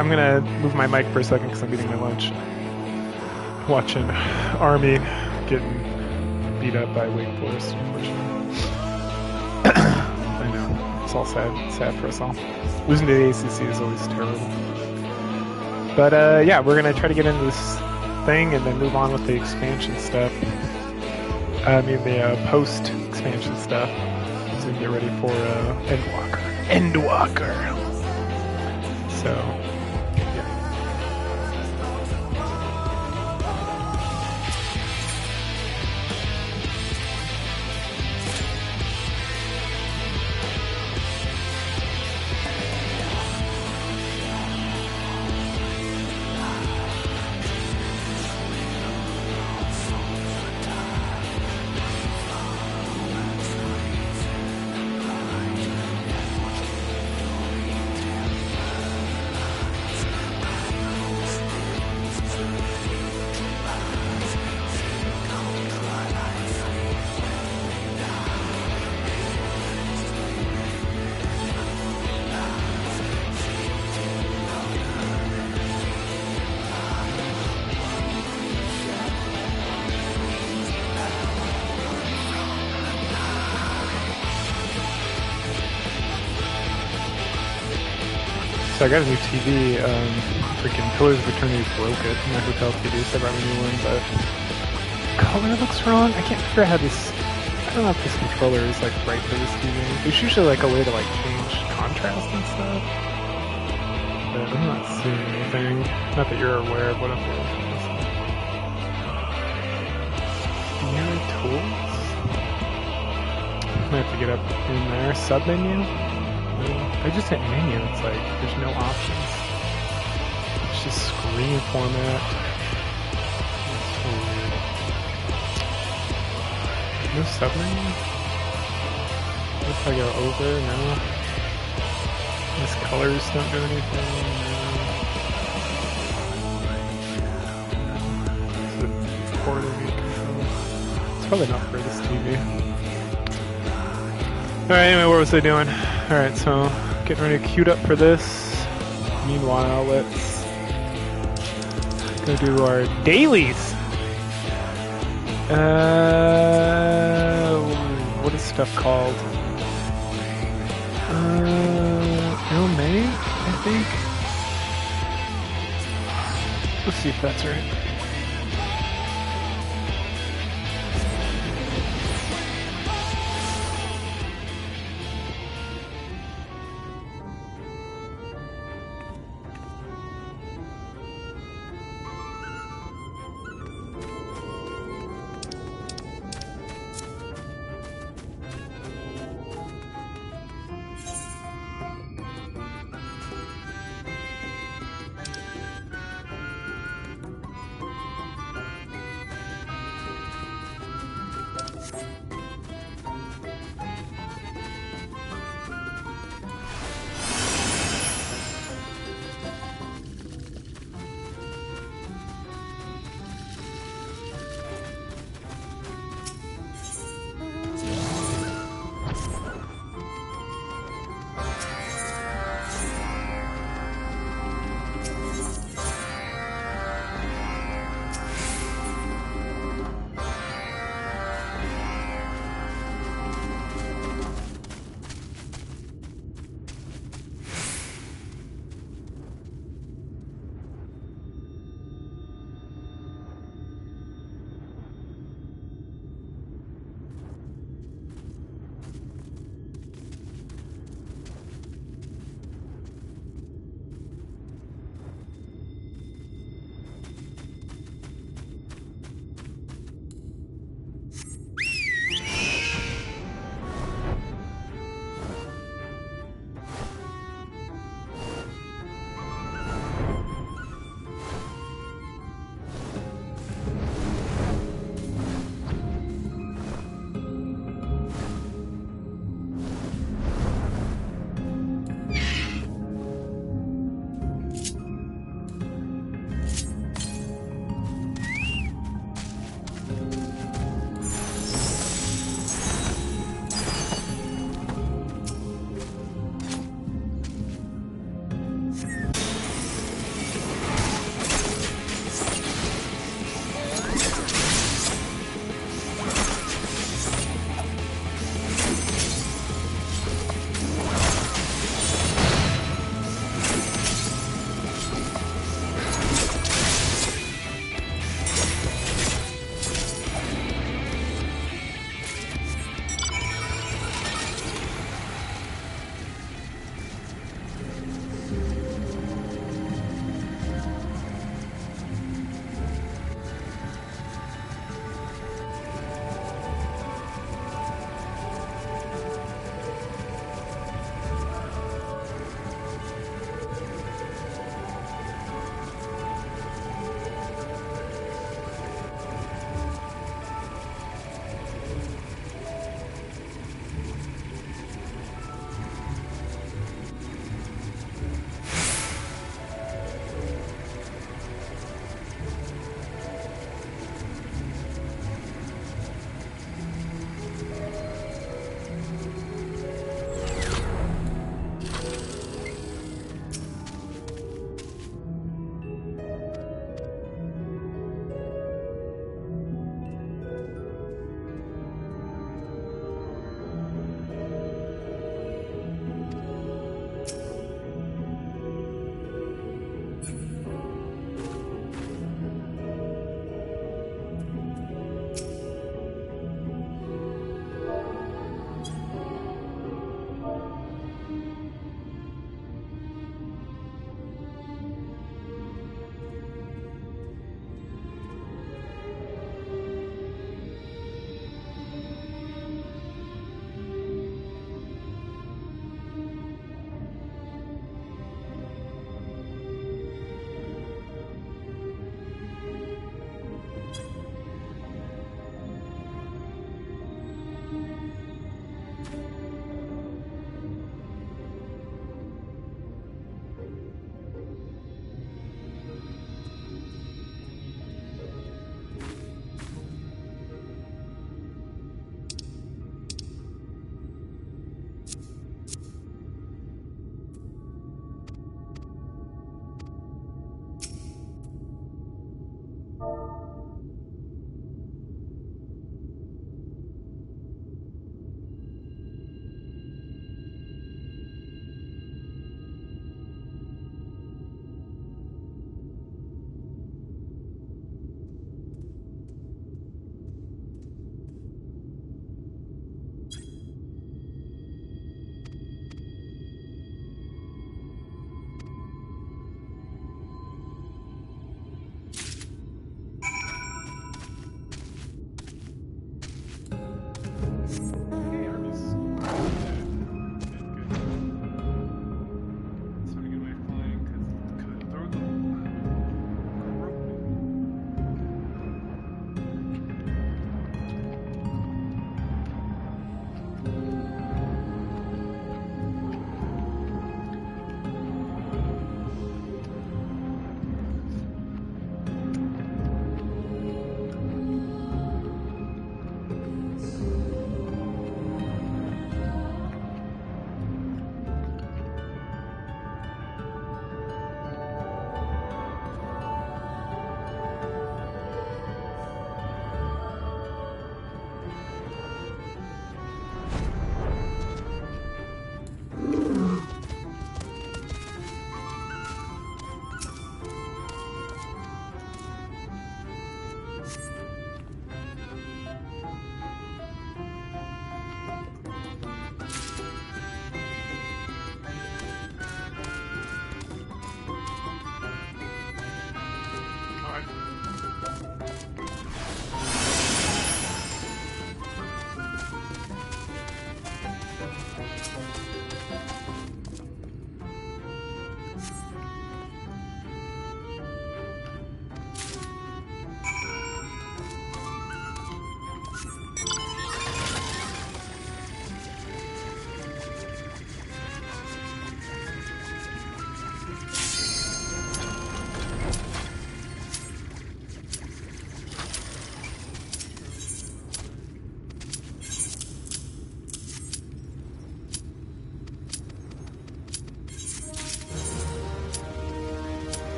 I'm gonna move my mic for a second because I'm eating my lunch. Watching Army getting beat up by Wake Forest, unfortunately. I know. It's all sad for us all. Losing to the ACC is always terrible. But yeah, we're gonna try to get into this thing and then move on with the expansion stuff. I mean the post-expansion stuff. So we can get ready for Endwalker. Endwalker! So, yeah. So I got a new TV, freaking Pillars of Eternity broke it. My hotel TV, so I brought me a new one, but color looks wrong. I can't figure out how this, I don't know if this controller is like right for this TV. There's usually like a way to like change contrast and stuff, but I'm not seeing anything. Not that you're aware of what I'm doing. Near tools? I have to get up in there, sub menu. I just hit menu, it's like, there's no options. It's just screen format. It's so weird. No submenu? What if I go over? No. These colors don't do anything. No. It's a quarterly control. It's probably not for this TV. Alright, anyway, what was I doing? Alright, so getting ready to queued up for this. Meanwhile, let's go do our dailies. What is stuff called? El May, I think? Let's see if that's right.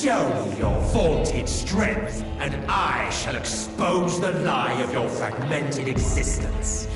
Show me your vaunted strength, and I shall expose the lie of your fragmented existence.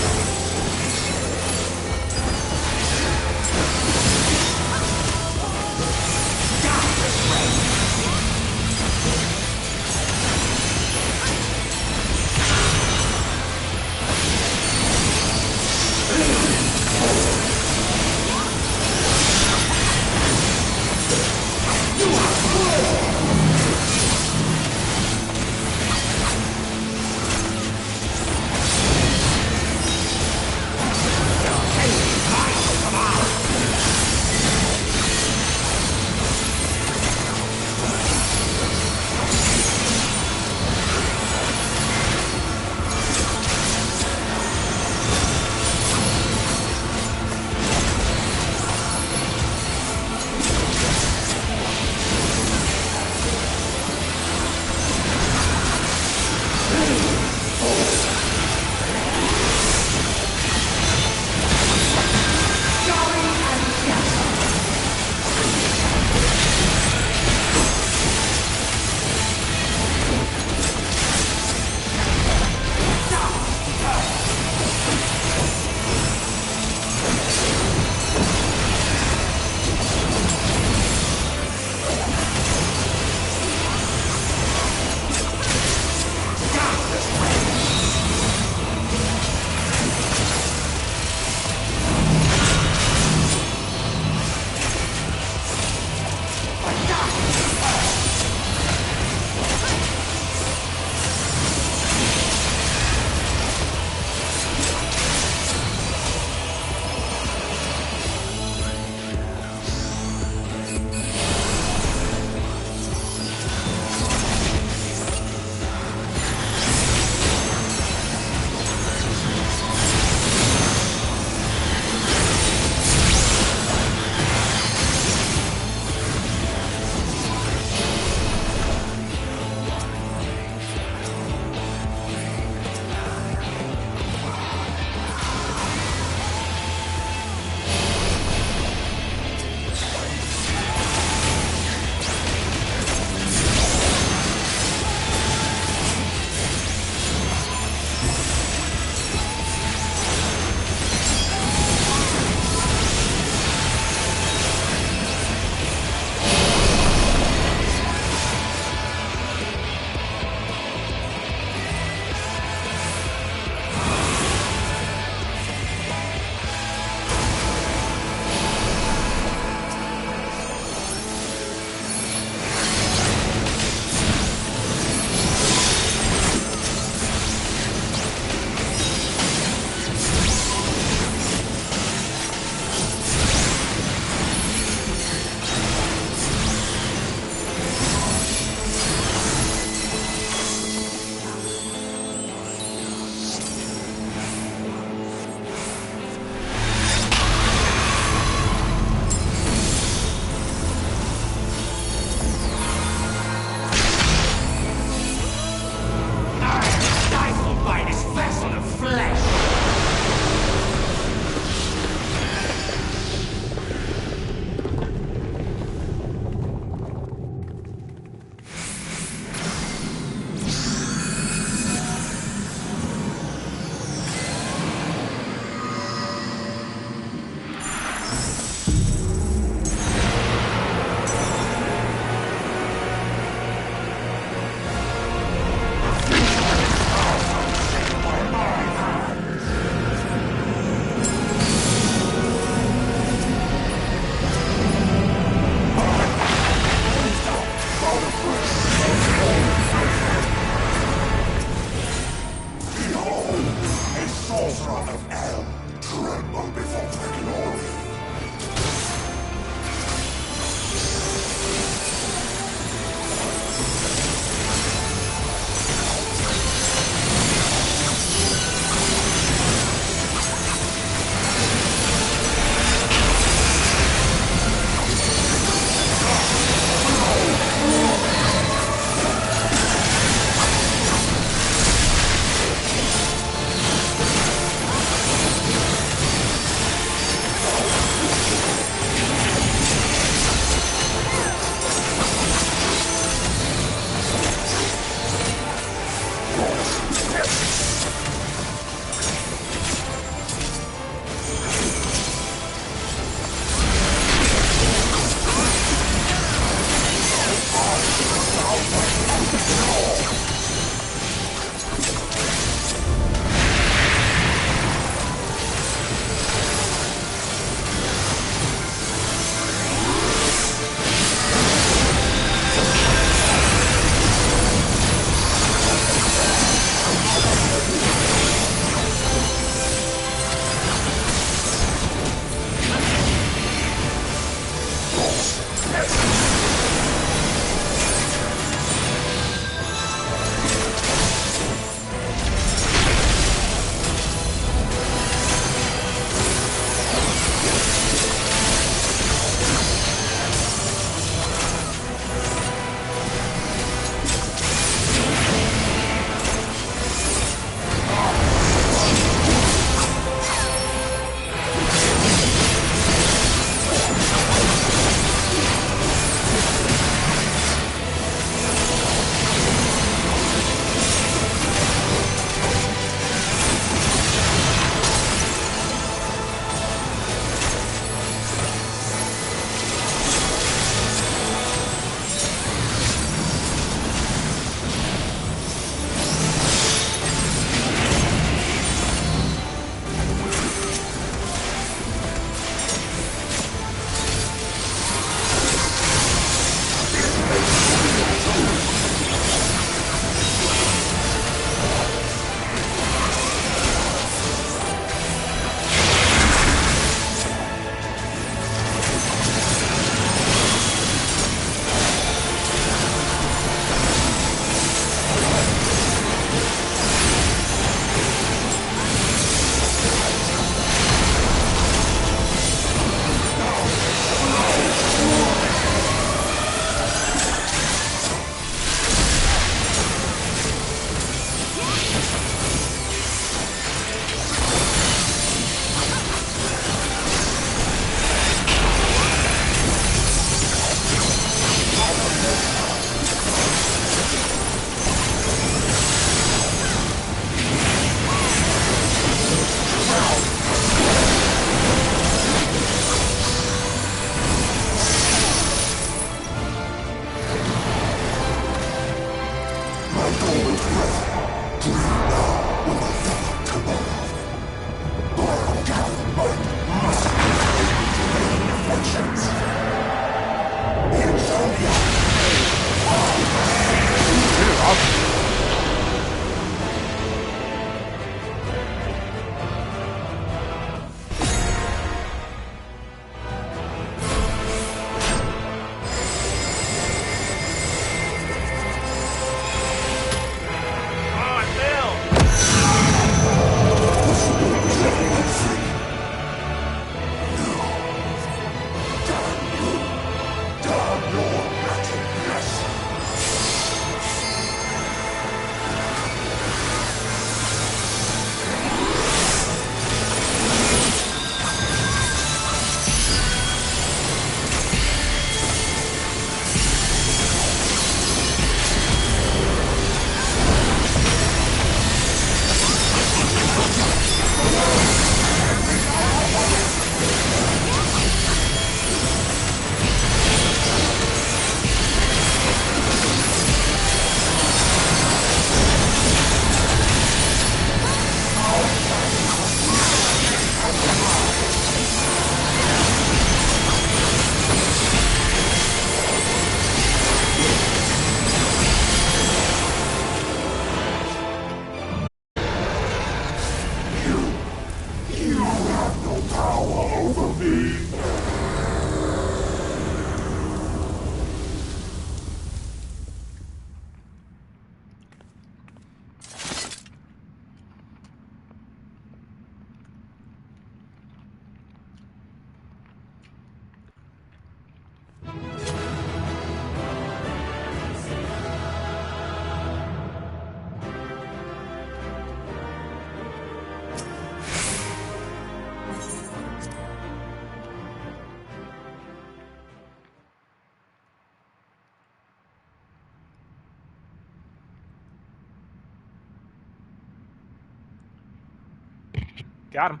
Got him.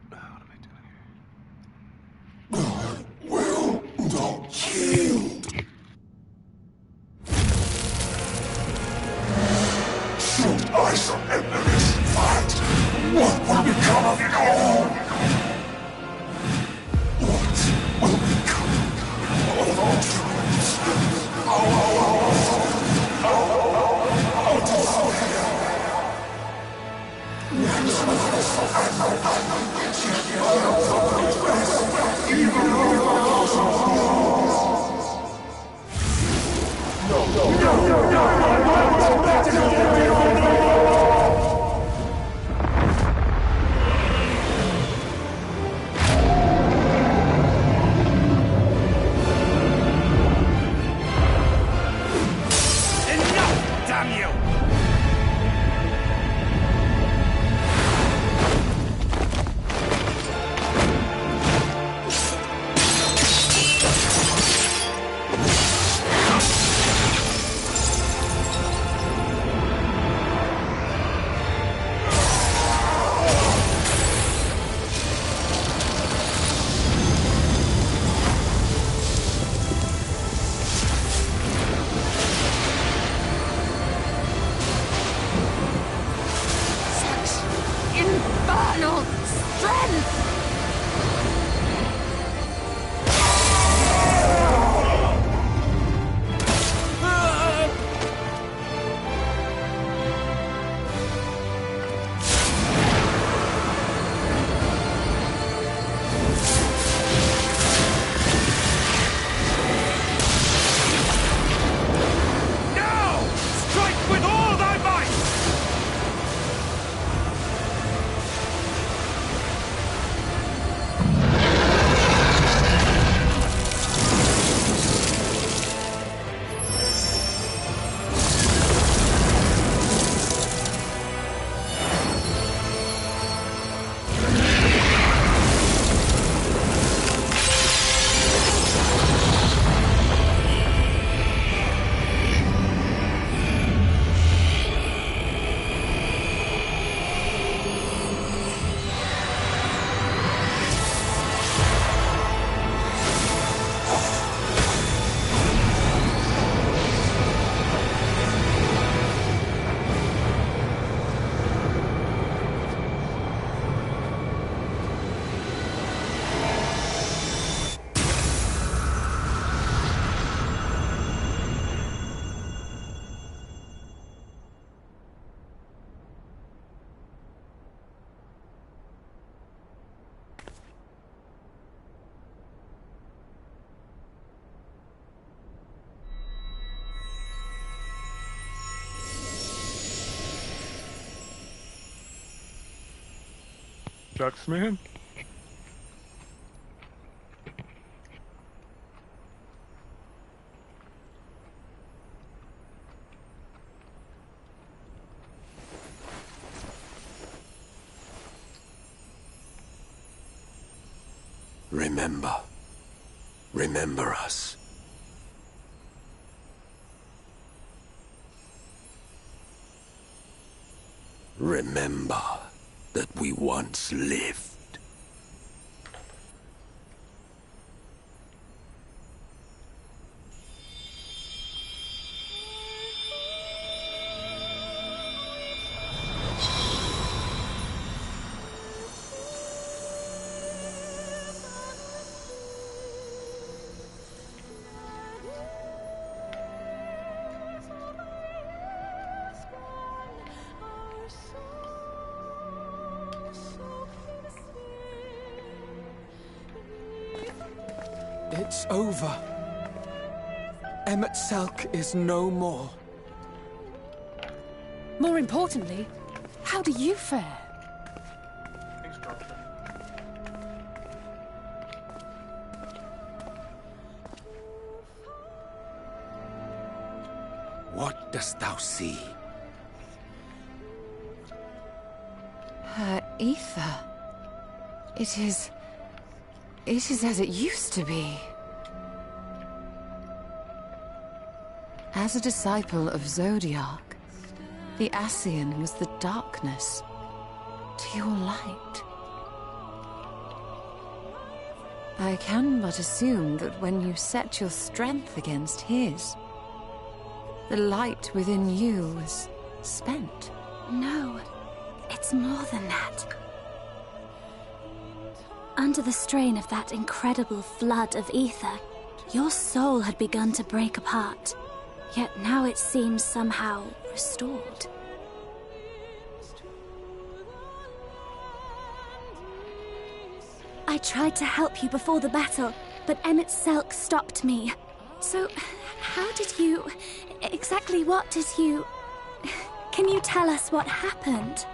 What am I doing here? Will not yield. Should I surrender this fight, what will become of it all? What will become of our dreams? Our despair? Enough, damn you! Infernal strength! Now! Strike with all thy might! Ducksman? Remember. Remember us. Remember that we once lived. It's over. Emet-Selch is no more. More importantly, how do you fare? Thanks, Doctor. What dost thou see? Her ether. It is as it used to be. As a disciple of Zodiark, the Ascian was the darkness. to your light. I can but assume that when you set your strength against his, the light within you was spent. No, it's more than that. Under the strain of that incredible flood of ether, your soul had begun to break apart, yet now it seems somehow restored. I tried to help you before the battle, but Emmett Selk stopped me. So, how did you... exactly what did you... Can you tell us what happened?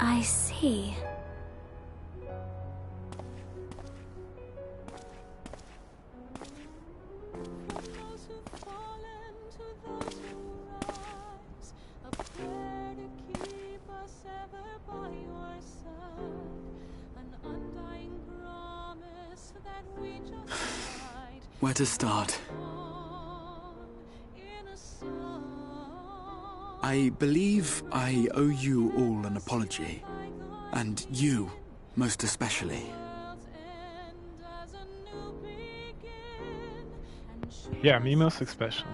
I see. Where to start? I believe I owe you all an apology. And you, most especially. Yeah, me most especially.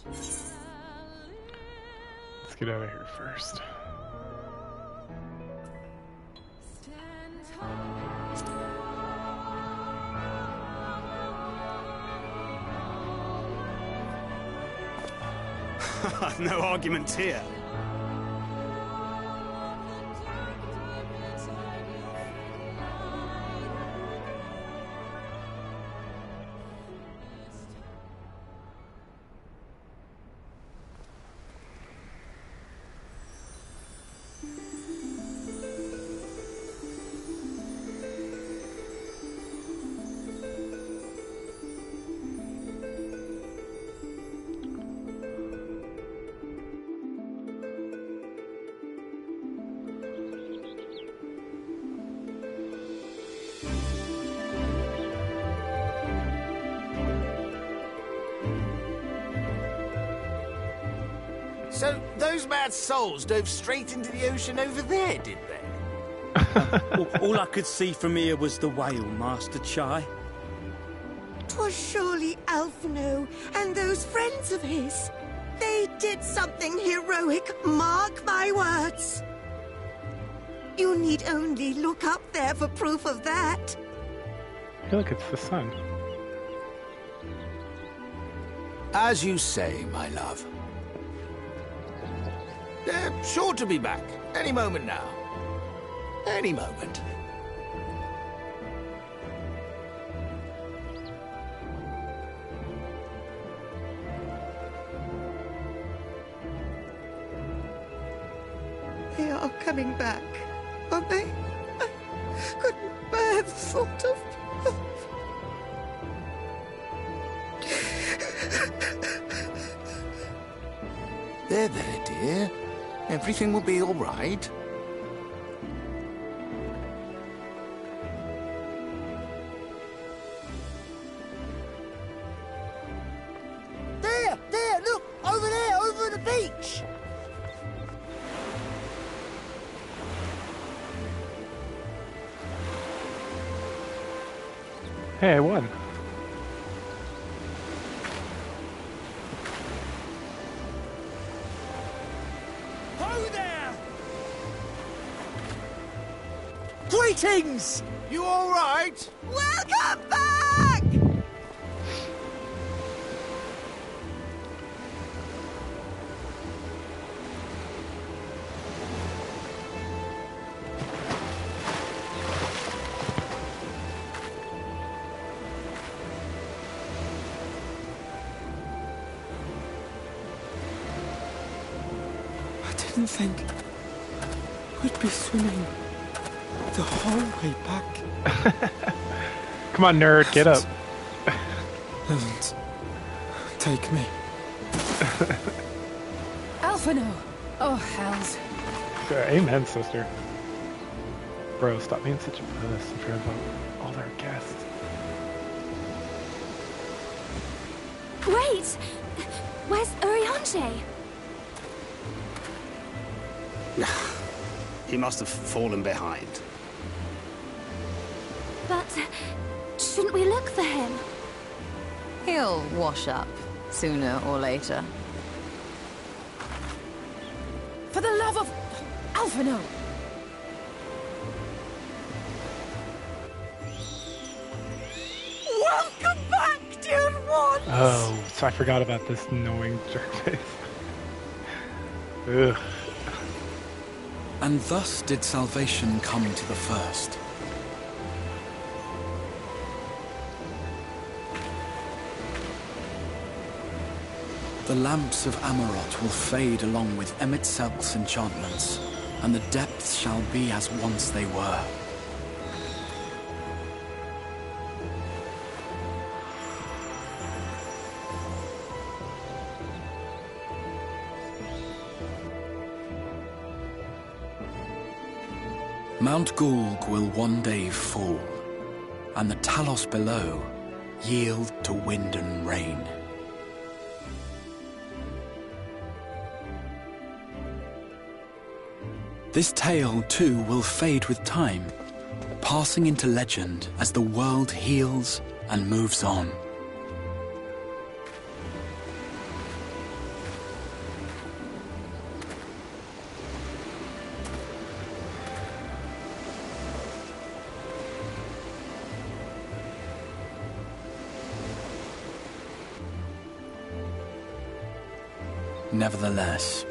Let's get out of here first. No argument here. So, those mad souls dove straight into the ocean over there, did they? All I could see from here was the whale, Master Chai. 'Twas surely Alphino and those friends of his. They did something heroic, mark my words. You need only look up there for proof of that. Hey, look, it's the sun. As you say, my love. They're sure to be back, any moment now. Any moment. They are coming back, aren't they? I couldn't bear the thought of... There, dear. Everything will be all right. There, look! Over there, over the beach! Hey, I won. Greetings! You all right? Welcome back! didn't think we'd be swimming the whole way back. Come on, nerd, get up. Don't take me. Alphino! Oh, hells. Amen, sister. Bro, stop being such a puss in front of all their guests. Wait! Where's Urianger? He must have fallen behind. But shouldn't we look for him? He'll wash up sooner or later. For the love of Alphino! Welcome back, dear one! Oh, so I forgot about this knowing jerkface. Ugh. And thus did salvation come to the first. The lamps of Amarot will fade along with Emet-Selch's enchantments, and the depths shall be as once they were. Mount Gulg will one day fall, and the Talos below yield to wind and rain. This tale, too, will fade with time, passing into legend as the world heals and moves on. Nevertheless,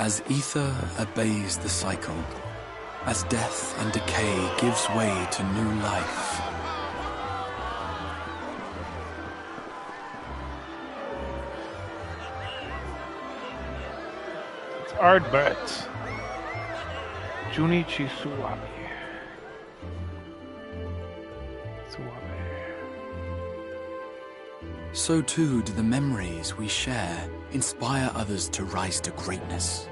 as ether obeys the cycle, as death and decay gives way to new life, It's Ardbert. Junichi Suwabe. so too do the memories we share inspire others to rise to greatness.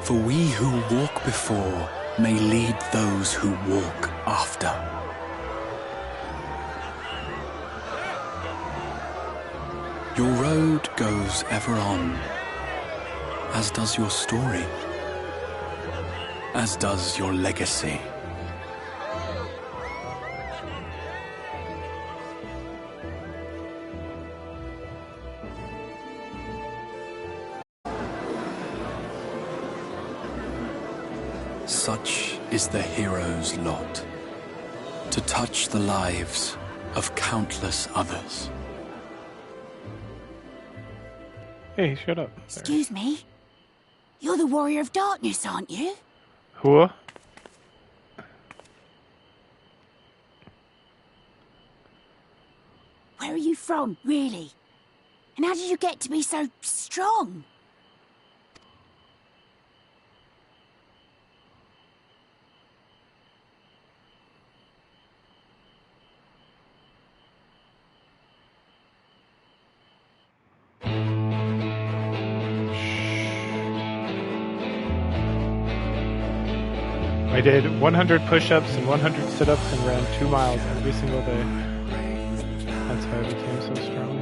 For we who walk before may lead those who walk after. Your road goes ever on, as does your story, as does your legacy. Such is the hero's lot, to touch the lives of countless others. Hey, shut up. Excuse me? You're the Warrior of Darkness, aren't you? Who? Where are you from, really? And how did you get to be so strong? I did 100 push-ups and 100 sit-ups and ran 2 miles every single day. That's how I became so strong.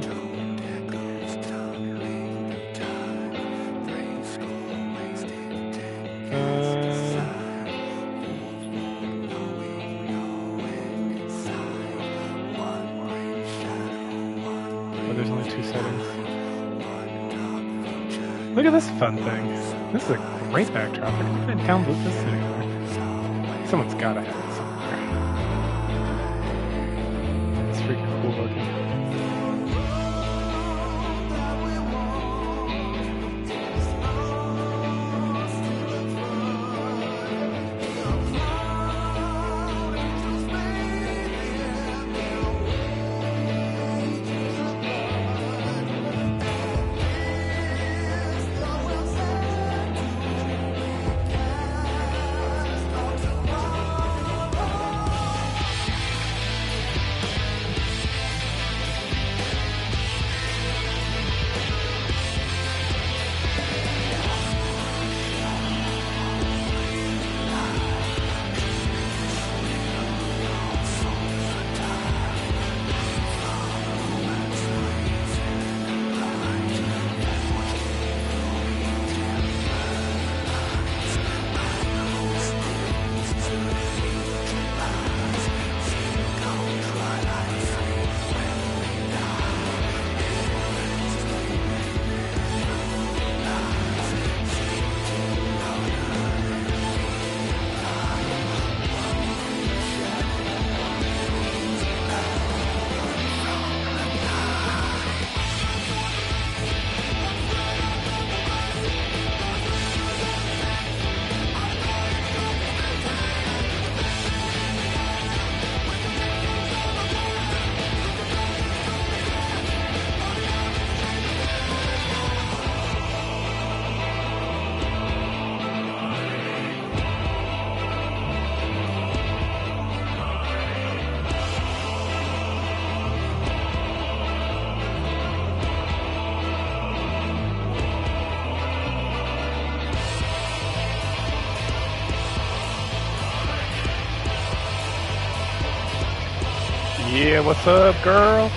Oh, there's only 2 settings. Look at this fun thing. This is a great backdrop. I'm gonna download this anywhere. Someone's gotta have it somewhere. It's freaking cool looking. Yeah, what's up, girl?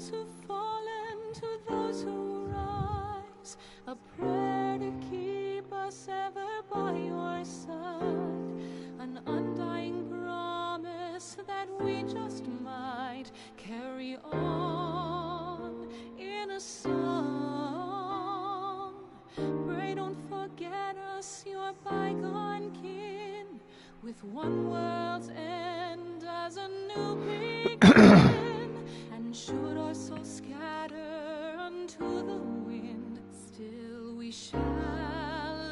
those who've fallen, to those who rise, a prayer to keep us ever by your side, an undying promise that we just might carry on in a song. Pray don't forget us, your bygone kin, with one world's end as a new beginning. And should our souls scatter unto the wind, still we shall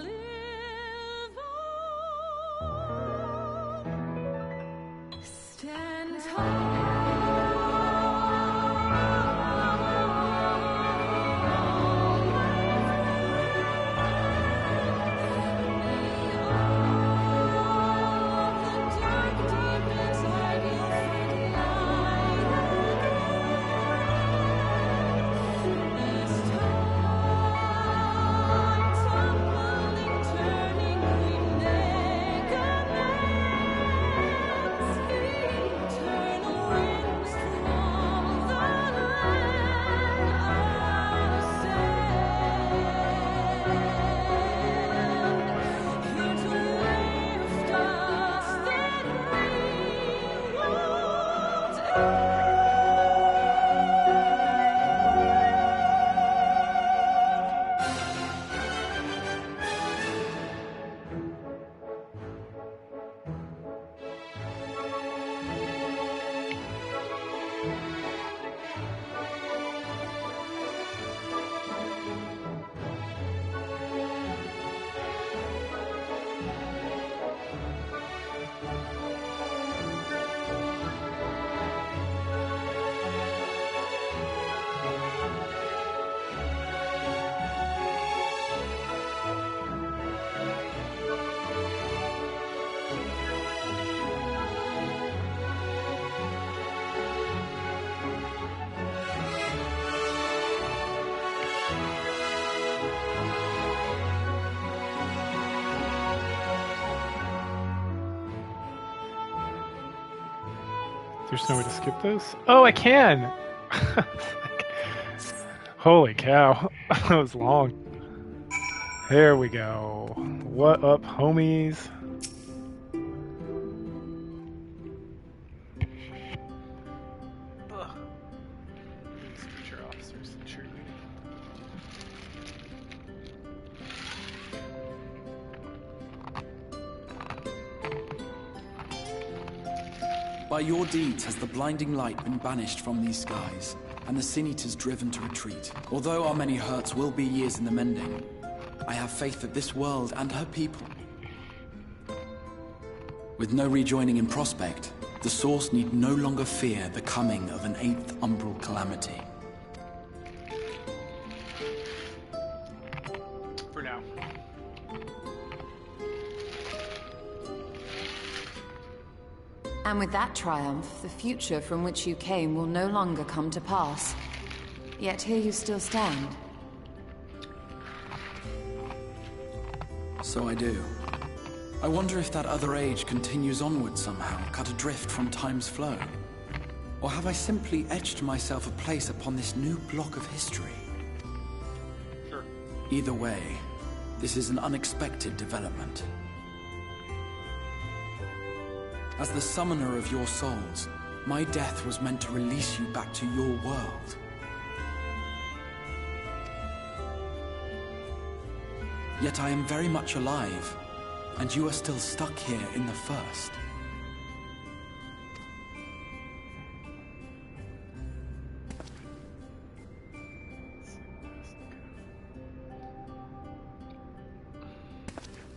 live on. Stand tall. There's no way to skip this? Oh, I can! Holy cow. That was long. There we go. What up, homies? Future officers and cheerleading. By your deeds has the blinding light been banished from these skies, and the Sin Eaters driven to retreat. Although our many hurts will be years in the mending, I have faith that this world and her people, with no rejoining in prospect, the Source need no longer fear the coming of an 8th umbral calamity. For now. And with that triumph, the future from which you came will no longer come to pass. Yet here you still stand. So I do. I wonder if that other age continues onward somehow, cut adrift from time's flow. Or have I simply etched myself a place upon this new block of history? Sure. Either way, this is an unexpected development. As the summoner of your souls, my death was meant to release you back to your world. Yet I am very much alive, and you are still stuck here in the First.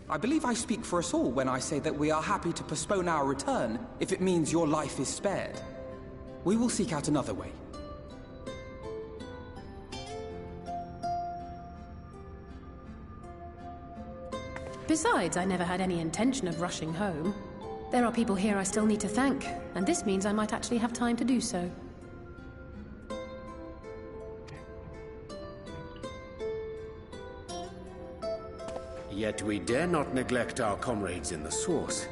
I believe I speak for us all when I say that we are happy to postpone our return if it means your life is spared. We will seek out another way. Besides, I never had any intention of rushing home. There are people here I still need to thank, and this means I might actually have time to do so. Yet we dare not neglect our comrades in the Source.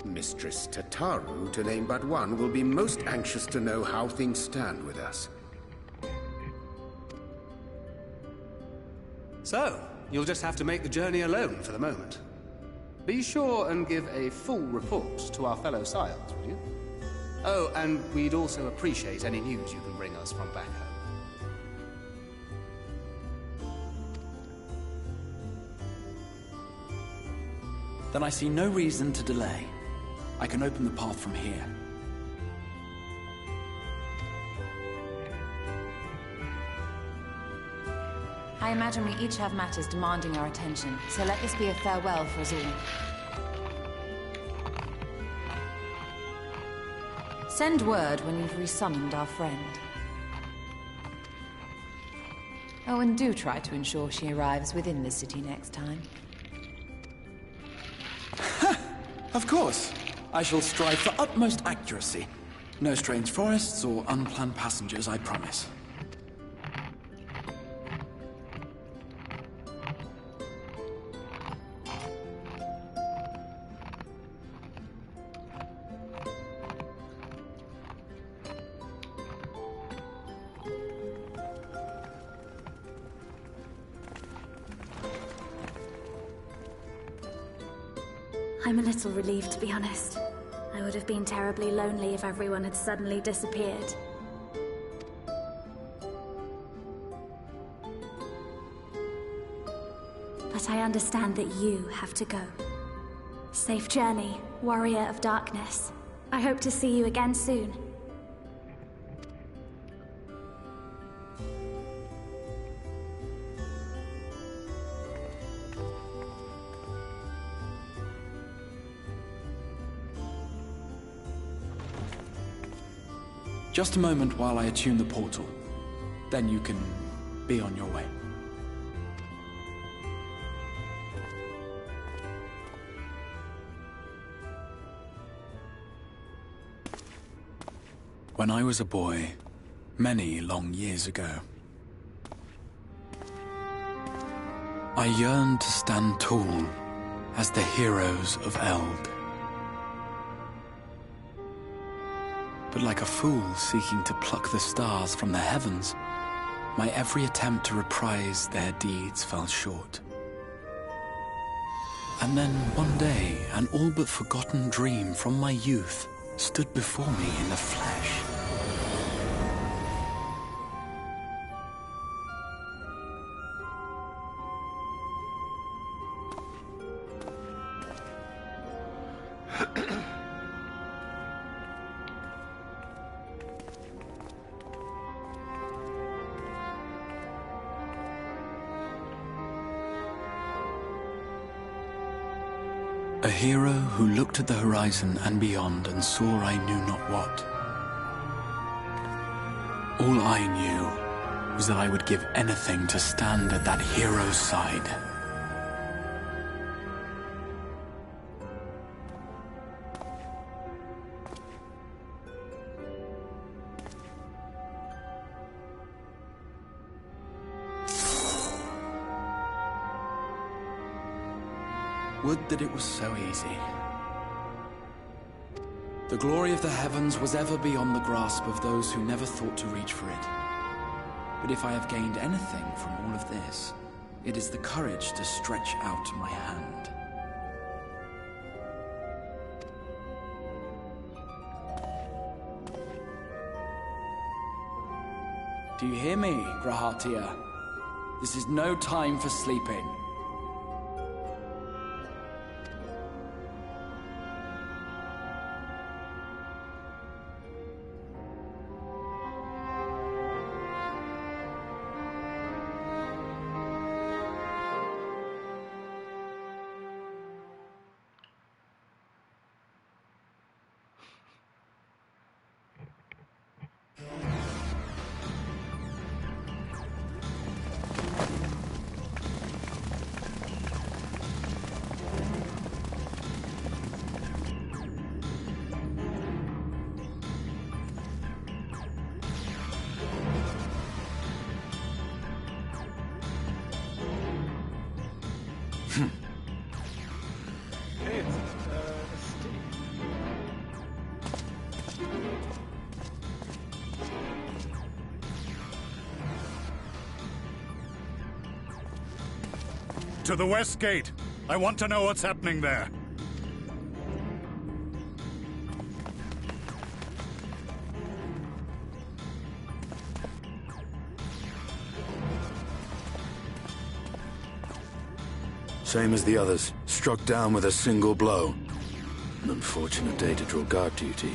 Mistress Tataru, to name but one, will be most anxious to know how things stand with us. So, you'll just have to make the journey alone for the moment. Be sure and give a full report to our fellow scions, would you? Oh, and we'd also appreciate any news you can bring us from back home. Then I see no reason to delay. I can open the path from here. I imagine we each have matters demanding our attention, so let this be a farewell for us all. Send word when you've resummoned our friend. Oh, and do try to ensure she arrives within the city next time. Of course. I shall strive for utmost accuracy. No strange forests or unplanned passengers, I promise. I'm a little relieved, to be honest. I would have been terribly lonely if everyone had suddenly disappeared. But I understand that you have to go. Safe journey, warrior of darkness. I hope to see you again soon. Just a moment while I attune the portal. Then you can be on your way. When I was a boy, many long years ago, I yearned to stand tall as the heroes of Eld. But like a fool seeking to pluck the stars from the heavens, my every attempt to reprise their deeds fell short. And then one day, an all but forgotten dream from my youth stood before me in the flesh. A hero who looked at the horizon and beyond and saw I knew not what. All I knew was that I would give anything to stand at that hero's side. Would that it was so easy. The glory of the heavens was ever beyond the grasp of those who never thought to reach for it. But if I have gained anything from all of this, it is the courage to stretch out my hand. Do you hear me, Grahatia? This is no time for sleeping. To the west gate. I want to know what's happening there. Same as the others. Struck down with a single blow. An unfortunate day to draw guard duty.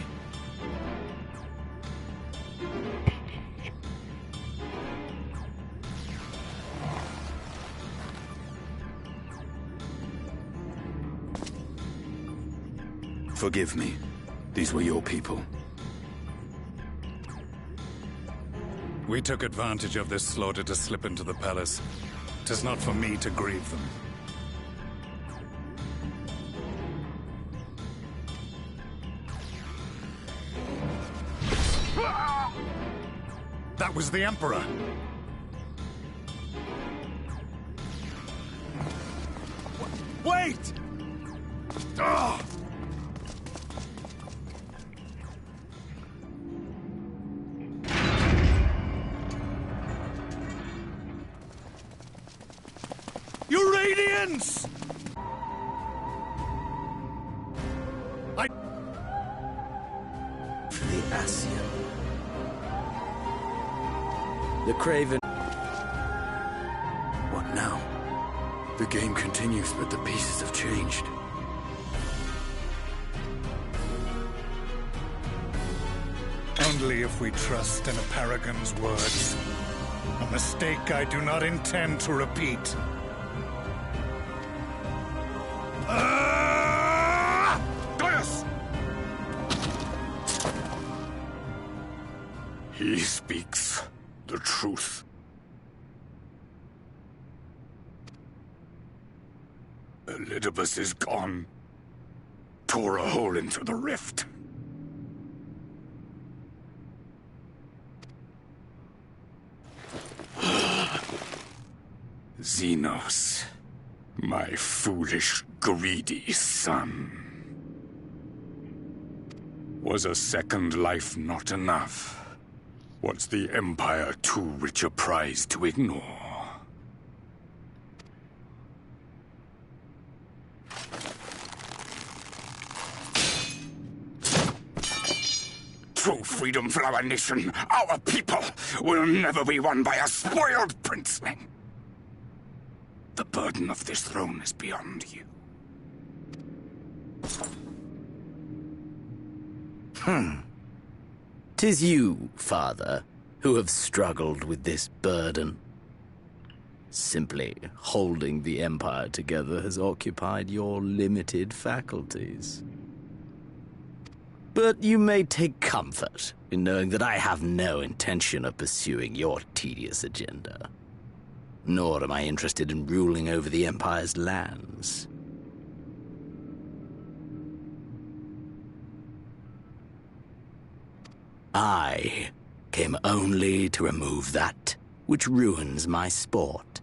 Forgive me. These were your people. We took advantage of this slaughter to slip into the palace. 'Tis not for me to grieve them. That was the Emperor! Wait! Ah! Uranians! The Ascian. The Craven. What now? The game continues, but the pieces have changed. Only if we trust in a Paragon's words. A mistake I do not intend to repeat. Gaius! He speaks the truth. Elidibus is gone. Tore a hole into the rift. Xenos, my foolish, greedy son. Was a second life not enough? Was the Empire too rich a prize to ignore? True freedom for our nation, our people, will never be won by a spoiled princeling. The burden of this throne is beyond you. 'Tis you, father, who have struggled with this burden. Simply holding the Empire together has occupied your limited faculties. But you may take comfort in knowing that I have no intention of pursuing your tedious agenda. Nor am I interested in ruling over the Empire's lands. I came only to remove that which ruins my sport.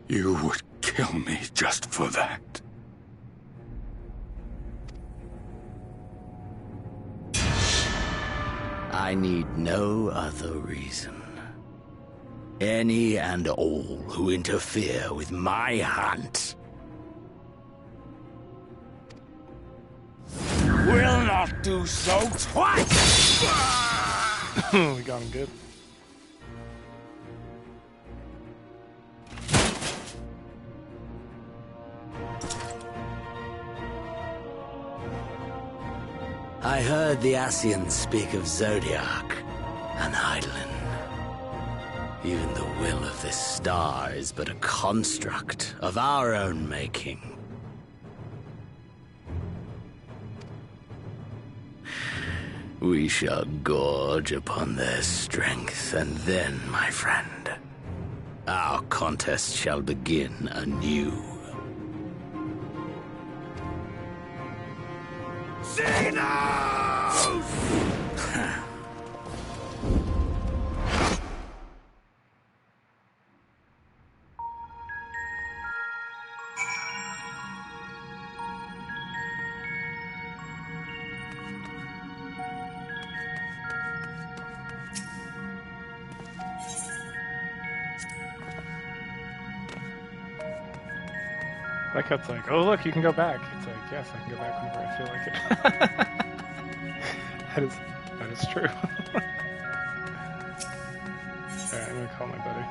You would kill me just for that. I need no other reason. Any and all who interfere with my hunt will not do so twice! We got him good. I heard the Ascians speak of Zodiac and Hydaelyn. Even the will of this star is but a construct of our own making. We shall gorge upon their strength, and then, my friend, our contest shall begin anew. Xenos! Like how it's like, oh look, you can go back. It's like, yes, I can go back whenever I feel like it. that is true. Alright, I'm gonna call my buddy.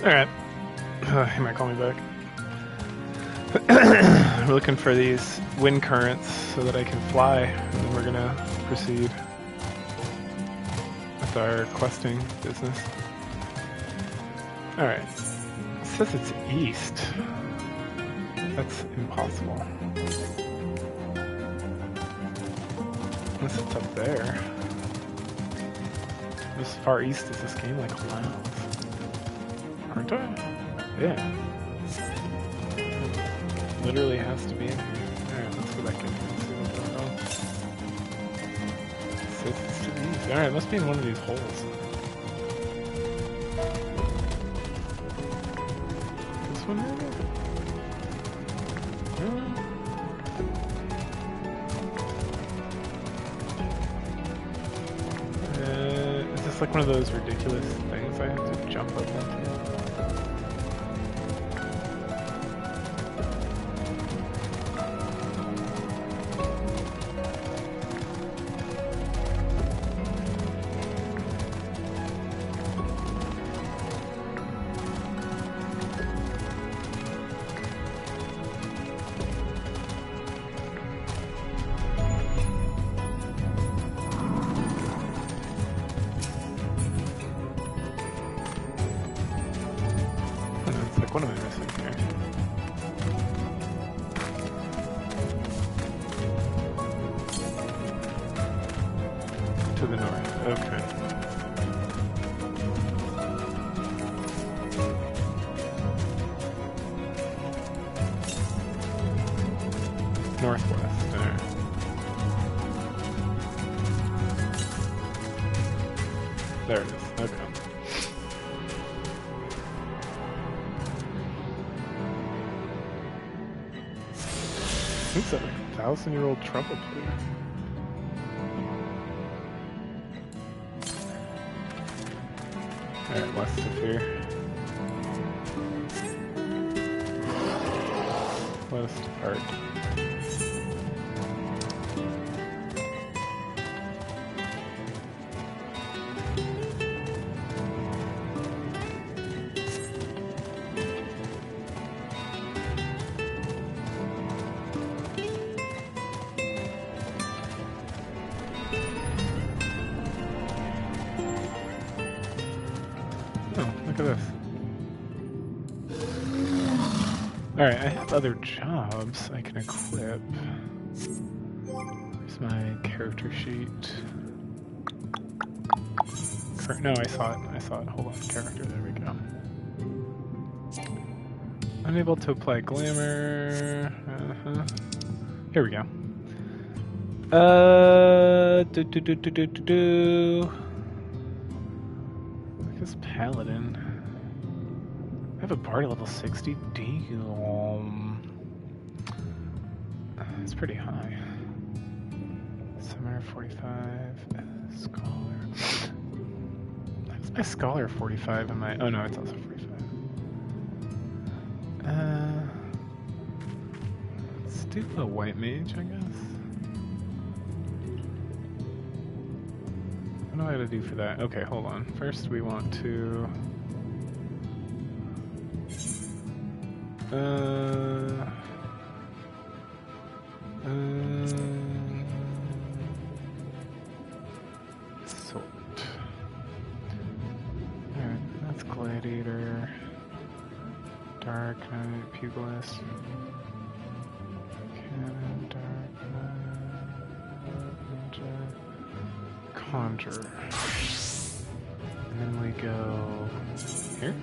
Alright. He might call me back. We're looking for these wind currents so that I can fly, and then we're gonna proceed with our questing business. Alright. It says it's east. That's impossible. Unless it's up there. As far east as this game like allows. Aren't I? Yeah. Literally has to be in here. Alright, let's go back in here and see what's going on. It's to the east. Alright, it must be in one of these holes. This one maybe? Is this like one of those ridiculous things I have to jump up onto? What am I missing here? To the north, okay. Northwest, there. There it is, okay. Who's that, like a 1,000-year-old trumpet player? Alright, west of here. West part. Look at this. Alright, I have other jobs I can equip. Here's my character sheet. No, I saw it. Hold on, character, there we go. Unable to apply glamour. Here we go. This paladin. I have a bard at level 60. It's pretty high. Summoner 45. Scholar. That's my scholar 45 and my. Oh no, it's also 45. Let's do a white mage, I guess. What do I have to do for that? Okay, hold on. First we want to... sort. Alright, that's Gladiator. Dark Knight, Pugilist. Cannon, Dark Knight, Conjurer. And then we go here.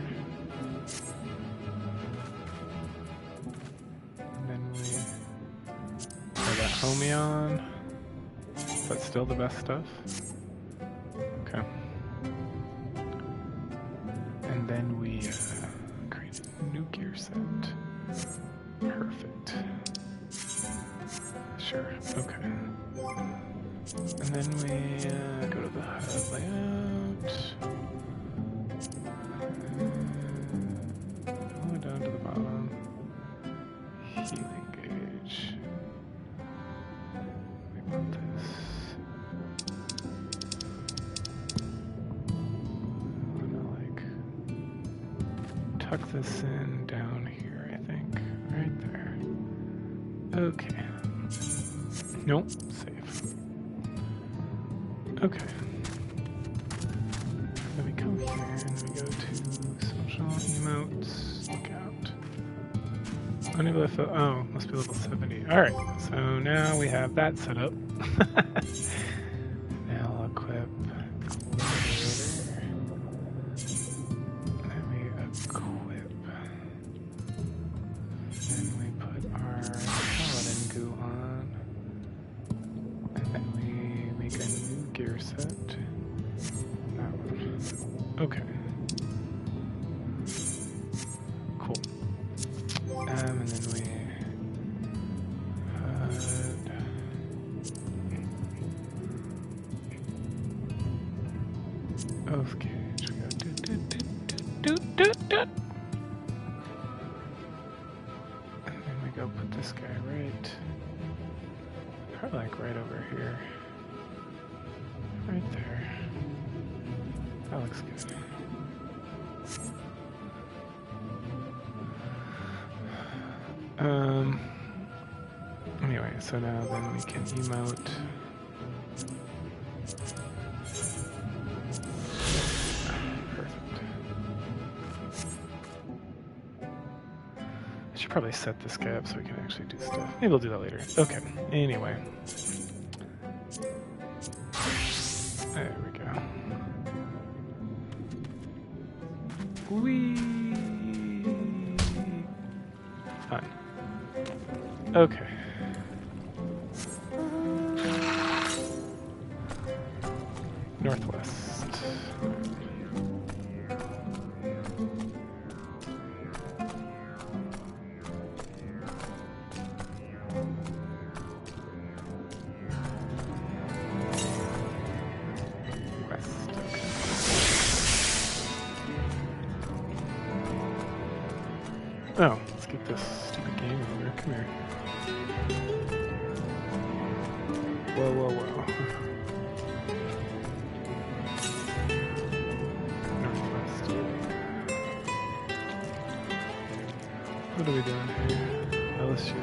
And then we try that Homion. Is that still the best stuff? Okay. And then we create a new gear set. Perfect. Sure, okay. And then we go to the HUD layout. All the way down to the bottom. Healing gauge. We want this. I'm gonna like tuck this in down here, I think. Right there. Okay. Nope, save. Okay. Then we come here and we go to social emotes, look out. Unable to fill. Oh, must be level 70. Alright, so now we have that set up. Now equip. Then we equip. Then we put our paladin goo on. And then we make a new gear set. That one. Okay. Cool. And then we oath cage. We go and then we go put this guy right, probably like right over here, right there. That looks good. Anyway, so now then we can emote. Perfect. I should probably set this guy up so we can actually do stuff. Maybe we'll do that later. Okay, anyway. There we go. Whee! Fine. Okay. Northwest. West. Okay. Oh, let's get this stupid game over. Come here. Whoa, whoa, whoa. Northwest. What are we doing here? LSU.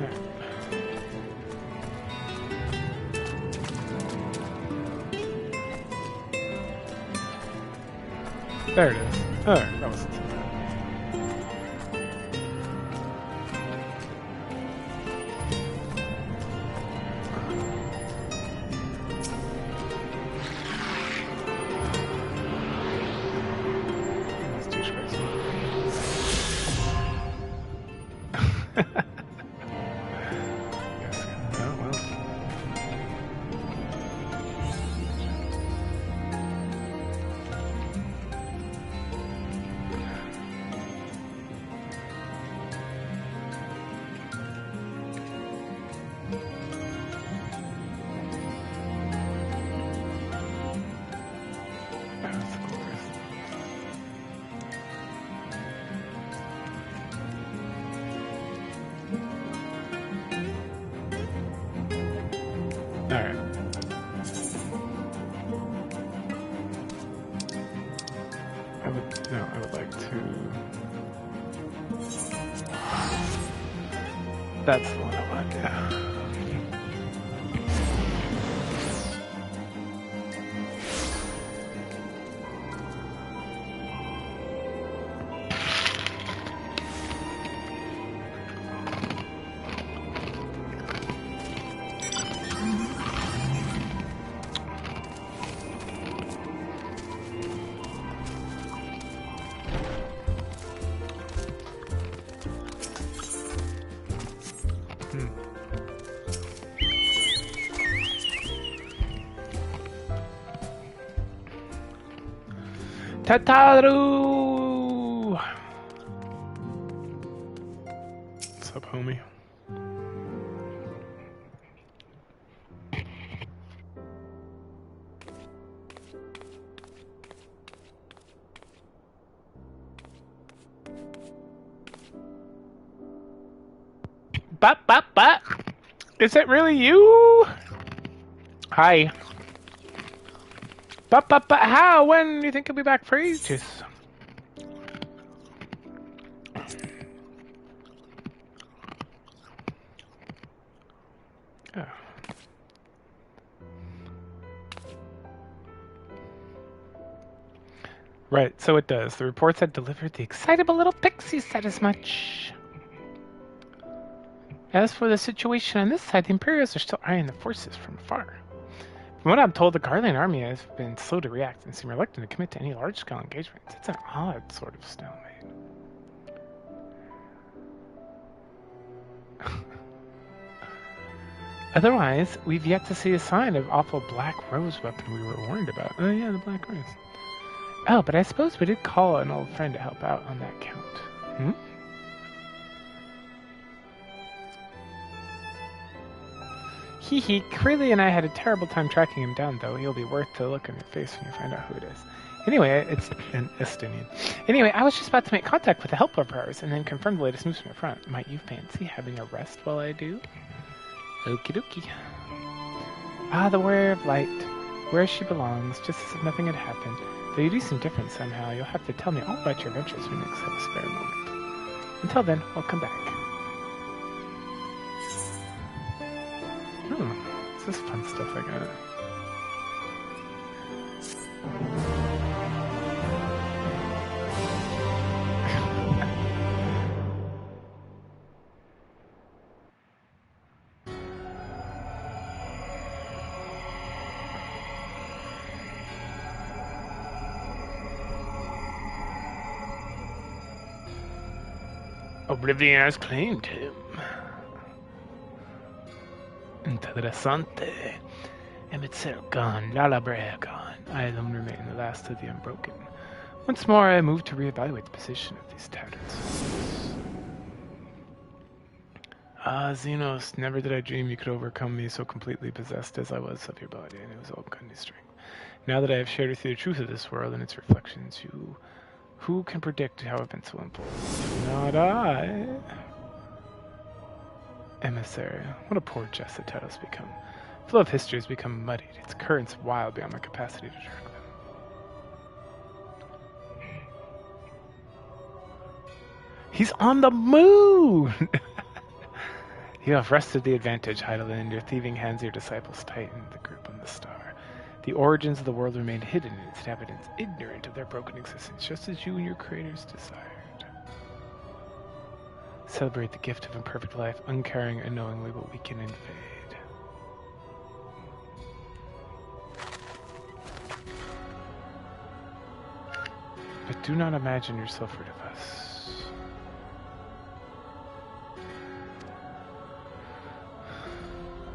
Alright. There it is. Alright, that wasn't so bad. Alright. I would like to... That's the one I want, yeah. Tataru! What's up, homie? But, is it really you? Hi. But, how? When do you think he'll be back for ages? Oh. Right, so it does. The reports had delivered. The excitable little pixie said as much. As for the situation on this side, the Imperials are still eyeing the forces from afar. From what I'm told, the Garlean army has been slow to react and seem reluctant to commit to any large-scale engagements. It's an odd sort of stalemate. Otherwise, we've yet to see a sign of awful Black Rose weapon we were warned about. Oh yeah, the Black Rose. Oh, but I suppose we did call an old friend to help out on that count. Hmm? Hee, Crilly and I had a terrible time tracking him down, though. He'll be worth the look on your face when you find out who it is. Anyway, it's an Estonian. Anyway, I was just about to make contact with a helper of ours and then confirm the latest moves from the front. Might you fancy having a rest while I do? Okie dokie. Ah, the Warrior of Light. Where she belongs, just as if nothing had happened. Though you do seem different somehow, you'll have to tell me all about your adventures when you next have a spare moment. Until then, welcome back. Oh, this is fun stuff I got. Oblivion has claimed him. Interessante. Emitzer gone, Lalabrea gone. I alone remain the last of the unbroken. Once more I move to reevaluate the position of these tattered souls. Ah, Xenos, never did I dream you could overcome me so completely possessed as I was of your body, and it was all kind of strength. Now that I have shared with you the truth of this world and its reflections, who can predict how events will unfold? Not I. Emissary, what a poor jest the titles become. The flow of history has become muddied, its currents wild beyond my capacity to track them. He's on the moon! You have wrested the advantage, Heidelin. In your thieving hands, your disciples tightened the grip on the star. The origins of the world remained hidden, and its inhabitants ignorant of their broken existence, just as you and your creators desired. Celebrate the gift of imperfect life, uncaring unknowingly will weaken and fade. But do not imagine yourself rid of us.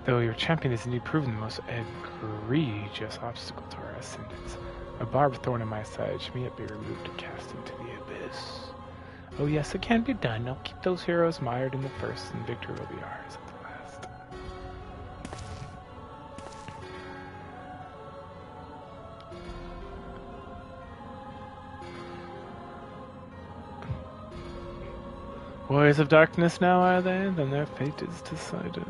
Though your champion is indeed proven the most egregious obstacle to our ascendance, a barbed thorn in my side should yet be removed and cast into the abyss. Oh yes, it can be done. I'll keep those heroes mired in the first, and victory will be ours at the last. Warriors of darkness now, are they? Then their fate is decided.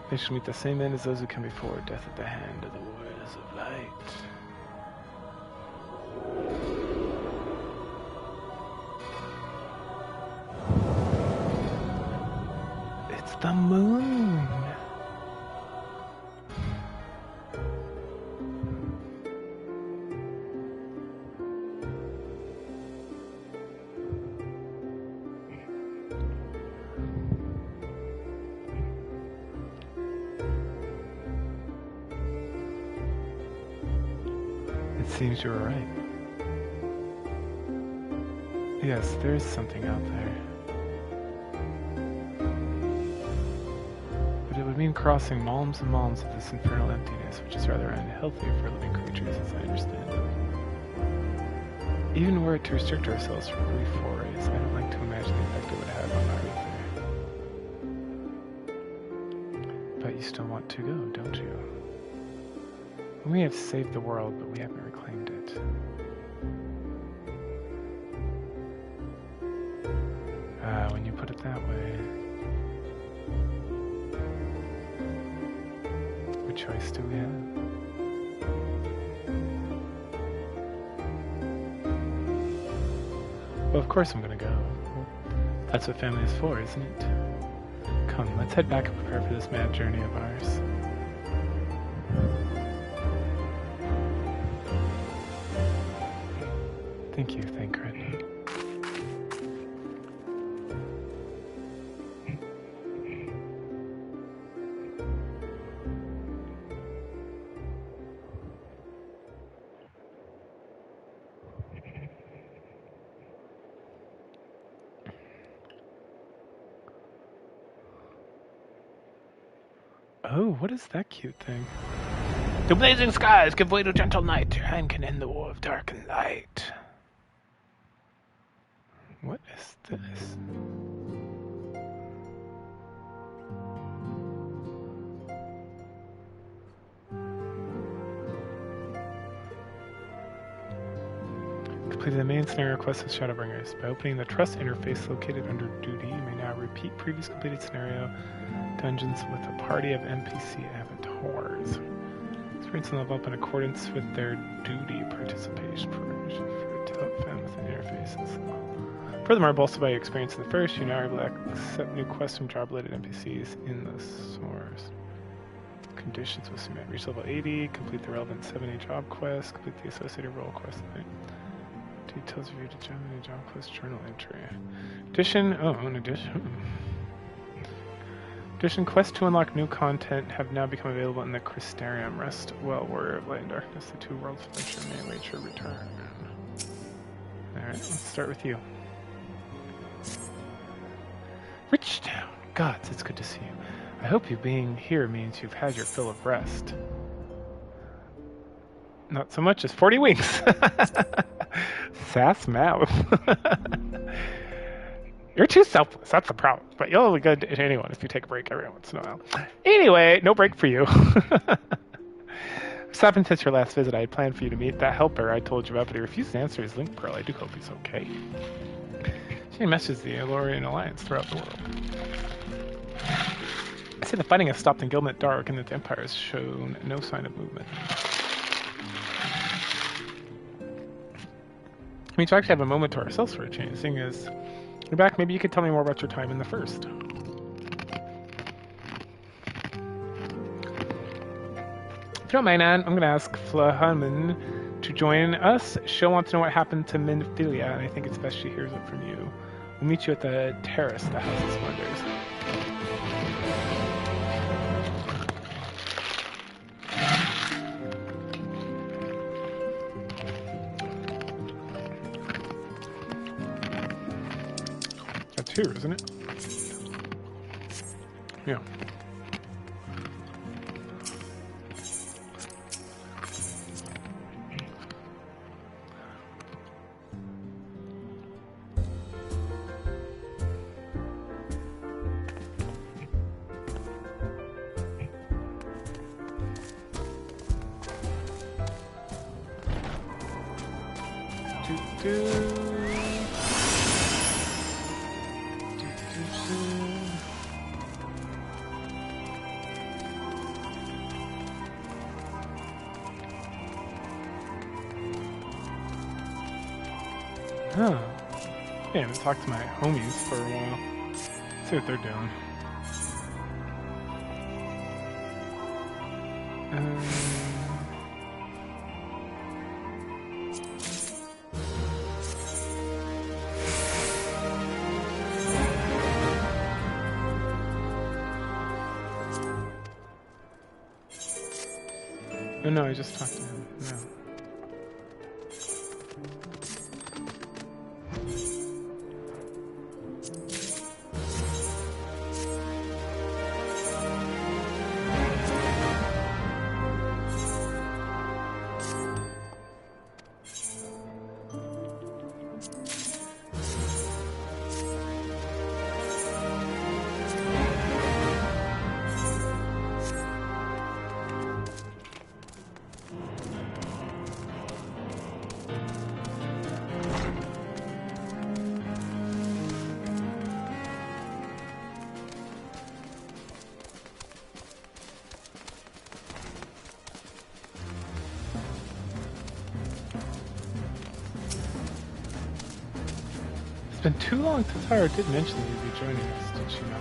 They shall meet the same end as those who come before, death at the hand of the warriors of light. It's the moon! Seems you were right. Yes, there is something out there. But it would mean crossing malms and malms of this infernal emptiness, which is rather unhealthy for living creatures, as I understand it. Even were it to restrict ourselves from brief forays, I don't like to imagine the effect it would have on our ether. But you still want to go, don't you? We have saved the world, but we haven't reclaimed it. When you put it that way. What choice do we have? Well, of course I'm gonna go. That's what family is for, isn't it? Come, let's head back and prepare for this mad journey of ours. Thank you, Thancred. Oh, what is that cute thing? The blazing skies give way to gentle night. Your hand can end the war of dark and light. What is this? Complete the main scenario quest of Shadowbringers. By opening the trust interface located under duty, you may now repeat previous completed scenario dungeons with a party of NPC avatars. Experience and level up in accordance with their duty participation permission for found within interfaces. Furthermore, bolstered by your experience in the first, you now are able to accept new quests from job-related NPCs in the source. Conditions must be met. Reach level 80, complete the relevant 7A job quest, complete the associated role quest. Details of your job quest journal entry. Addition, an addition. Addition, quests to unlock new content have now become available in the Crystarium. Rest well, Warrior of Light and Darkness. The two worlds adventure may await your return. Alright, let's start with you. Richtown. Gods, it's good to see you. I hope you being here means you've had your fill of rest. Not so much as 40 winks. Sass mouth. You're too selfless, that's the problem. But you'll be good to anyone if you take a break every once in a while. Anyway, no break for you. Stopping since your last visit, I had planned for you to meet that helper I told you about, but he refused to answer his link pearl. I do hope he's okay. She messages the Elorian Alliance throughout the world. I say the fighting has stopped in Gilmet Dark and that the Empire has shown no sign of movement. I mean, to actually have a moment to ourselves for a change, seeing as you're back, maybe you could tell me more about your time in the first. If you don't mind, Anne, I'm going to ask Flahaman to join us. She'll want to know what happened to Minfilia, and I think it's best she hears it from you. We'll meet you at the terrace, the House of Splendors. Here, isn't it? Yeah. Huh. Yeah, I haven't talked to my homies for a while. Let's see what they're doing. Oh no, I just talked to him. No. It's been too long since Tara did mention that you'd be joining us, did she not?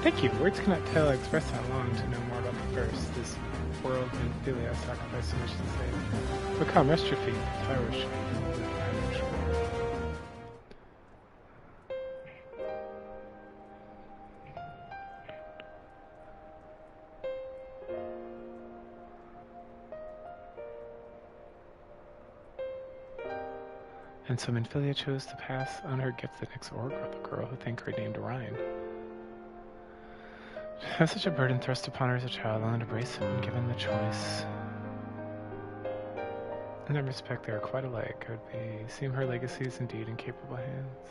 Thank you. Words cannot tell. I express how I long to know more about the first. This world and Philia I sacrificed so much to save. But come, rest your feet. The tower should be And so Minfilia chose to pass on her gift the next Oracle, the girl who Thancred named Orion. To have such a burden thrust upon her as a child, I to embrace him, given the choice. In that respect, they are quite alike. Seem her legacy is indeed in capable hands.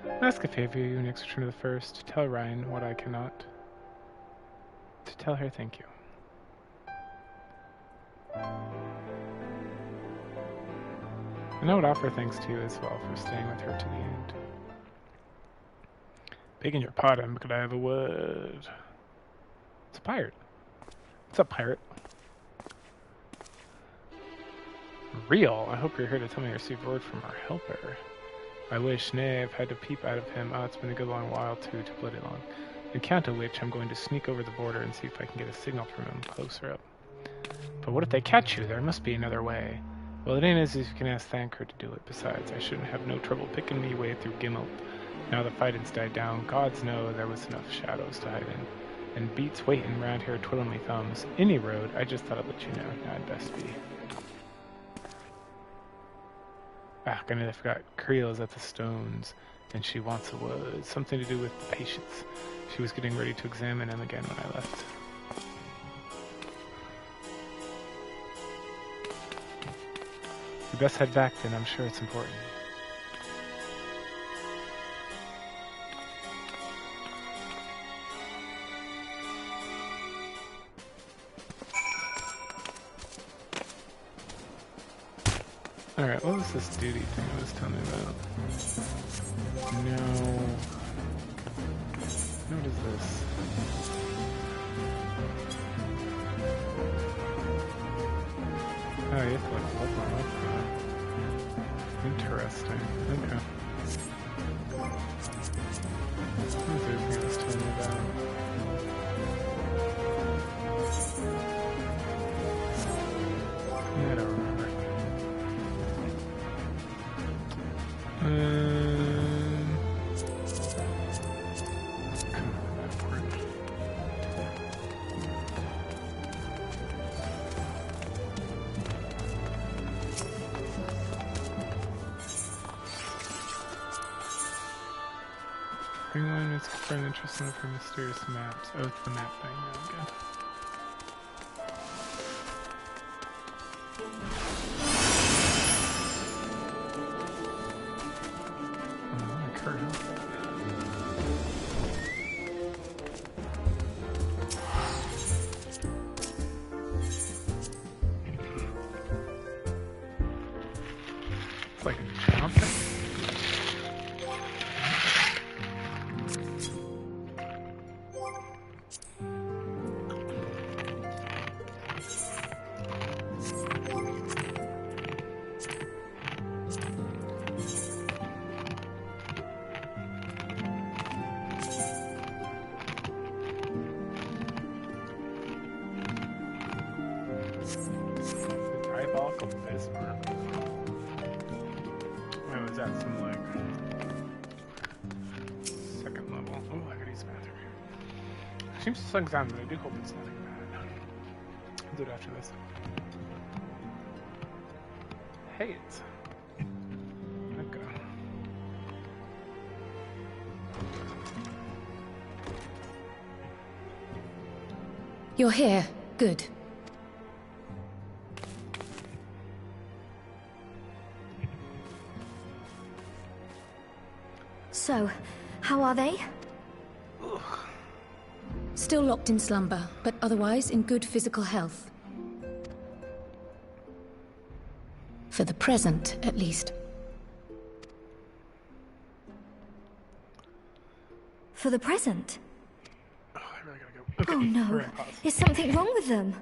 I ask a favor you next return to the first, to tell Orion what I cannot. To tell her thank you. And I would offer thanks to you as well for staying with her to the end. Begging your pardon, could I have a word? It's a pirate. What's up, pirate? Real, I hope you're here to tell me you received word from our helper. I wish, nay, I've had to peep out of him. Oh, it's been a good long while, too bloody long. On account of which, I'm going to sneak over the border and see if I can get a signal from him closer up. But what if they catch you? There must be another way. Well, it ain't as if you can ask Thancred to do it. Besides, I shouldn't have no trouble picking me way through Gimmelp. Now the fight has died down, gods know there was enough shadows to hide in. And beats waiting round here twiddling me thumbs. Any road, I just thought I'd let you know. Now I'd best be. Ah, I nearly forgot. Creel is at the stones, and she wants a word. Something to do with the patience. She was getting ready to examine him again when I left. We best head back then, I'm sure it's important. Alright, what was this duty thing I was telling you about? No. What is this? Oh, you have to like level up for that. Interesting. Okay. What was the other thing I was telling you about? I don't remember. Anyone is confirmed interest in for mysterious maps. Oh, it's the map thing. Yeah, good. It's like a jump. Seems to slow down, but I do hope it's nothing bad. I'll do it after this. Hey, it's... Okay. You're here. Good. So, how are they? Still locked in slumber, but otherwise in good physical health. For the present, at least. For the present? Oh, I really gotta go. Okay, oh no, is something wrong with them?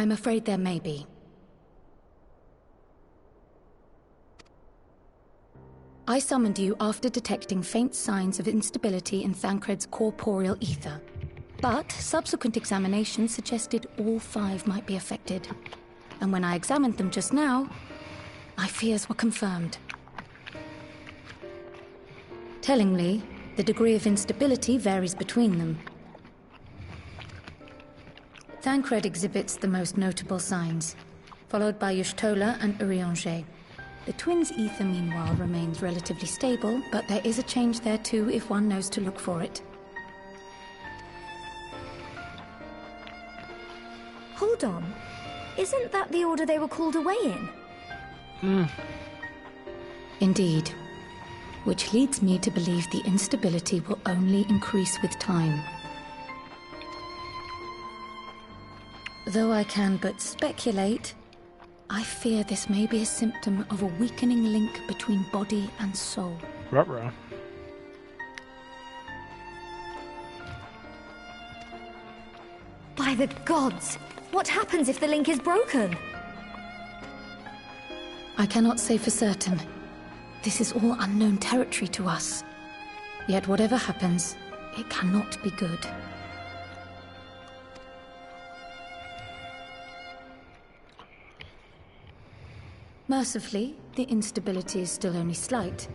I'm afraid there may be. I summoned you after detecting faint signs of instability in Thancred's corporeal ether. But subsequent examination suggested all 5 might be affected. And when I examined them just now, my fears were confirmed. Tellingly, the degree of instability varies between them. Thancred exhibits the most notable signs, followed by Y'shtola and Urianger. The twins' ether, meanwhile, remains relatively stable, but there is a change there too if one knows to look for it. Hold on. Isn't that the order they were called away in? Indeed. Which leads me to believe the instability will only increase with time. Though I can but speculate, I fear this may be a symptom of a weakening link between body and soul. Ruh-roh. By the gods! What happens if the link is broken? I cannot say for certain. This is all unknown territory to us. Yet whatever happens, it cannot be good. Mercifully, the instability is still only slight.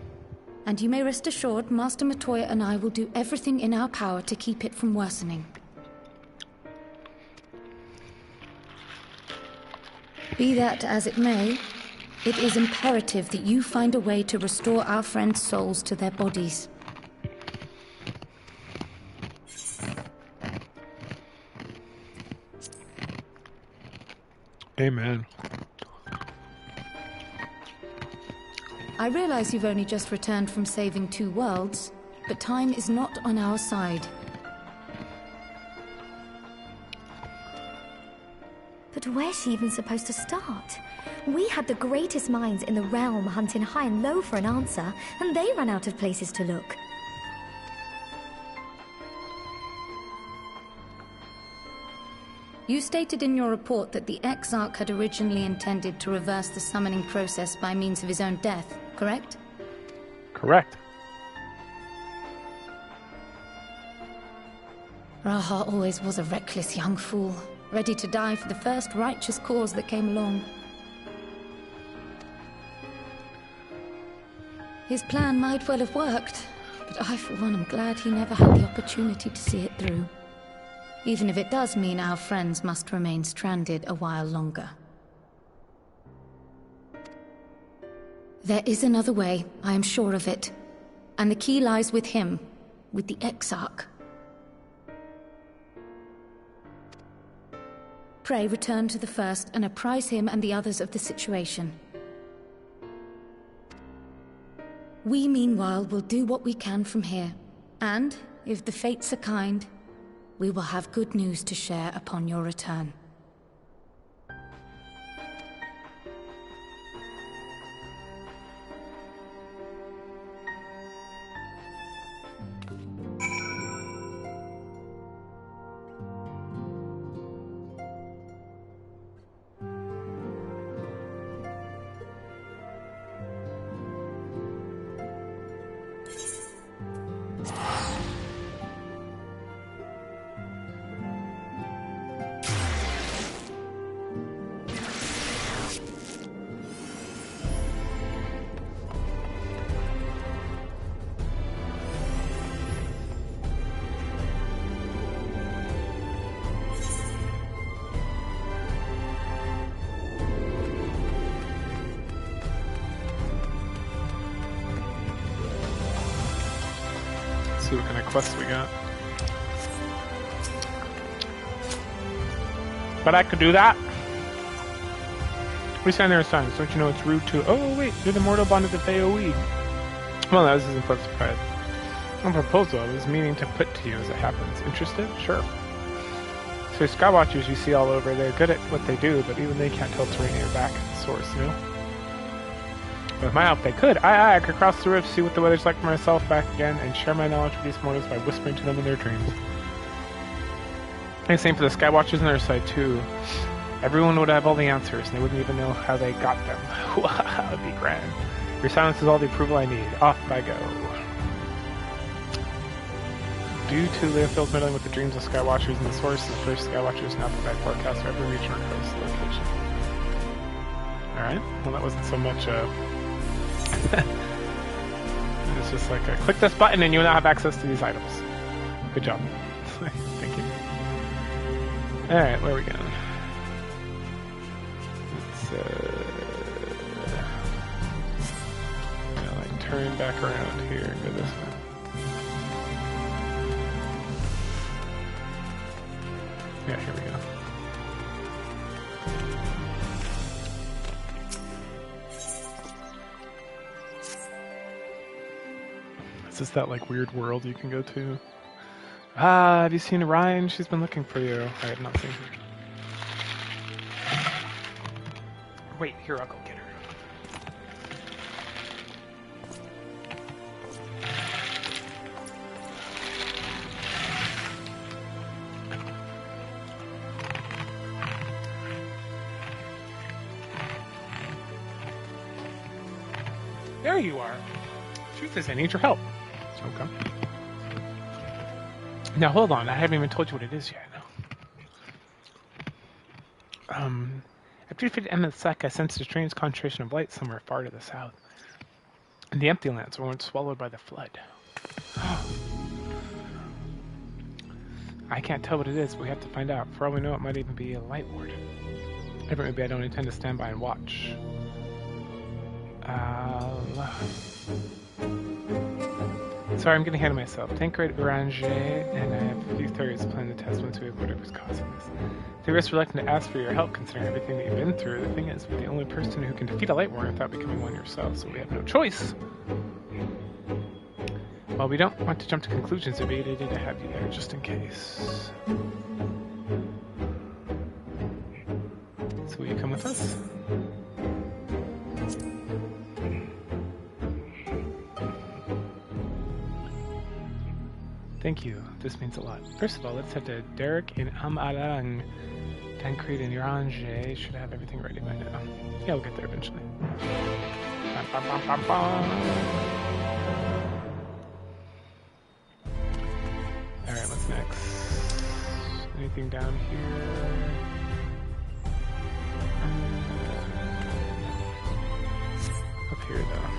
And you may rest assured Master Matoya and I will do everything in our power to keep it from worsening. Be that as it may, it is imperative that you find a way to restore our friends' souls to their bodies. Amen. I realize you've only just returned from saving 2 worlds, but time is not on our side. But where's she even supposed to start? We had the greatest minds in the realm hunting high and low for an answer, and they ran out of places to look. You stated in your report that the Exarch had originally intended to reverse the summoning process by means of his own death, correct? Correct. Raha always was a reckless young fool, ready to die for the first righteous cause that came along. His plan might well have worked, but I, for one, am glad he never had the opportunity to see it through. Even if it does mean our friends must remain stranded a while longer. There is another way, I am sure of it. And the key lies with him, with the Exarch. Pray return to the First and apprise him and the others of the situation. We, meanwhile, will do what we can from here. And, if the fates are kind, we will have good news to share upon your return. See what kind of quests we got. But I could do that. We stand there in silence. Don't you know it's rude to... Oh, wait, you're the mortal bond of the AoE. Well, that was his implicit surprise. A proposal I was meaning to put to you as it happens. Interested? Sure. So Skywatchers you see all over, they're good at what they do, but even they can't tell terrain at your back. Source, you know? But with my help, they could. I could cross the rift, see what the weather's like for myself back again, and share my knowledge with these mortals by whispering to them in their dreams. And same for the Skywatchers on their side, too. Everyone would have all the answers, and they wouldn't even know how they got them. That would be grand. Your silence is all the approval I need. Off I go. Due to Leofield's meddling with the dreams of Skywatchers and the source, the first Skywatchers now provide forecasts for every region or coast location. Alright, well that wasn't so much it's just like click this button and you will now have access to these items. Good job. Thank you. Alright, where are we going? Let's like turn back around here and go this way. Yeah, here we go. Is this that like weird world you can go to? Ah, have you seen Orion? She's been looking for you. I have not seen her. Wait, here, I'll go get her. There you are. Truth is, I need your help. Okay. Now, hold on. I haven't even told you what it is yet. After you defeated Emmett Sec, I sensed a strange concentration of light somewhere far to the south. And the empty lands were once swallowed by the flood. I can't tell what it is, but we have to find out. For all we know, it might even be a light ward. Maybe I don't intend to stand by and watch. Sorry, I'm getting ahead of myself. Tancred Orange, and I have a few theories planning to test once we have whatever's causing this. Theorists reluctant to ask for your help considering everything that you've been through. The thing is, we're the only person who can defeat a light warrior without becoming one yourself, so we have no choice. Well, we don't want to jump to conclusions. It'd be a good idea to have you there just in case. So will you come with us? Thank you. This means a lot. First of all, let's head to Derek in Amalang. Tancred and Orange should have everything ready by now. Yeah, we'll get there eventually. Alright, what's next? Anything down here? Up here, though.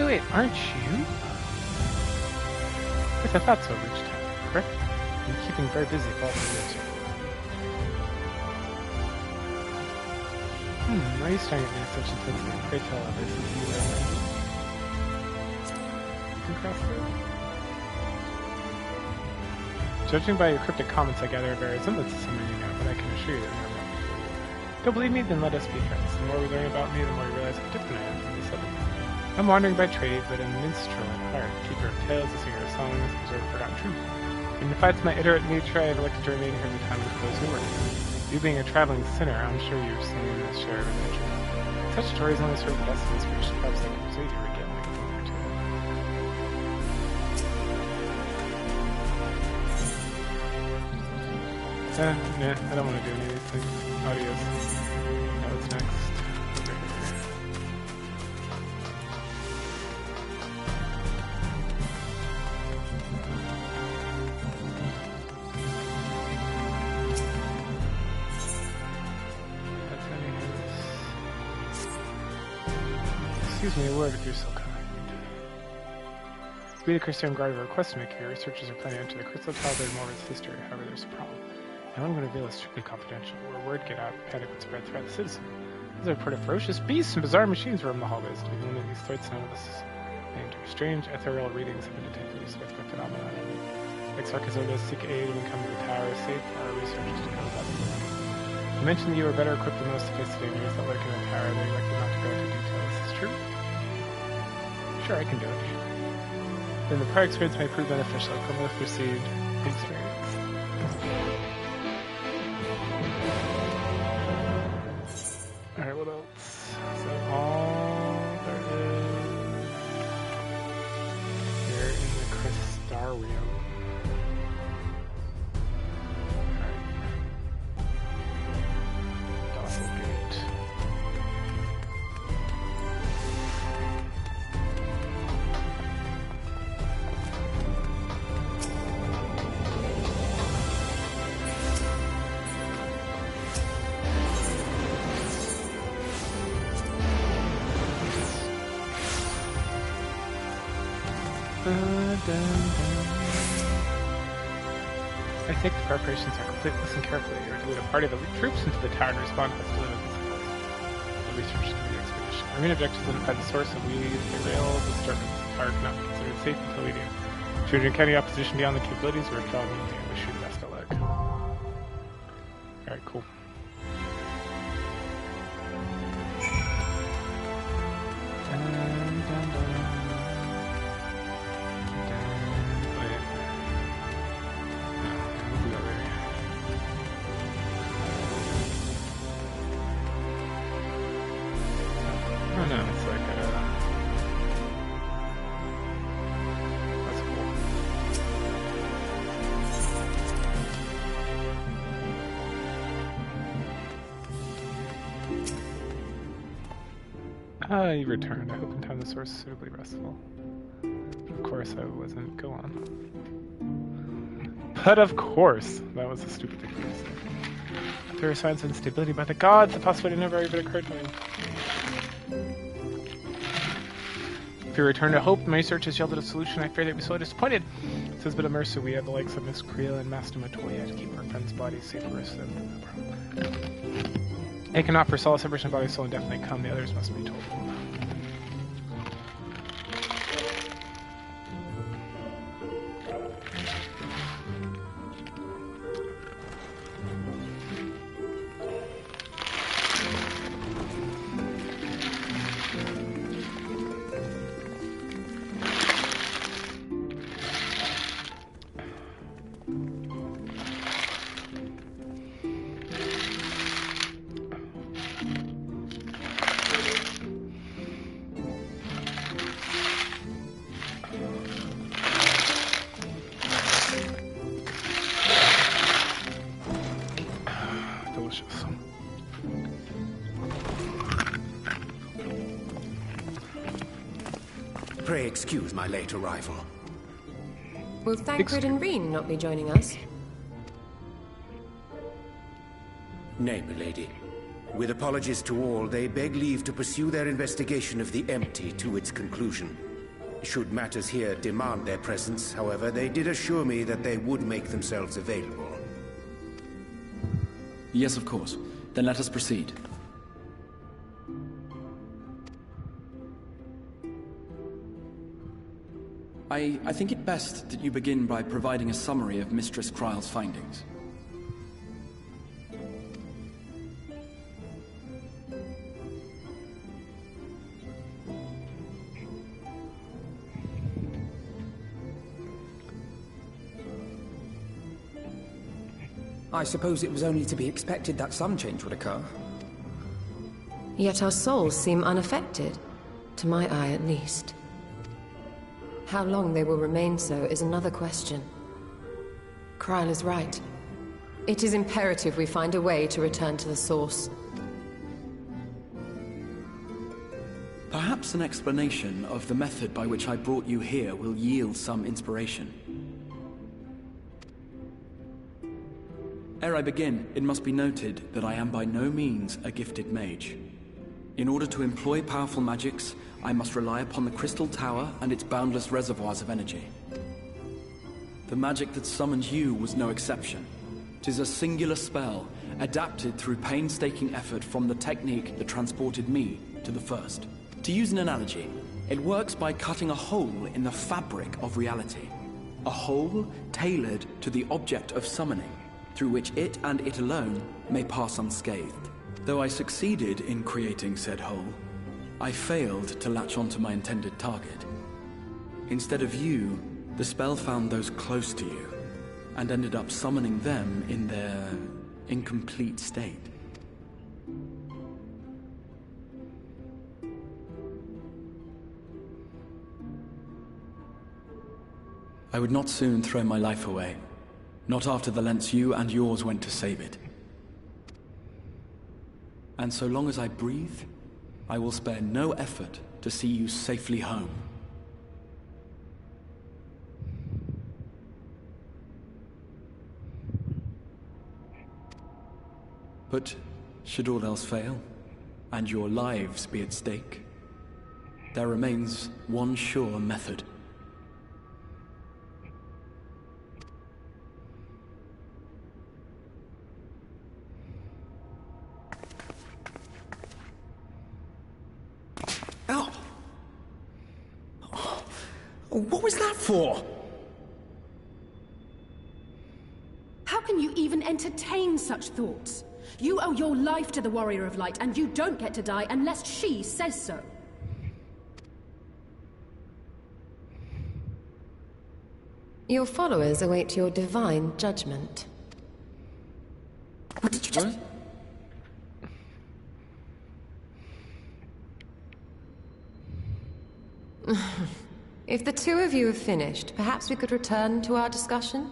Wait, aren't you? Yes, I thought so, Ridge Town, correct? You're keeping very busy following this. Why are you staring at me with such intensity? Pray tell, this is you. You can cross through. Judging by your cryptic comments, I gather a very resemblance to someone you know, but I can assure you that we are not. Don't believe me? Then let us be friends. The more we learn about me, the more you realize how different I am from these other men. I'm wandering by trade, but a minstrel at heart, keeper of tales, a singer of songs, observer of forgotten truth. And if it's my iterate nature, I have elected to remain here every time with those who work. You being a traveling sinner, I'm sure you're singing this share of adventure. Such stories only serve the best of inspiration. Perhaps I can persuade you again like a thing or two. Nah, I don't want to do any of these things. Audios. Now what's next? Excuse me, a word if you're so kind. To be the Crystal Guard of a request to make here, researchers are planning into the Crystal childhood Morven's history. However, there's a problem. Now I'm going to reveal is strictly confidential. Where word get out, panic would spread throughout the citizen. There's a report of ferocious beasts and bizarre machines roam the hallways. To be limited these threats, none of us named her. Strange ethereal readings have been detected with respect to phenomena. Exarchazotas seek aid when coming to the tower. Safe for our researchers to know about the work. You mentioned that you are better equipped than most to face the dangers that lurk in the tower. They're likely not to go into detail. Is this true? Sure, I can do it. Then the prior experience may prove beneficial. Come with received the experience. I think the preparations are complete. Listen carefully. You are to lead a party of elite troops into the tower to respond to hostility with the research committee expedition. Our main objective is to identify the source of we derail the disturbance. The tower cannot be considered safe until we do. Should you encounter opposition beyond the capabilities, we are following you. I wish you the best of luck. Alright, cool. You returned. I hope in time the source is suitably restful. Of course I wasn't. Go on. But of course! That was a stupid thing to say. There are signs of instability by the gods. The possibility never even occurred to me. If you return to hope, my research has yielded a solution. I fear they'd be so disappointed. Says but a mercy, we have the likes of Miss Creel and Master Matoya to keep our friends' bodies safe for us. They cannot for solace separation of body soul indefinitely come. The others must be told. Pray excuse my late arrival. Will Thancred and Reen not be joining us? Nay, milady. With apologies to all, they beg leave to pursue their investigation of the empty to its conclusion. Should matters here demand their presence, however, they did assure me that they would make themselves available. Yes, of course. Then let us proceed. I think it best that you begin by providing a summary of Mistress Kryle's findings. I suppose it was only to be expected that some change would occur. Yet our souls seem unaffected, to my eye at least. How long they will remain so is another question. Kryle is right. It is imperative we find a way to return to the source. Perhaps an explanation of the method by which I brought you here will yield some inspiration. Ere I begin, it must be noted that I am by no means a gifted mage. In order to employ powerful magics, I must rely upon the Crystal Tower and its boundless reservoirs of energy. The magic that summoned you was no exception. 'Tis a singular spell, adapted through painstaking effort from the technique that transported me to the First. To use an analogy, it works by cutting a hole in the fabric of reality. A hole tailored to the object of summoning, through which it and it alone may pass unscathed. Though I succeeded in creating said hole, I failed to latch onto my intended target. Instead of you, the spell found those close to you, and ended up summoning them in their incomplete state. I would not soon throw my life away, not after the lengths you and yours went to save it. And so long as I breathe, I will spare no effort to see you safely home. But should all else fail, and your lives be at stake, there remains one sure method. What was that for? How can you even entertain such thoughts? You owe your life to the Warrior of Light, and you don't get to die unless she says so. Your followers await your divine judgment. What did you just... If the two of you have finished, perhaps we could return to our discussion?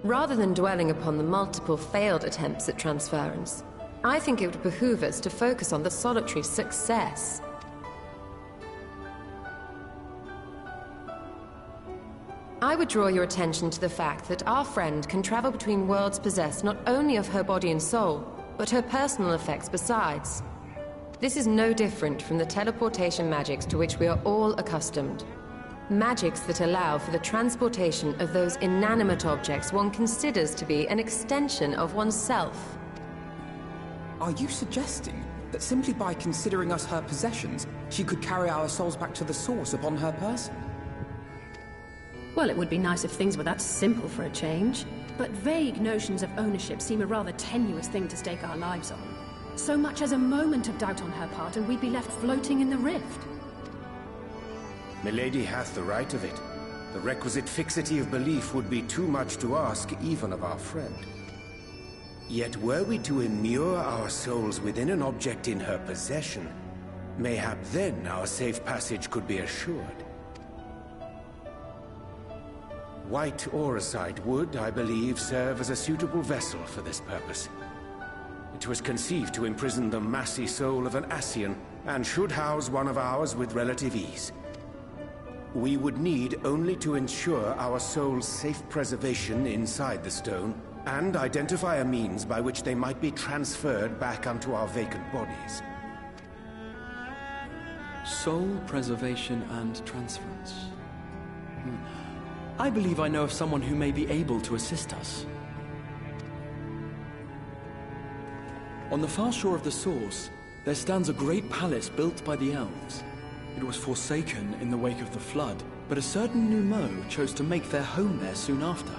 Rather than dwelling upon the multiple failed attempts at transference, I think it would behoove us to focus on the solitary's success. I would draw your attention to the fact that our friend can travel between worlds possessed not only of her body and soul, but her personal effects besides. This is no different from the teleportation magics to which we are all accustomed. Magics that allow for the transportation of those inanimate objects one considers to be an extension of oneself. Are you suggesting that simply by considering us her possessions, she could carry our souls back to the source upon her person? Well, it would be nice if things were that simple for a change. But vague notions of ownership seem a rather tenuous thing to stake our lives on. So much as a moment of doubt on her part and we'd be left floating in the rift. Milady hath the right of it. The requisite fixity of belief would be too much to ask even of our friend. Yet were we to immure our souls within an object in her possession, mayhap then our safe passage could be assured. White Auracite would, I believe, serve as a suitable vessel for this purpose. It was conceived to imprison the massy soul of an Ascian, and should house one of ours with relative ease. We would need only to ensure our soul's safe preservation inside the stone, and identify a means by which they might be transferred back unto our vacant bodies. Soul preservation and transference. I believe I know of someone who may be able to assist us. On the far shore of the source, there stands a great palace built by the elves. It was forsaken in the wake of the flood, but a certain Nummo chose to make their home there soon after.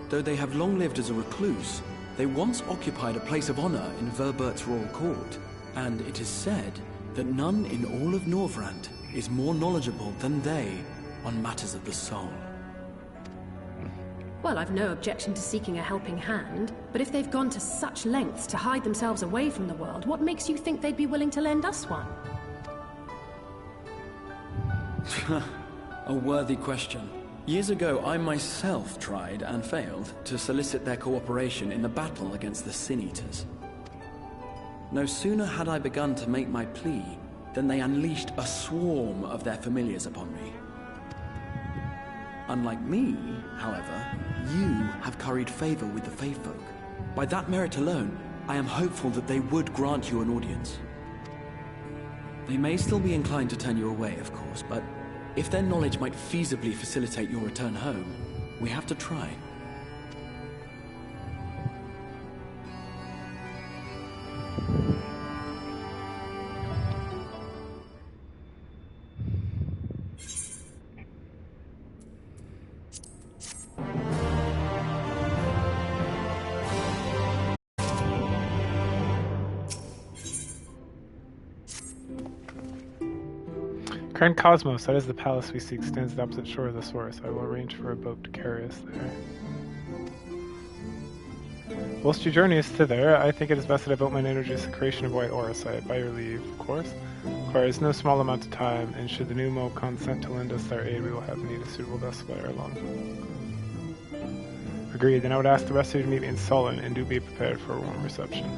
Though they have long lived as a recluse, they once occupied a place of honor in Verbert's royal court, and it is said that none in all of Norvrand is more knowledgeable than they on matters of the soul. Well, I've no objection to seeking a helping hand, but if they've gone to such lengths to hide themselves away from the world, what makes you think they'd be willing to lend us one? A worthy question. Years ago, I myself tried and failed to solicit their cooperation in the battle against the Sin Eaters. No sooner had I begun to make my plea than they unleashed a swarm of their familiars upon me. Unlike me, however, you have curried favor with the Fae folk. By that merit alone, I am hopeful that they would grant you an audience. They may still be inclined to turn you away, of course, but if their knowledge might feasibly facilitate your return home, we have to try. Cairn Cosmos, that is the palace we seek, stands at the opposite shore of the source. I will arrange for a boat to carry us there. Whilst you journey us thither, I think it is best that I devote my energies to the creation of White Auracite. By your leave, of course. Requires no small amount of time, and should the Nummo consent to lend us their aid, we will have need a suitable vessel ere long. Agreed, then I would ask the rest of you to meet me in Sullen, and do be prepared for a warm reception.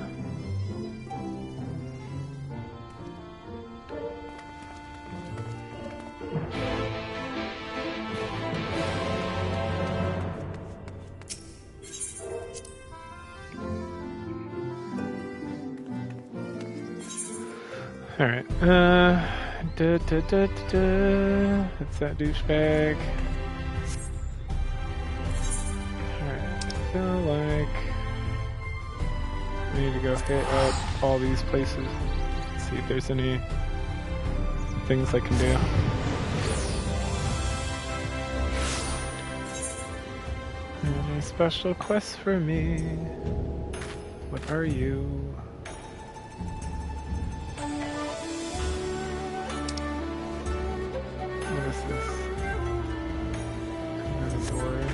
Alright, it's that douchebag. Alright, I feel like we need to go hit up all these places, see if there's any things I can do. Any special quests for me? What are you? What is this? Commandor.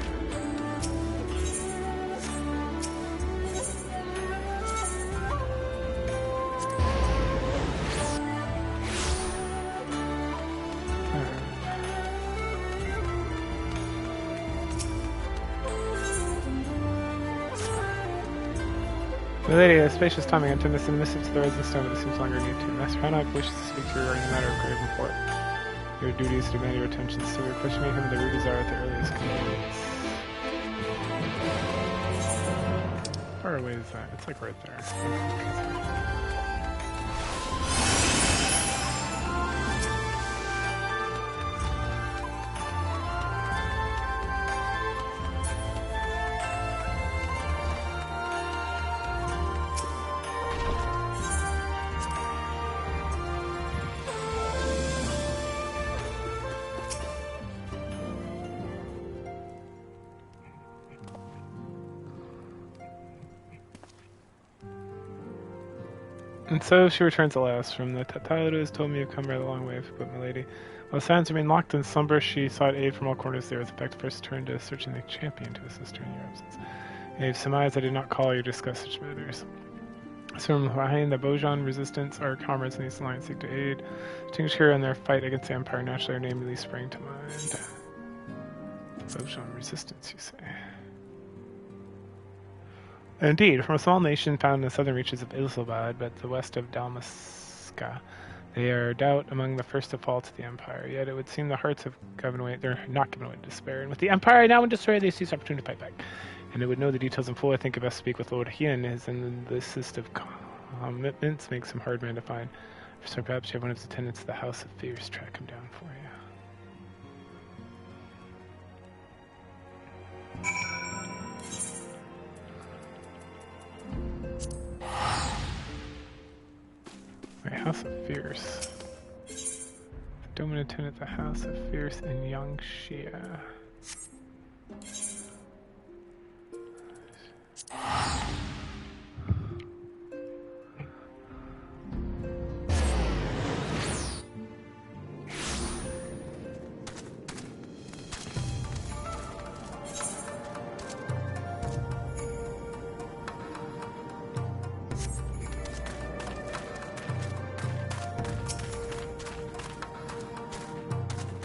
My lady, a spacious timing. I intend to send a missive to the Rising Stone, but it seems longer need to. Master Hanok wishes to speak to you regarding the matter of grave import. Your duties demand your attention, so we request you make him the rubies are at the earliest convenience. How far away is that? It's like right there. And so she returns at last. From the Tyler has told me you've come rather a long way, but my lady. While the silence remained locked in slumber, she sought aid from all corners there. With effect, first turned to searching the champion to assist her in your absence. Ave surmised I did not call you to discuss such matters. So from behind the Bojan resistance, our comrades in the East Alliance seek to aid. Tingshira in their fight against the Empire, naturally our name immediately sprang to mind. Bojan resistance, you say? Indeed, from a small nation found in the southern reaches of Ilsilbad, but to the west of Dalmaska, they are doubt among the first to fall to the Empire. Yet it would seem the hearts have given way, they're not given way to despair. And with the Empire now in disarray, they seize opportunity to fight back. And it would know the details in full. I think I best speak with Lord Hien, as in the list of commitments makes him hard man to find. So perhaps you have one of his attendants of the House of Fears track him down for you. Wait, House of Fierce. Dominant attendant at the House of Fierce in Yangxia.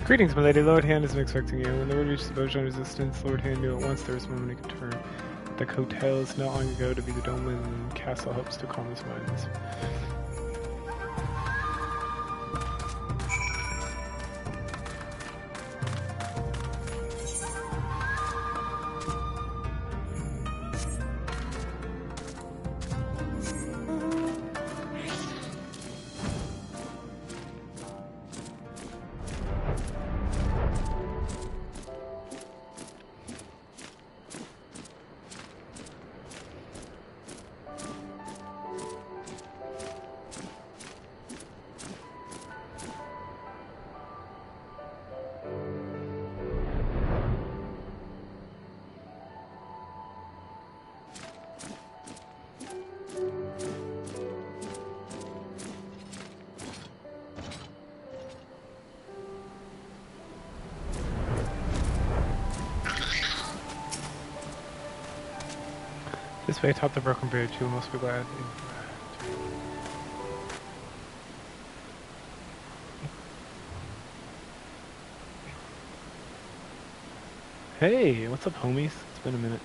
Greetings, my lady. Lord Hand isn't expecting you. When the word reached the Bojan resistance, Lord Hand knew at once there was a moment he could turn. The hotels not long ago to be the Doman Castle hopes to calm his minds. This way atop the broken bridge, you will most be glad. Hey, what's up, homies? It's been a minute.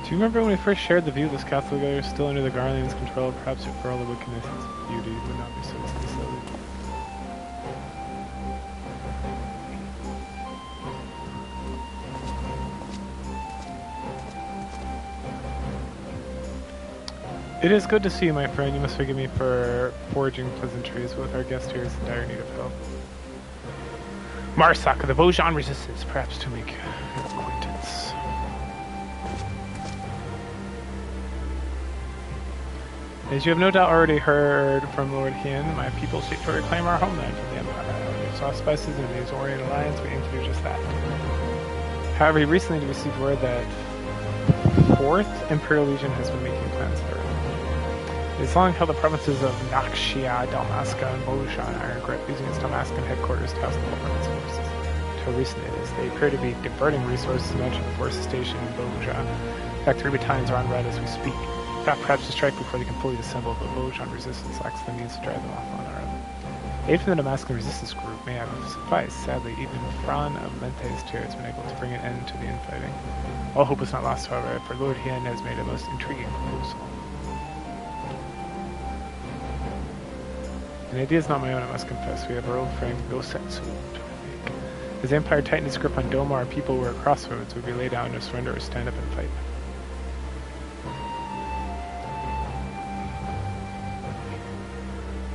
Do you remember when we first shared the view of this castle together, still under the Garlean's control? Perhaps for all the wickedness, its beauty would not be so easily. It is good to see you, my friend. You must forgive me for forging pleasantries with our guest here is in dire need of help. Marsak of the Vojan Resistance, perhaps to make your acquaintance. As you have no doubt already heard from Lord Hien, my people seek to reclaim our homeland from the Empire. We saw spices in the Azorian Alliance, we aim to do just that. However, he recently received word that 4th Imperial Legion has been making plans there. It has long held the provinces of Nakshia, Dalmasca, and Bojan in iron grip, using its Dalmascan headquarters to house the bulk of its forces. Until recently, they appear to be diverting resources much of the forces stationed in Bojan. In fact, 3 battalions are on red as we speak. Thought perhaps to strike before they can fully dissemble, but Bojan resistance lacks the means to drive them off on our own. Aid from the Damascan resistance group may have sufficed. Sadly, even Fran of Lente's tier has been able to bring an end to the infighting. All hope is not lost, however, for Lord Hien has made a most intriguing proposal. The idea is not my own, I must confess. We have our old friend Gosetsu to make. As the Empire tightened its grip on Doma, our people were at crossroads. Would we lay down or surrender or stand up and fight?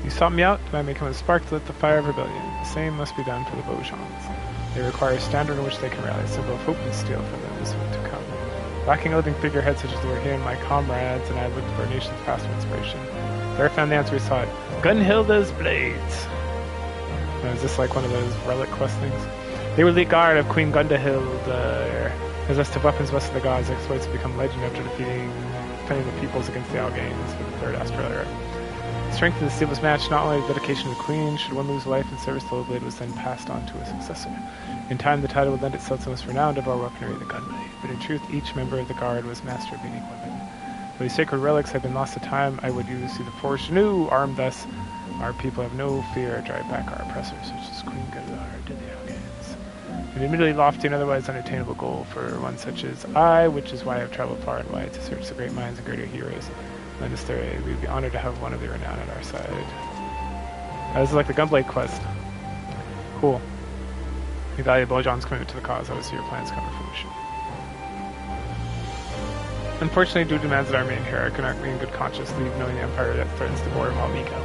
You sought me out, and I may come as a spark to lit the fire of rebellion. The same must be done for the Bojans. They require a standard in which they can rally, a symbol of hope and steel for them is to come. Lacking a living figurehead such as Lord Hien, my comrades and I looked for our nation's past of inspiration. There I found the answer we sought. Gunhilda's blades! Now, is this like one of those relic quest things? They were the guard of Queen Gunhild, possessed of weapons west of the gods, exploits have become legend after defending the peoples against the Algains for the 3rd Astral Era. The strength of the steel was matched not only the dedication of the Queen. Should one lose life in service, the blade was then passed on to a successor. In time, the title would lend itself to the most renowned of our weaponry, the gun blade. But in truth, each member of the guard was master of unique weapon. Though these sacred relics had been lost to time, I would use the forged anew. Armed thus, our people have no fear to drive back our oppressors, such as Queen Gunhild did the Algains. An admittedly lofty and otherwise unattainable goal for one such as I, which is why I have traveled far and wide to search the great minds and greater heroes. Lend us their aid. We would be honored to have one of their renown at our side. This is like the Gunblade quest. Cool. We value Bojan's commitment to the cause. I would see your plans come to fruition. Unfortunately, due to demands that our main hero, I cannot be in good conscience leave knowing the Empire that threatens the border of Malmigo.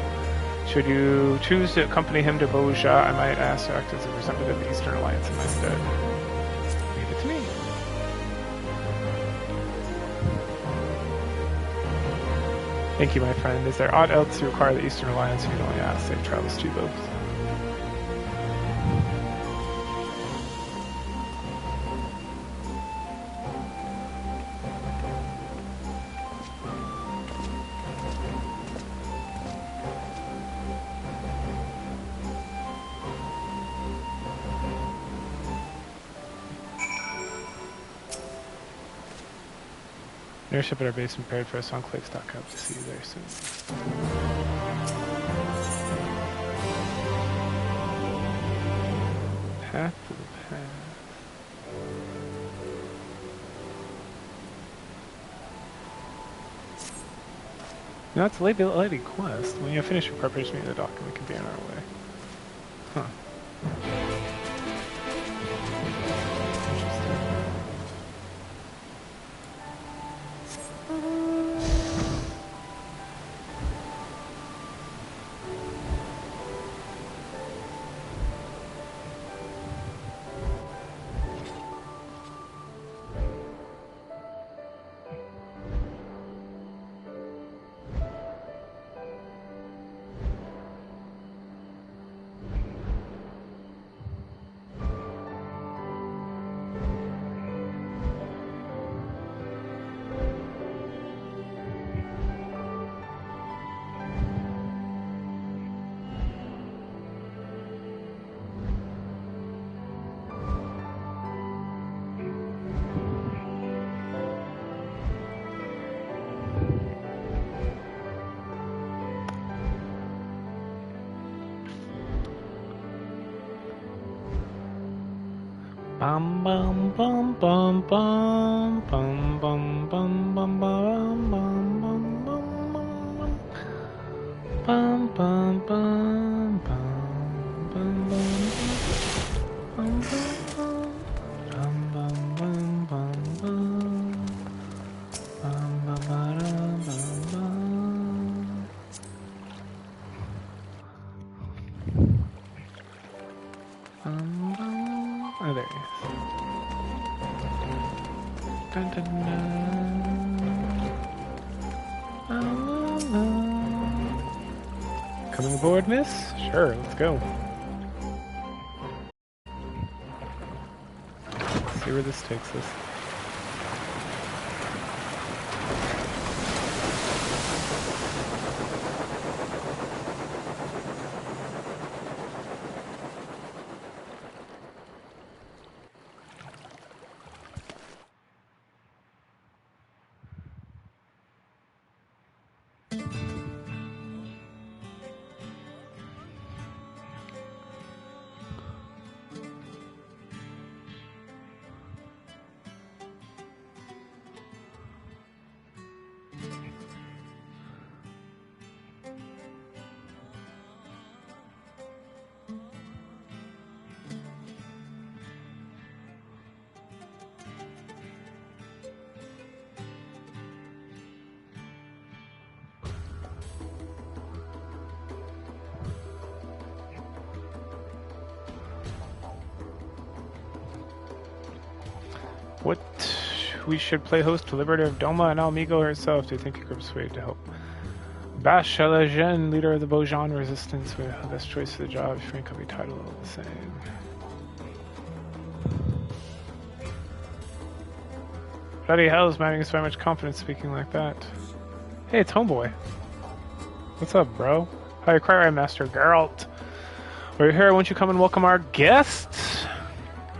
Should you choose to accompany him to Boja, I might ask to act as a representative of the Eastern Alliance in my stead. Leave it to me. Thank you, my friend. Is there aught else you require the Eastern Alliance? You can only ask. Safe travels to you both. Airship at our base prepared for us on Enclaves.com. See you there soon. Path to the path. No, it's a lady quest. When you finish your preparation, meet the dock and we can be on our way. Huh. Bum bum bum bum bum bum bum bum bum bum bum bum bum bum bum Oh, there he is. Dun, dun, dun. Coming aboard, miss? Sure, let's go. Let's see where this takes us. What? We should play host to Liberator of Doma and Almigo herself. Do you think you could persuade to help? Bashalajen, leader of the Bojan resistance, with the best choice for the job. Frank will be titled all the same. Bloody hell is manning so much confidence speaking like that. Hey, it's Homeboy. What's up, bro? Hi, Cry Master Geralt. We're here. Won't you come and welcome our guests?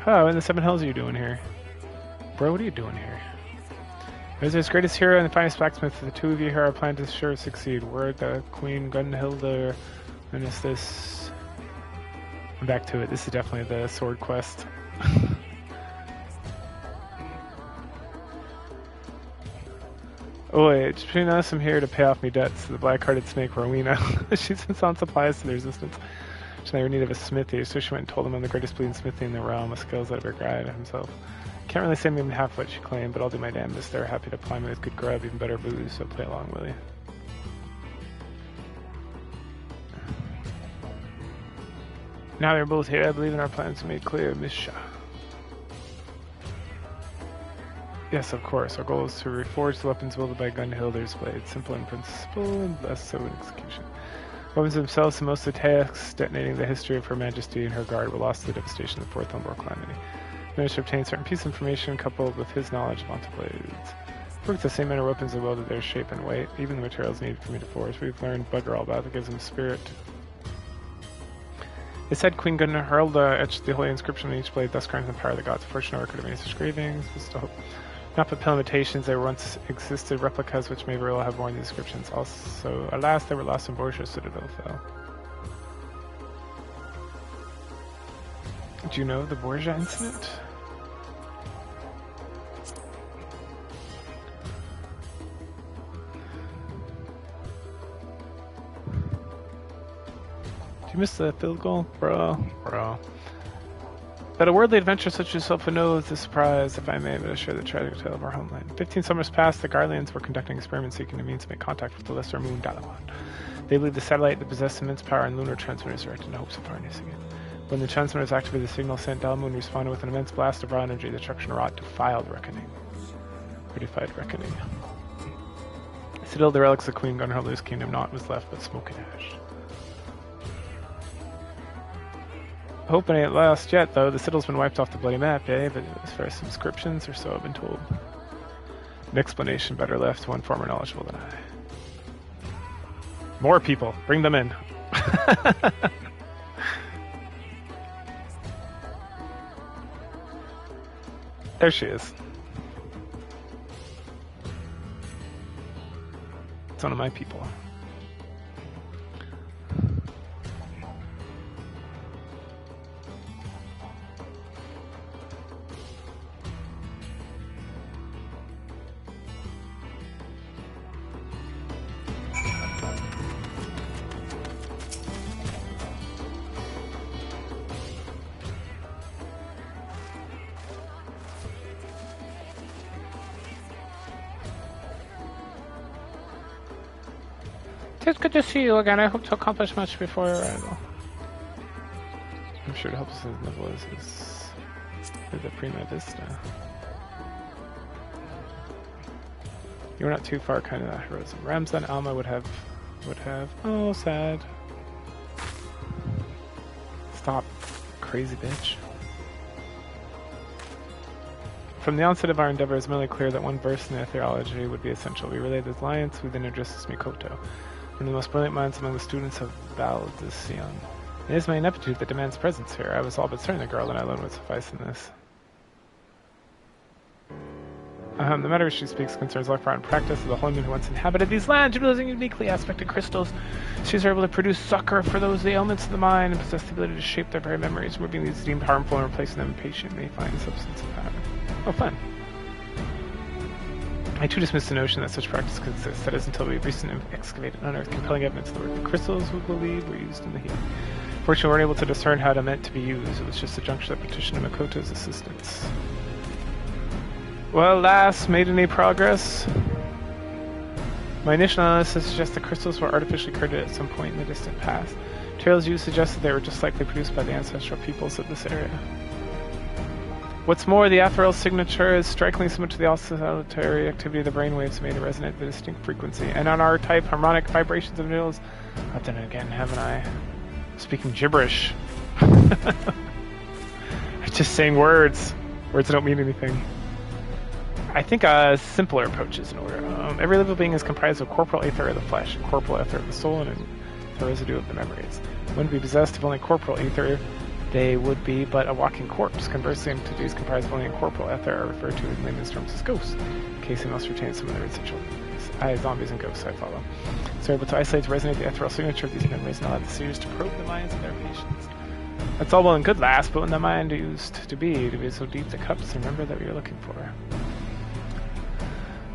Oh, in the Seven Hells are you doing here? Bro, what are you doing here? As his greatest hero and the finest blacksmith, the two of you here are planned to sure succeed. Word the Queen Gunhilda, and is this... I'm back to it. This is definitely the sword quest. Oh wait, just between us, I'm here to pay off my debts to the black-hearted snake Rowena. She's been selling supplies to the resistance. She never needed a smithy, so she went and told him I'm the greatest bleeding smithy in the realm, with skills that of her guide himself. Can't really say maybe half what she claimed, but I'll do my damnedest. They're happy to ply me with good grub, even better booze, so play along, will you? Now they're both here, I believe in our plans to make clear, Miss Shah. Yes, of course. Our goal is to reforge the weapons wielded by Gunhilda's blade. Simple in principle, and less so in execution. Weapons themselves, and most of the tasks detonating the history of Her Majesty and her guard were lost to the devastation of the Fourth Umbral Calamity. Managed to obtain certain piece of information coupled with his knowledge of Haunted blades. Worked the same manner weapons are welded their shape and weight, even the materials needed for me to forge. We've learned bugger all about that gives them spirit. It said Queen Gunhilda etched the holy inscription on each blade, thus granting the power of the gods. Fortunately, could have made such engravings, but still not but limitations. There once existed replicas which may very well have worn the inscriptions. Also, alas, they were lost in Borgia Citadel, though. Do you know the Borgia incident? Did you miss the field goal? Bro. That a worldly adventurer such as yourself would know the surprise, if I may, but share the tragic tale of our homeland. 15 summers past, the Garleans were conducting experiments seeking a means to make contact with the lesser moon Dalaman. They believed the satellite that possessed immense power and lunar transmitters erected in hopes of harnessing it. When the transmitters activated, the signal sent, Dalaman responded with an immense blast of raw energy. The destruction wrought defied reckoning. Still, the relics of Queen Gunhilda's kingdom, naught was left but smoke and ash. Hope it ain't lost yet, though. The Citadel's been wiped off the bloody map, eh? But as far as inscriptions, or so I've been told. An explanation better left to one far more knowledgeable than I. More people! Bring them in! There she is. It's one of my people. It's good to see you again. I hope to accomplish much before your arrival. I'm sure to help us as level is the Prima Vista. You're not too far, kind of that heroism. Ramzan Alma would have. Oh, sad. Stop, crazy bitch. From the onset of our endeavor, it was merely clear that one verse in the theology would be essential. We relayed this alliance with Indrastis Mikoto, one of the most brilliant minds among the students of Valdision. It is my ineptitude that demands presence here. I was all but certain the girl and I alone would suffice in this. The matter she speaks concerns Lakfar in practice of the holy moon who once inhabited these lands, utilizing uniquely aspected crystals. She is able to produce succor for those the elements of the mind and possess the ability to shape their very memories, removing these deemed harmful and replacing them patiently find substance of power. Oh, fun. I too dismiss the notion that such practice consists. That is until we recently excavated and unearthed compelling evidence of the work. The crystals, we believe, were used in the healing. Fortunately, we weren't able to discern how it meant to be used. It was just a juncture that petitioned Mikoto's assistance. Well, lass, made any progress? My initial analysis suggests the crystals were artificially created at some point in the distant past. Materials used suggested they were just likely produced by the ancestral peoples of this area. What's more, the ethereal signature is strikingly similar to the oscillatory activity of the brainwaves made to resonate at a distinct frequency, and on our type harmonic vibrations of needles. I've done it again, haven't I? Speaking gibberish. Just saying words. Words that don't mean anything. I think a simpler approach is in order. Every living being is comprised of corporal aether of the flesh, corporal aether of the soul, and the residue of the memories. When be possessed of only corporal aether, they would be but a walking corpse. Conversely, entities comprised of only incorporeal ether are referred to in layman's terms as ghosts, in case they must retain some of their residual memories. Zombies and ghosts, I follow. So able to isolate to resonate the ethereal signature of these memories and allow the seers to probe the minds of their patients. That's all well and good, lass, but when the mind used to be so deep the cups, remember that we are looking for.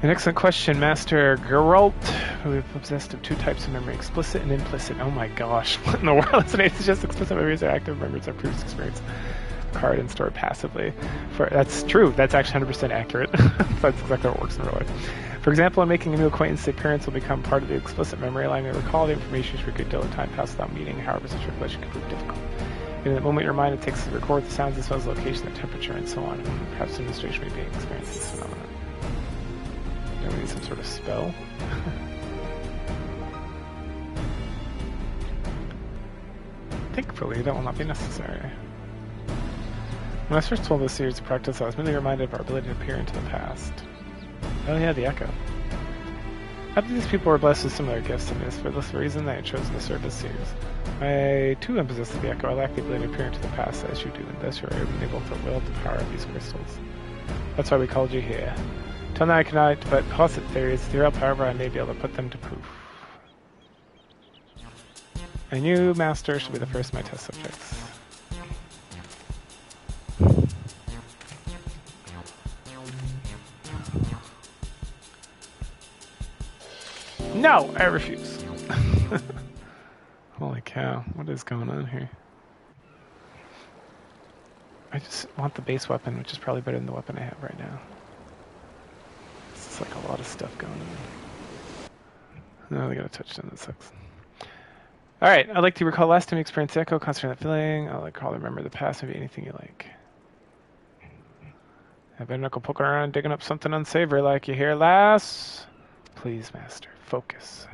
An excellent question, Master Geralt. We are possessed of two types of memory, explicit and implicit. Oh my gosh, what in the world is it? It's just explicit memories are active memories are previous experience. Card and stored passively. That's true, that's actually 100% accurate. That's exactly how it works in real life. For example, in making a new acquaintance, the appearance will become part of the explicit memory, allowing you to recall the information for a good deal of time passed without meeting. However, such recollection can prove difficult. In the moment your mind it takes to record the sounds as well as location, the temperature, and so on. Perhaps demonstration may be experiencing this phenomenon. Do we need some sort of spell? Thankfully, that will not be necessary. When I first told this series of practice, I was merely reminded of our ability to peer into the past. Oh yeah, the Echo. After these people were blessed with similar gifts to this, for this reason they had chosen to serve as seers. I too am possessed of the Echo. I lack the ability to peer into the past as you do, and thus you are able to wield the power of these crystals. That's why we called you here. Till now I cannot but posit theories. Throughout, however, I may be able to put them to proof. And you, Master, should be the first of my test subjects. No! I refuse. Holy cow, what is going on here? I just want the base weapon, which is probably better than the weapon I have right now. It's like a lot of stuff going on. No, they got a touchdown, that sucks. Alright, I'd like to recall last time you experienced Echo, concentrate on that feeling. I'll recall, remember the past, maybe anything you like. I better not go poking around digging up something unsavory like you hear, lass. Please, Master, focus.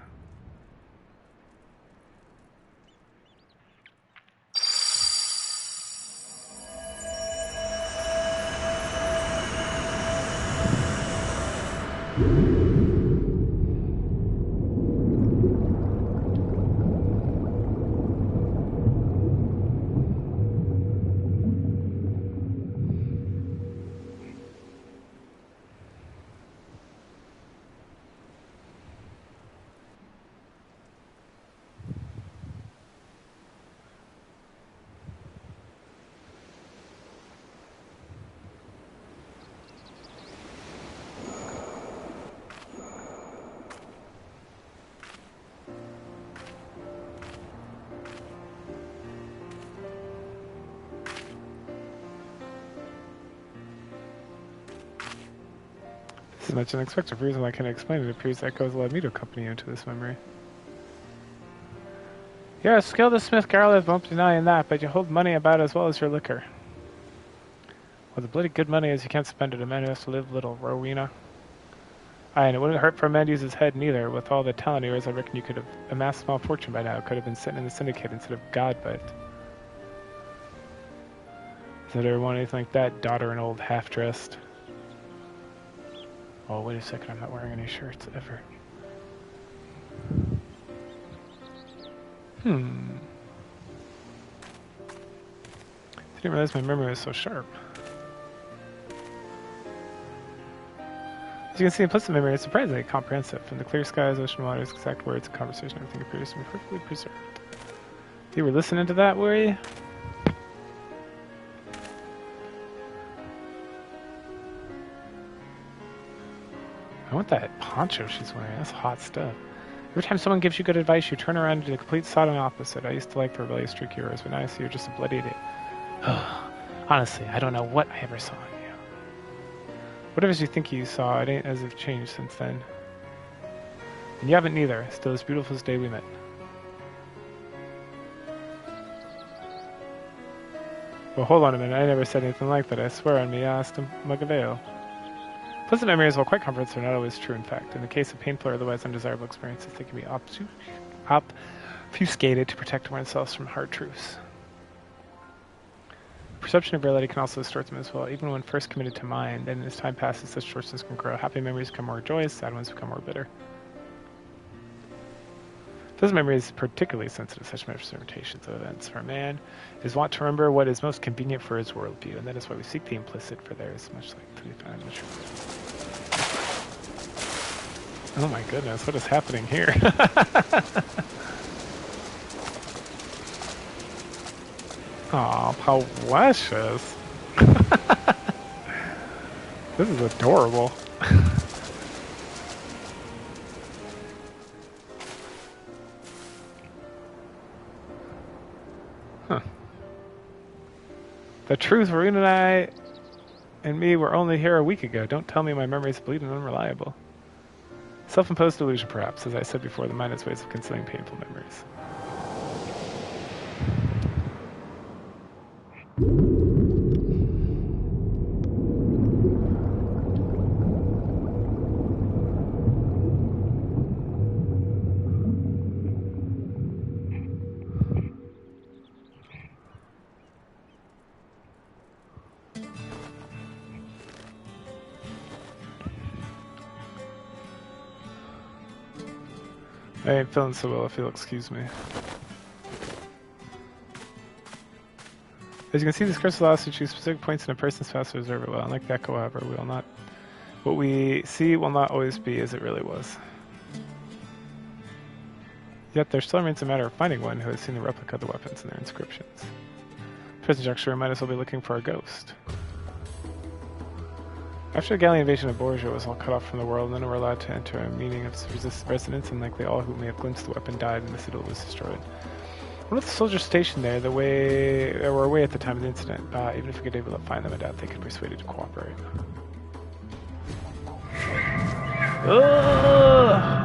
This is much unexpected. For reason I can't explain, it appears Echo's allowed me to accompany you into this memory. You're a skilled smith, Garleth won't denying that, but you hold money about as well as your liquor. Well, the bloody good money is you can't spend it. A man who has to live little, Rowena. Aye, and it wouldn't hurt for a man to use his head neither. With all the talent of yours, I reckon you could have amassed a small fortune by now. Could have been sitting in the syndicate instead of God, but... Does ever want anything like that? Daughter and old half-dressed. Oh, wait a second, I'm not wearing any shirts, ever. I didn't realize my memory was so sharp. As you can see, implicit memory is surprisingly comprehensive. From the clear skies, ocean waters, exact words, and conversation, everything appears to be perfectly preserved. You were listening to that, were you? I want that poncho she's wearing. That's hot stuff. Every time someone gives you good advice, you turn around and do the complete sodom opposite. I used to like the rebellious streak heroes, but now I see you're just a bloody idiot. Honestly, I don't know what I ever saw in you. Whatever you think you saw, it ain't as if changed since then. And you haven't neither. Still as beautiful as the day we met. Well, hold on a minute. I never said anything like that. I swear on me, I asked him, mug of ale. Pleasant memories, while quite comforts, are not always true, in fact. In the case of painful or otherwise undesirable experiences, they can be obfuscated to protect oneself from hard truths. Perception of reality can also distort them as well, even when first committed to mind, and as time passes, such distortions can grow. Happy memories become more joyous, sad ones become more bitter. Pleasant memory is particularly sensitive to such representations of events, for a man is wont to remember what is most convenient for his worldview, and that is why we seek the implicit, for there is much like to be found in the truth. Oh my goodness, what is happening here? Aw, how precious. This is adorable. Huh. The truth, Rowena and me were only here a week ago. Don't tell me my memory's bleeding unreliable. Self-imposed delusion, perhaps. As I said before, the mind has ways of concealing painful memories. I ain't feeling so well, if you'll excuse me. As you can see, this crystal allows us to choose specific points in a person's past to observe it well. Unlike the echo, however, what we see will not always be as it really was. Yet there still remains a matter of finding one who has seen the replica of the weapons and their inscriptions. Present juncture, we might as well be looking for a ghost. After the Gallian invasion of Borgia was all cut off from the world, none were allowed to enter a meaning of residence, and likely all who may have glimpsed the weapon died and the citadel was destroyed. One of the soldiers stationed there were away at the time of the incident. Even if we could be able to find them, I doubt they could be persuaded to cooperate. Ugh!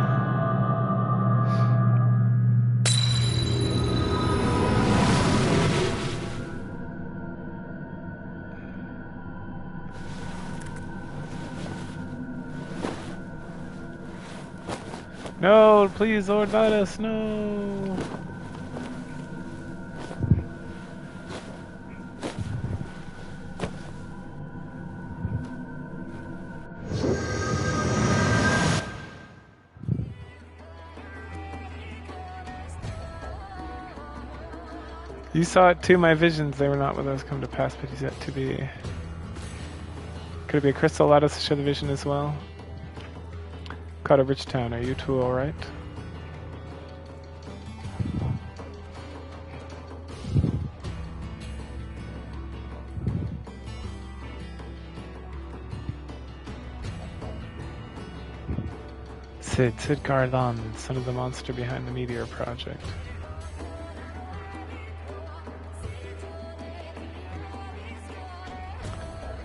No, please, Lord Vitus, no! You saw it too, my visions, they were not what those come to pass, but he's yet to be. Could it be a crystal allowed us to show the vision as well? Caught a rich town, are you two alright? Sid Garland, son of the monster behind the Meteor Project.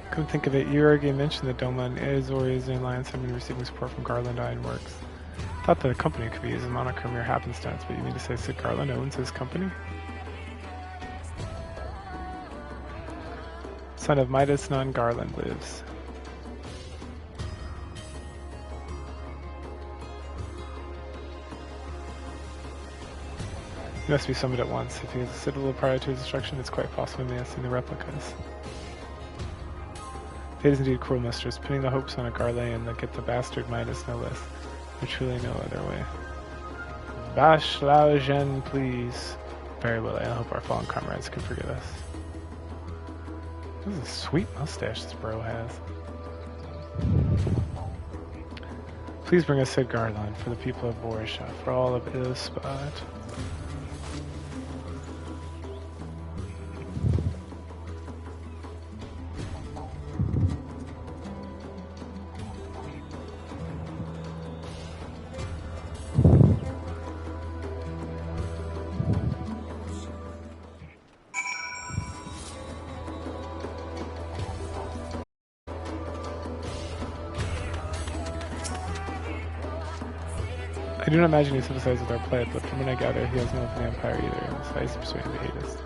Come think of it, you already mentioned that Doma and Azorius and Alliance have been receiving support from Garland Ironworks. thought the company could be used as a moniker mere happenstance, but you mean to say Sid Garland owns his company? Son of Midas Non Garland lives. He must be summoned at once. If he is a citadel prior to his destruction, it's quite possible he may have seen the replicas. Fate is indeed cruel, mistress, pinning the hopes on a Garlean that get the bastard Midas no less. There's truly no other way. Bash Lao Zhen, please. Very well, I hope our fallen comrades can forgive us. This is a sweet mustache this bro has. Please bring us Sid Garland for the people of Borisha, for all of Ilspad. I do not imagine he sympathizes with our plight, but from what I gather, he has no of the Empire either, besides persuading the Hades.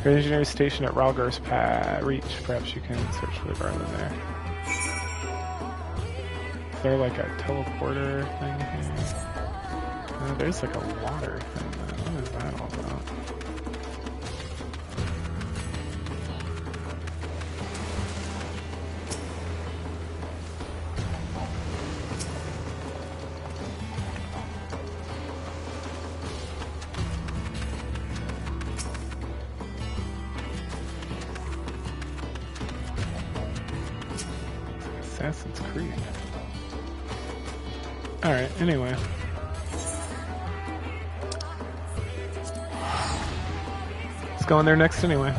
Your engineer is stationed at Ralgar's Reach. Perhaps you can search for the Garland there. Is there like a teleporter thing here? No, there's like a water thing. What is that all about? Assassin's Creed. Alright, anyway. Let's go in there next anyway.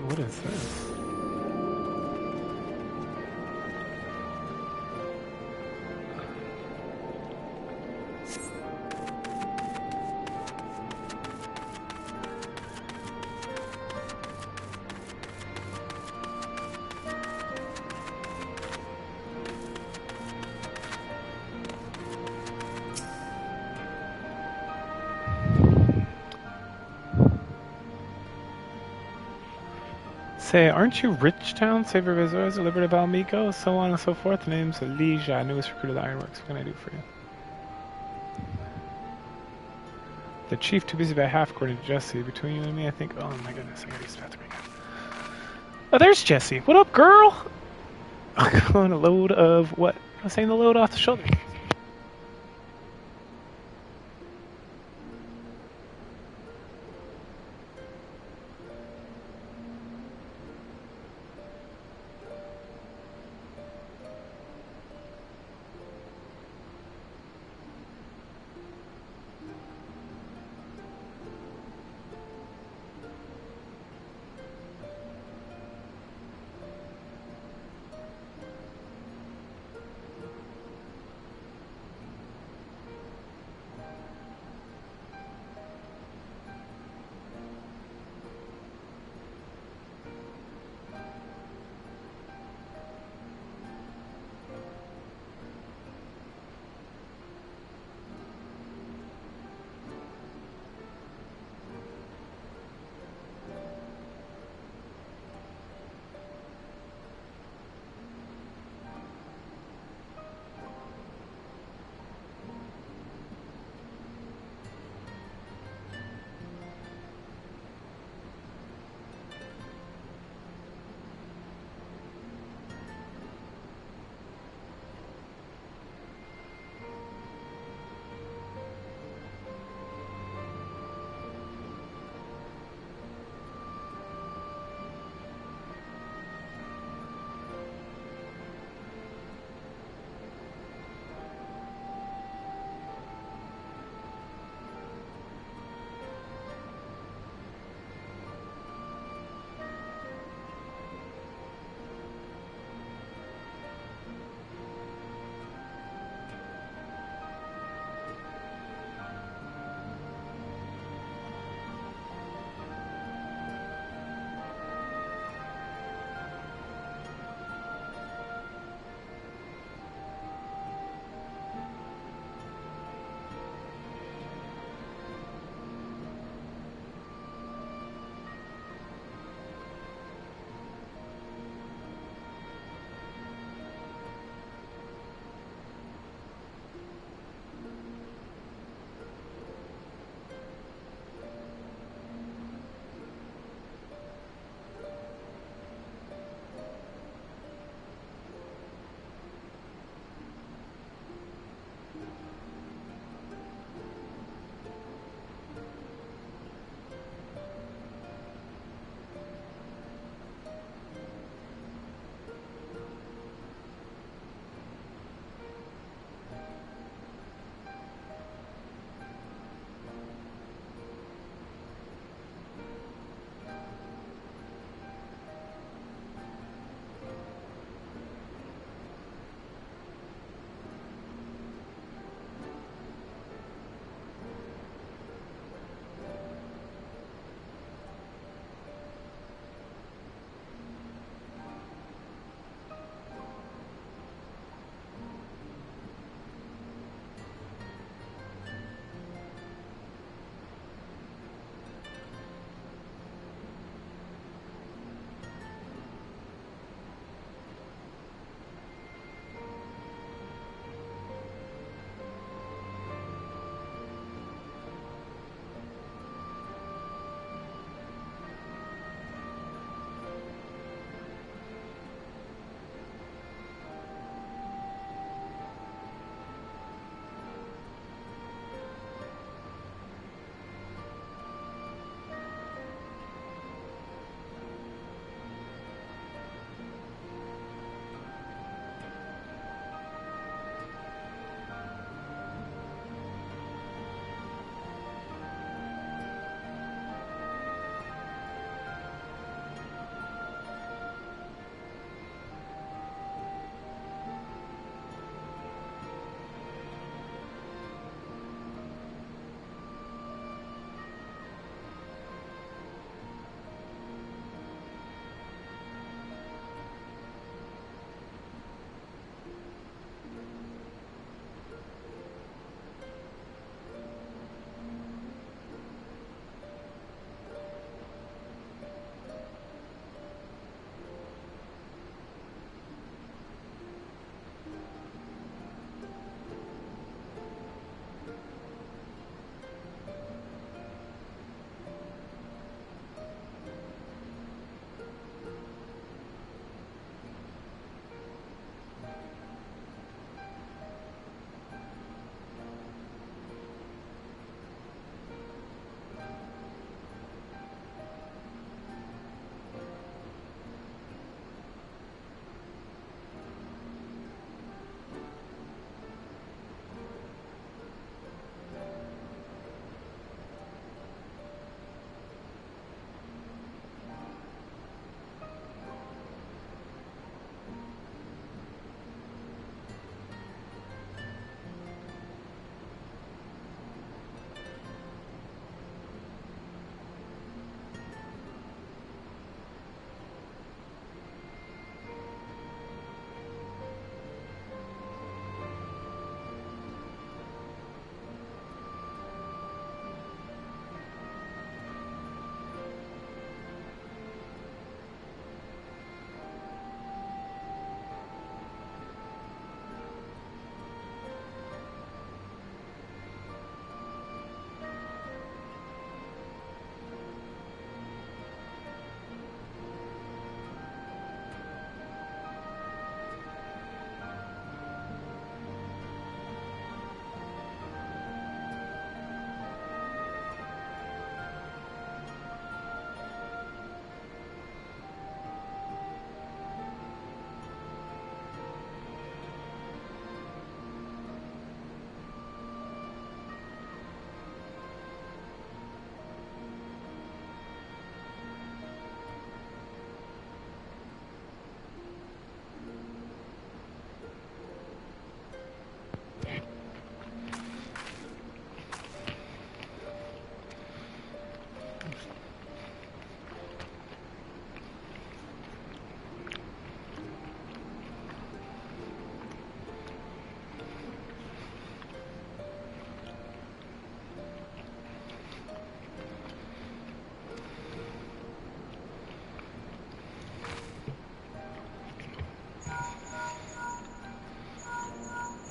What is this? Say, aren't you Richtown, Savior of Azores, Liberty of Almico, so on and so forth? The name's Elijah, newest recruit of the Ironworks. What can I do for you? The chief too busy by half, according to Jesse. Between you and me, I think... Oh my goodness, I gotta use the bathroom again. Oh, there's Jesse. What up, girl? I'm going a load of what? I was saying the load off the shoulder.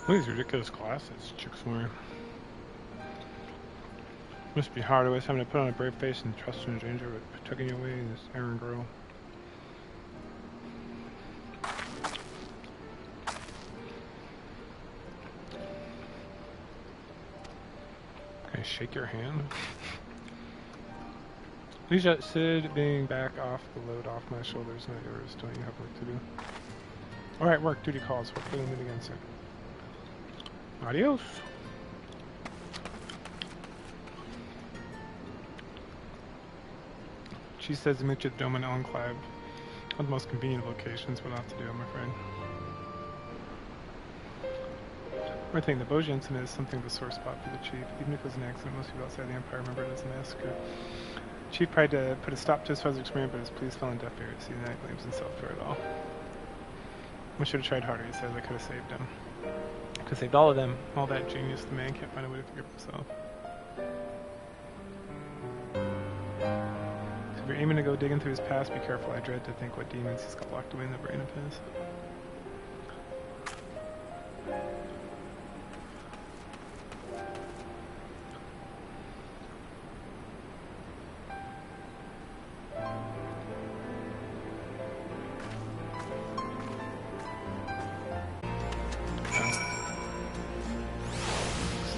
Look at these ridiculous glasses chick's wearing. Must be hard always having to put on a brave face and trust in a stranger, but tugging you away this errand girl. Can I shake your hand? Lisa, Sid being back off the load off my shoulders, not yours. Don't you have work to do? Alright, work, duty calls. Hopefully we'll meet again soon. Adios. She says to meet you at Dome and Enclave. One of the most convenient locations, but not to do, I'm afraid. I think the Boja incident is something of a sore spot for the Chief. Even if it was an accident, most people outside the Empire remember it as a massacre. Chief tried to put a stop to his father's experiment, but his pleas fell on deaf ears. He did not blames himself for it all. I should have tried harder, he says. I could have saved him. I could have saved all of them. All that genius, the man can't find a way to forgive himself. So if you're aiming to go digging through his past, be careful. I dread to think what demons he's got locked away in the brain of his.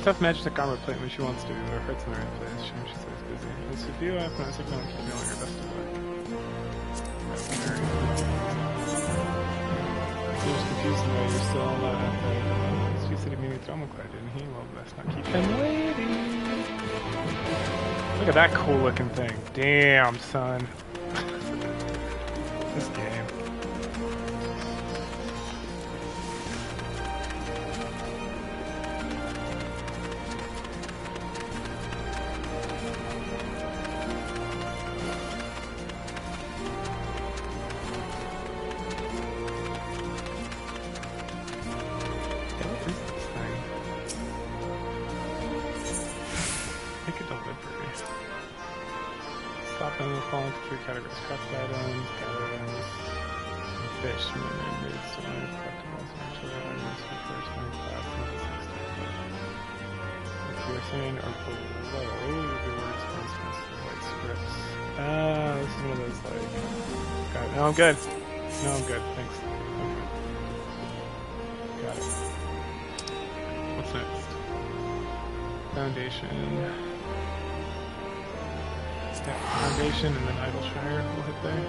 Tough magic armor plate when she wants to, but her heart's in the right place. She stays busy. And Sophia, I promise I don't keep feeling her best of luck. He was confused in the way you're still he said he meaning Thermoclad, didn't he? Well, let's not keep him waiting. Look at that cool looking thing. Damn, son. This game. Fall into three categories: craft items, gather items, and fish. Maybe so I collectibles, actually items for first and class and if you're saying or below, the words for instance, white scripts. This is one of those like. Got it. No, I'm good. No, I'm good. Thanks. Okay. Got it. What's next? Foundation. Foundation and then Idleshire will hit there.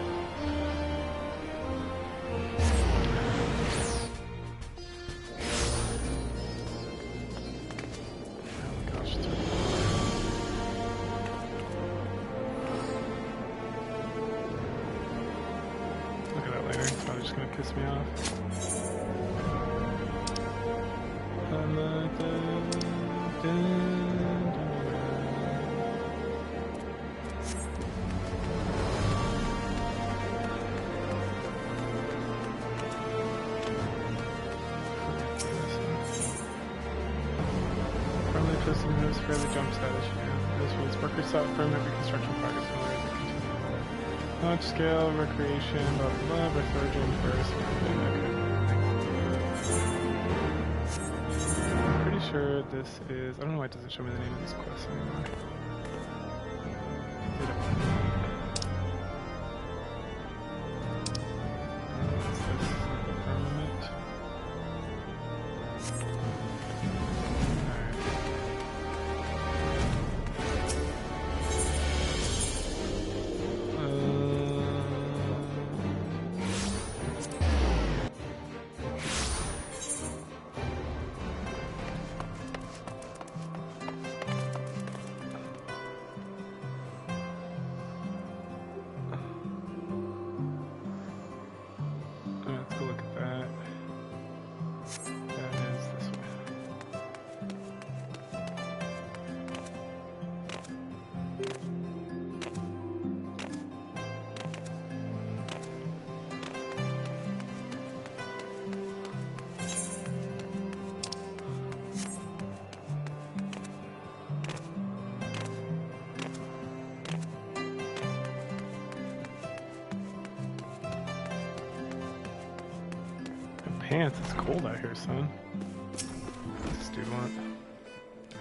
Oh gosh, it's really look at that later. It's probably just gonna piss me off. Fairly jump status, this was workers sought permanent reconstruction progress in order to continue. Launch scale, recreation, blah blah blah, by Thorgen first. I'm pretty sure this is. I don't know why it doesn't show me the name of this quest anymore. Pants, it's cold out here, son. dude want?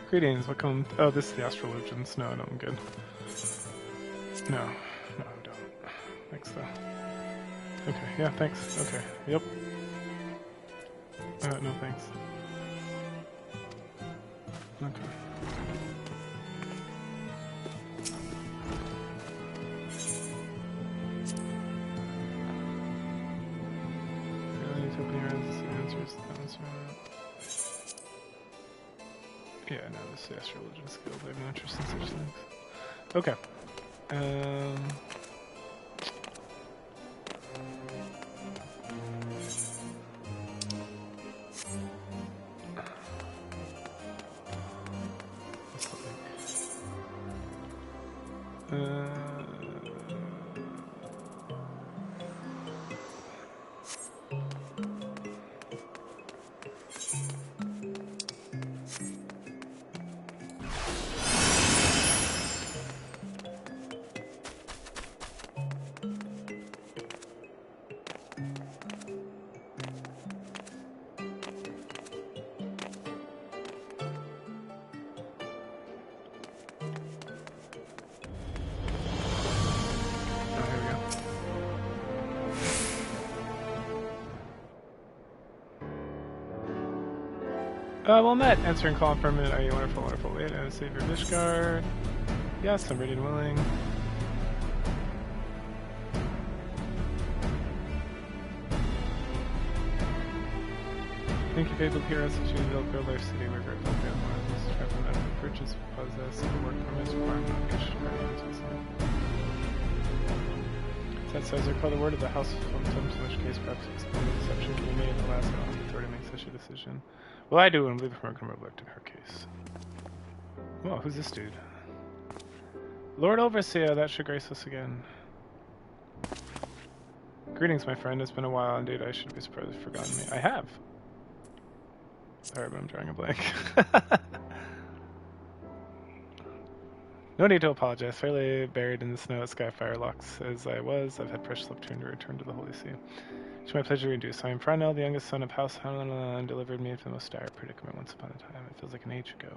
Greetings, welcome. Oh, this is the Astrologians. No, I'm good. No, don't. Thanks, though. Okay, yeah, thanks. Okay, yep. No thanks. Okay. You need to open your eyes to see answers. Yeah, no, this is the Astrologian skills. I have no interest in such things. Okay. Well met. Answering call for a minute. Are you wonderful, wonderful? Wait, I save your Vishgard. Yes, I'm ready and willing. Thank you for able to hear us as you build Gold Life City. We're grateful for your lines. Travel medical purchase, possess, work permits, requirement, cash, guardians, that says I call the word of the House of Phantoms, in which case perhaps an exception can be made. Alas, I don't have the authority to make such a decision. Well, I do, and believe her can reflect in her case. Whoa, who's this dude? Lord Overseer, that should grace us again. Greetings, my friend. It's been a while. Indeed, I should be surprised you've forgotten me. I have. Sorry, but I'm drawing a blank. No need to apologize. Fairly buried in the snow at Skyfire Locks as I was, I've had precious opportunity to return to the Holy See. It's my pleasure to introduce. I am Franel, the youngest son of House Hanlan, delivered me from the most dire predicament once upon a time. It feels like an age ago,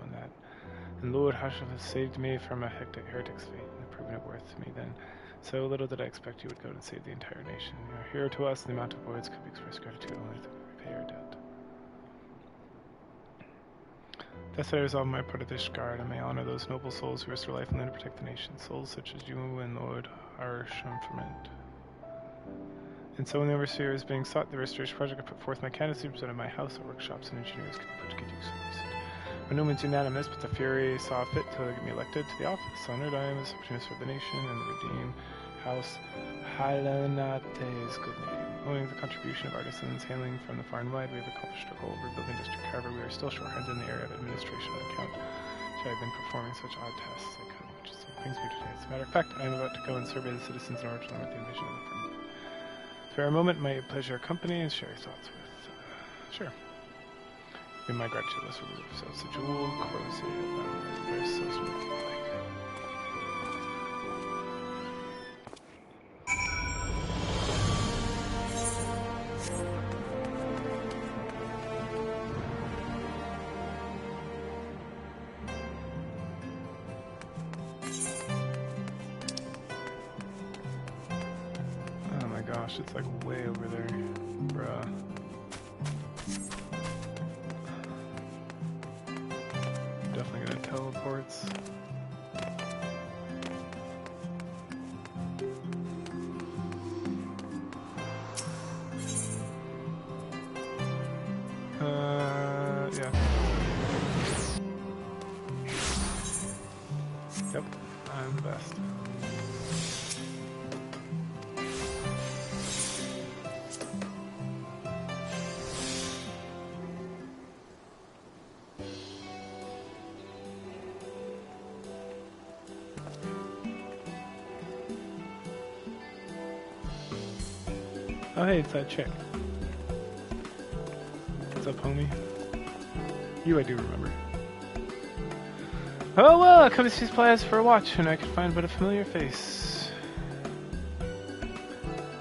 and Lord Hashel has saved me from a heretic's fate and proven it worth to me then. So little did I expect you would go and save the entire nation. You are hero to us, and the amount of words could be expressed gratitude only to repay your debt. Thus I resolve my part of this guard, and may honor those noble souls who risk their life and limb to protect the nation. Souls such as you and Lord Harshamferment. And so when the Overseer is being sought, the Restoration Project I put forth my candidacy represented my house, our workshops and engineers could be put to good use of this. By no means unanimous, but the Fury saw fit to get me elected to the office. Honored I am as opportunist for the nation and the redeemed House Halanate's good name. Owing the contribution of artisans hailing from the far and wide, we have accomplished our goal of rebuilding District. However, we are still short-handed in the area of administration on account which I have been performing such odd tasks as I could, which is what brings me to today. As a matter of fact, I am about to go and survey the citizens in order to learn what the invasion of the firm. For a moment, may it pleasure your company and share your thoughts with. Sure. In my gratitude, let's remove ourselves. The jewel, Corsi, very so smooth. It's like way over there, bruh. Definitely gonna teleports. Yeah. Yep, I'm the best. Oh hey, it's that chick. What's up, homie? You I do remember. Oh well, I come to see these players for a watch, and I could find but a familiar face.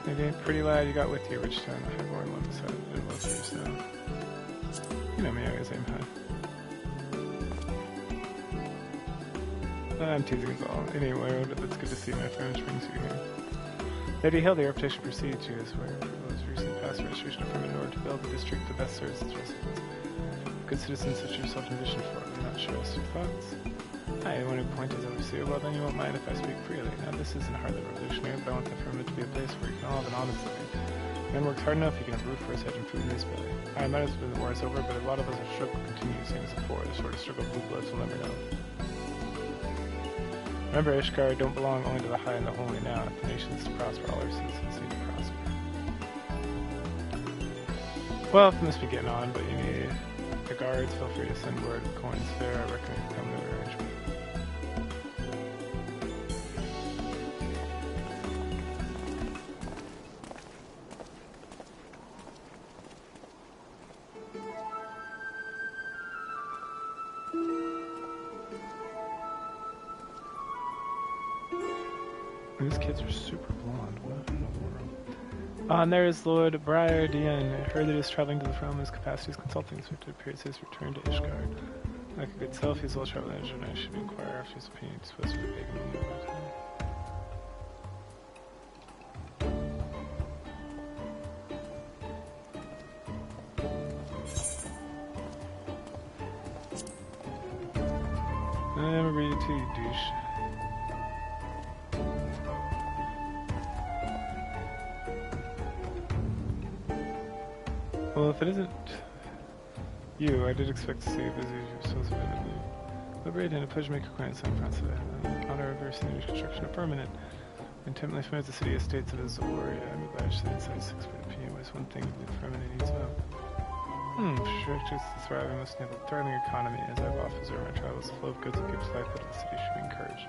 Maybe a pretty lad you got with you, which time I have worn one beside it was yours now. You know me, I always aim high. I'm teasing us all. Anyway, but it's good to see my friends brings you here. Lady Hill, the reputation precedes you as where was recently passed restoration of in order to build the district that best serves its residents. Good citizens such as yourself envision for it. I'm not sure as to your thoughts. I want to point as overseer. Well, then you won't mind if I speak freely. Now, this isn't hardly revolutionary, but I want the firmament to be a place where you can all have an honest living. Man works hard enough, you can have a roof for his head and food in his belly. I might as well the war is over, but a lot of us are struggle continue same as before. The sort of struggle blue bloods will never know. Remember, Ishgard don't belong only to the high and the holy now. If the nation is to prosper, all our citizens need to prosper. Well, if you must be getting on, but you need the guards, feel free to send word of coins there. I reckon we can come to an arrangement. These kids are super blonde. What in the world? And there is Lord Briardian. I heard that he is traveling to the throne in his capacity as consulting. So it appears his return to Ishgard. Like a good self, he's well traveled and I should inquire after his opinion. He's supposed to be big and I'm gonna read it to you, douche. Well, if it isn't you, I did expect to see you busy yourselves vividly. Liberated and a pleasure to make acquaintance in France. Honor of your senior construction of permanent. Intimately familiar with the city estates of Azoria. I'm obliged to inside 6 opinion was one thing the permanent needs about. Sure, just the thriving, most enable thriving economy. As I've often observed my travels, the flow of goods that gives life to the city should be encouraged.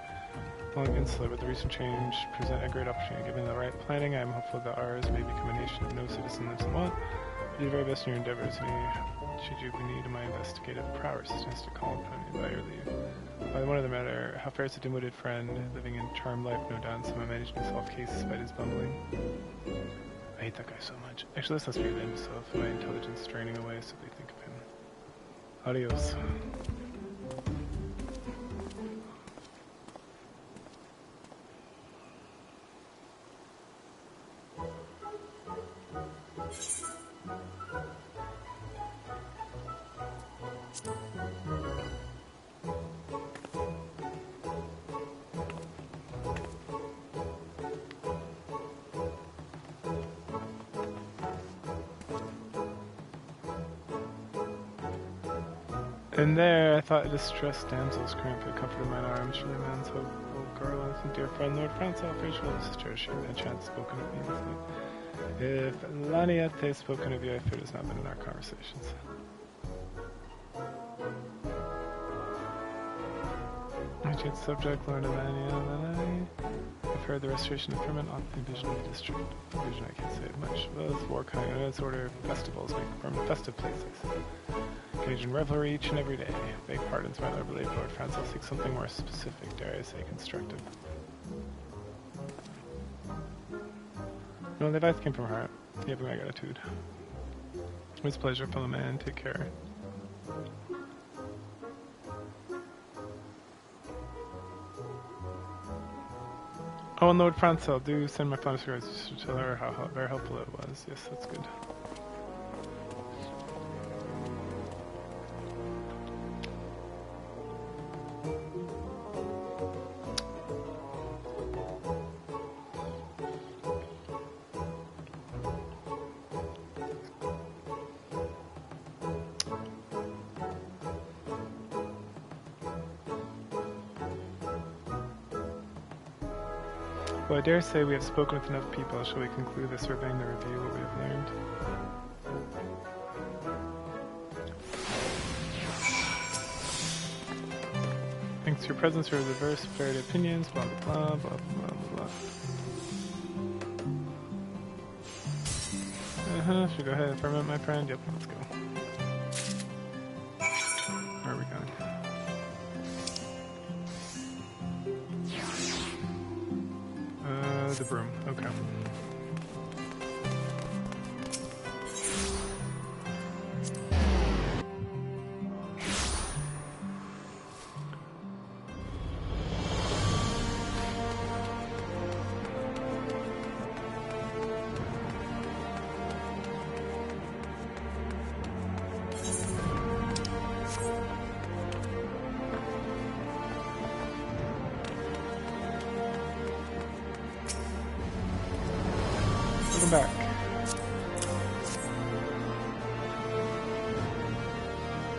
Long insular, but the recent change present a great opportunity. Given the right planning, I am hopeful that ours may become a nation of no citizen lives in want. Do the very best in your endeavors. Should you be need my investigative prowess to call upon you by your leave. By one other matter, how fares a dim-witted friend, living in charmed life, no doubt, someone managed to solve cases despite his bumbling. I hate that guy so much. Actually, this must be him, so if my intelligence is draining away, simply think of him. Adios. And there, I thought a distressed damsel's cramp had comforted mine arms. Surely man's hope, old girl, and dear friend Lord Francois, faithful sister, she had chance spoken of me. If Laniette has spoken of you, I fear it has not been in our conversations. Ancient subject, Lord of Laniette. I've heard the restoration of permanent vision of the district. Vision, I can't say it much. Well, it's war kind of its order of festivals, make a permanent festive places. Engage in revelry each and every day. Beg pardons, my Lord, believe Lord France, I'll seek something more specific, dare I say constructive. No, the advice came from her. You have my gratitude. It was a pleasure, fellow man. Take care. Oh, and Lord Francel, do send my fondest regards to tell her how very helpful it was. Yes, that's good. Well, I dare say we have spoken with enough people. Shall we conclude this surveying the review what we have learned? Thanks to your presence, your diverse, varied opinions, blah blah blah, blah blah blah blah. Should we go ahead and ferment, my friend? Yep, let's go. Where are we going? The broom, okay. Welcome back.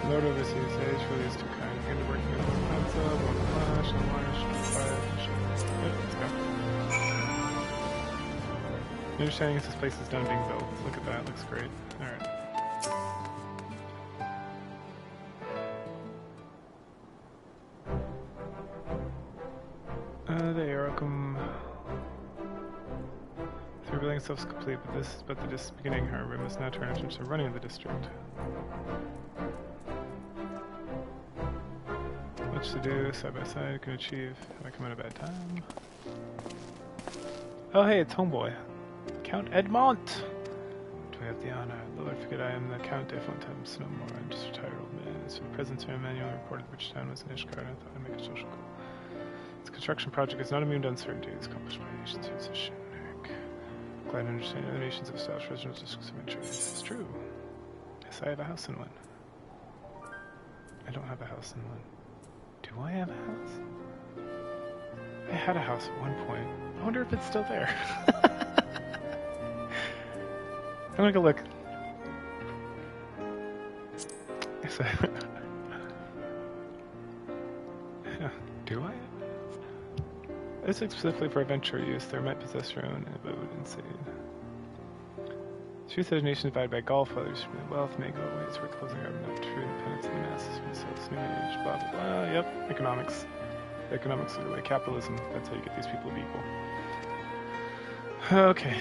Lord Overseas age for these two kinds. Begin to working on the concept, on the flash, on the wire, let's go. My understanding is this place is done being built. Look at that, looks great. Alright. The Aerocum. The rebuilding itself is complete, but this is but the beginning. However, we must now turn attention to running the district. Much to do, side by side, can achieve. Have I come at a bad time? Oh hey, it's homeboy. Count Edmont! Do I have the honor? Lord, forget I am the Count de Fontaines no more. I'm just a retired old man. It's from presence from Emmanuel reported which town was in Ishgard. I thought I'd make a social goal. This construction project is not immune to uncertainties accomplished by nations who is glad to understand other nations have established residential districts of interest. This is true. Yes, I have a house in one. I don't have a house in one. Do I have a house? I had a house at one point. I wonder if it's still there. I'm gonna go look. Yes, do I? This is specifically for adventure use. There might possess your own abode and seed. Truth that a nation divided by golf, others from wealth, may go ways for closing out enough true independence of the masses for themselves. New age, blah blah blah. Yep, economics. Economics are like capitalism. That's how you get these people to be equal. Okay.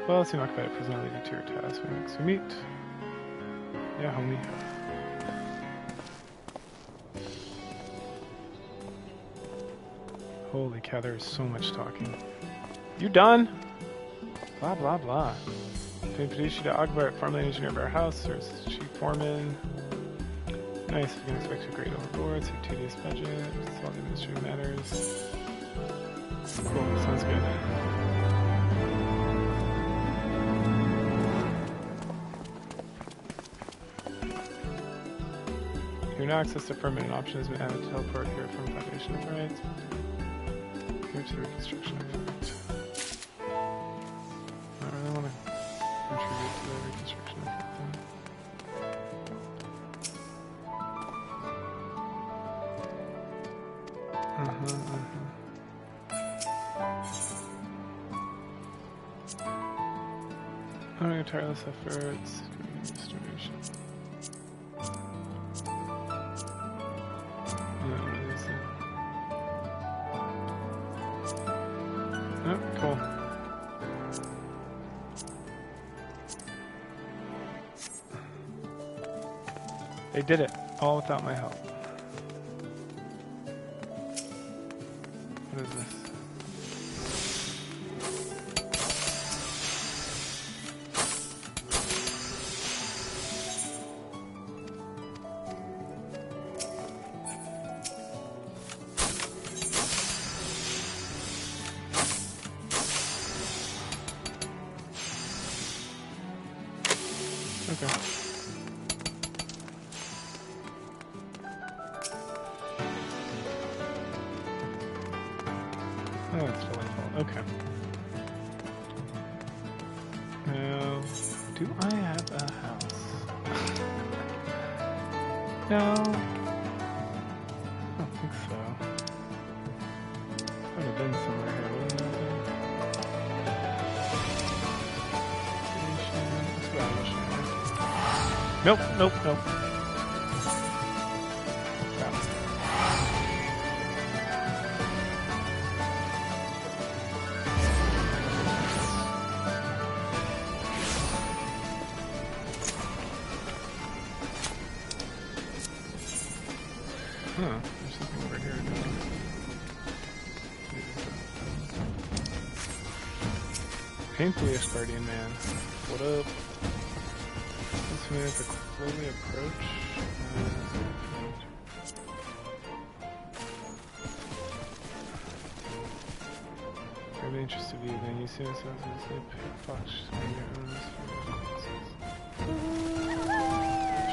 Well, let's see, knock about it. Prisoner lead you to your task. When next we meet. Yeah, homie. Holy cow, there is so much talking. You done? Blah blah blah. Fiducia to Agbart, farmland engineer of our house. There's chief foreman. Nice, we can expect a great overboard. So tedious budget. Solve the administrative matters. Cool, sounds good. You're now access to permanent options and added to teleport here from Foundation of Rights. Here to the reconstruction effort. I really want to contribute to the reconstruction effort then. I'm going to tireless efforts. Restoration. Oh, cool. They did it, all without my help. What is this? Okay. Oh, it's delightful. Okay. Now, do I have a house? No. I don't think so. I would have been somewhere here, wouldn't I? Nope, nope, nope. Huh, there's something over here now. Painfully Asgardian man. What up? This man is a slowly approach. Very interested in you then. You see yourself as a pickpocket on your own.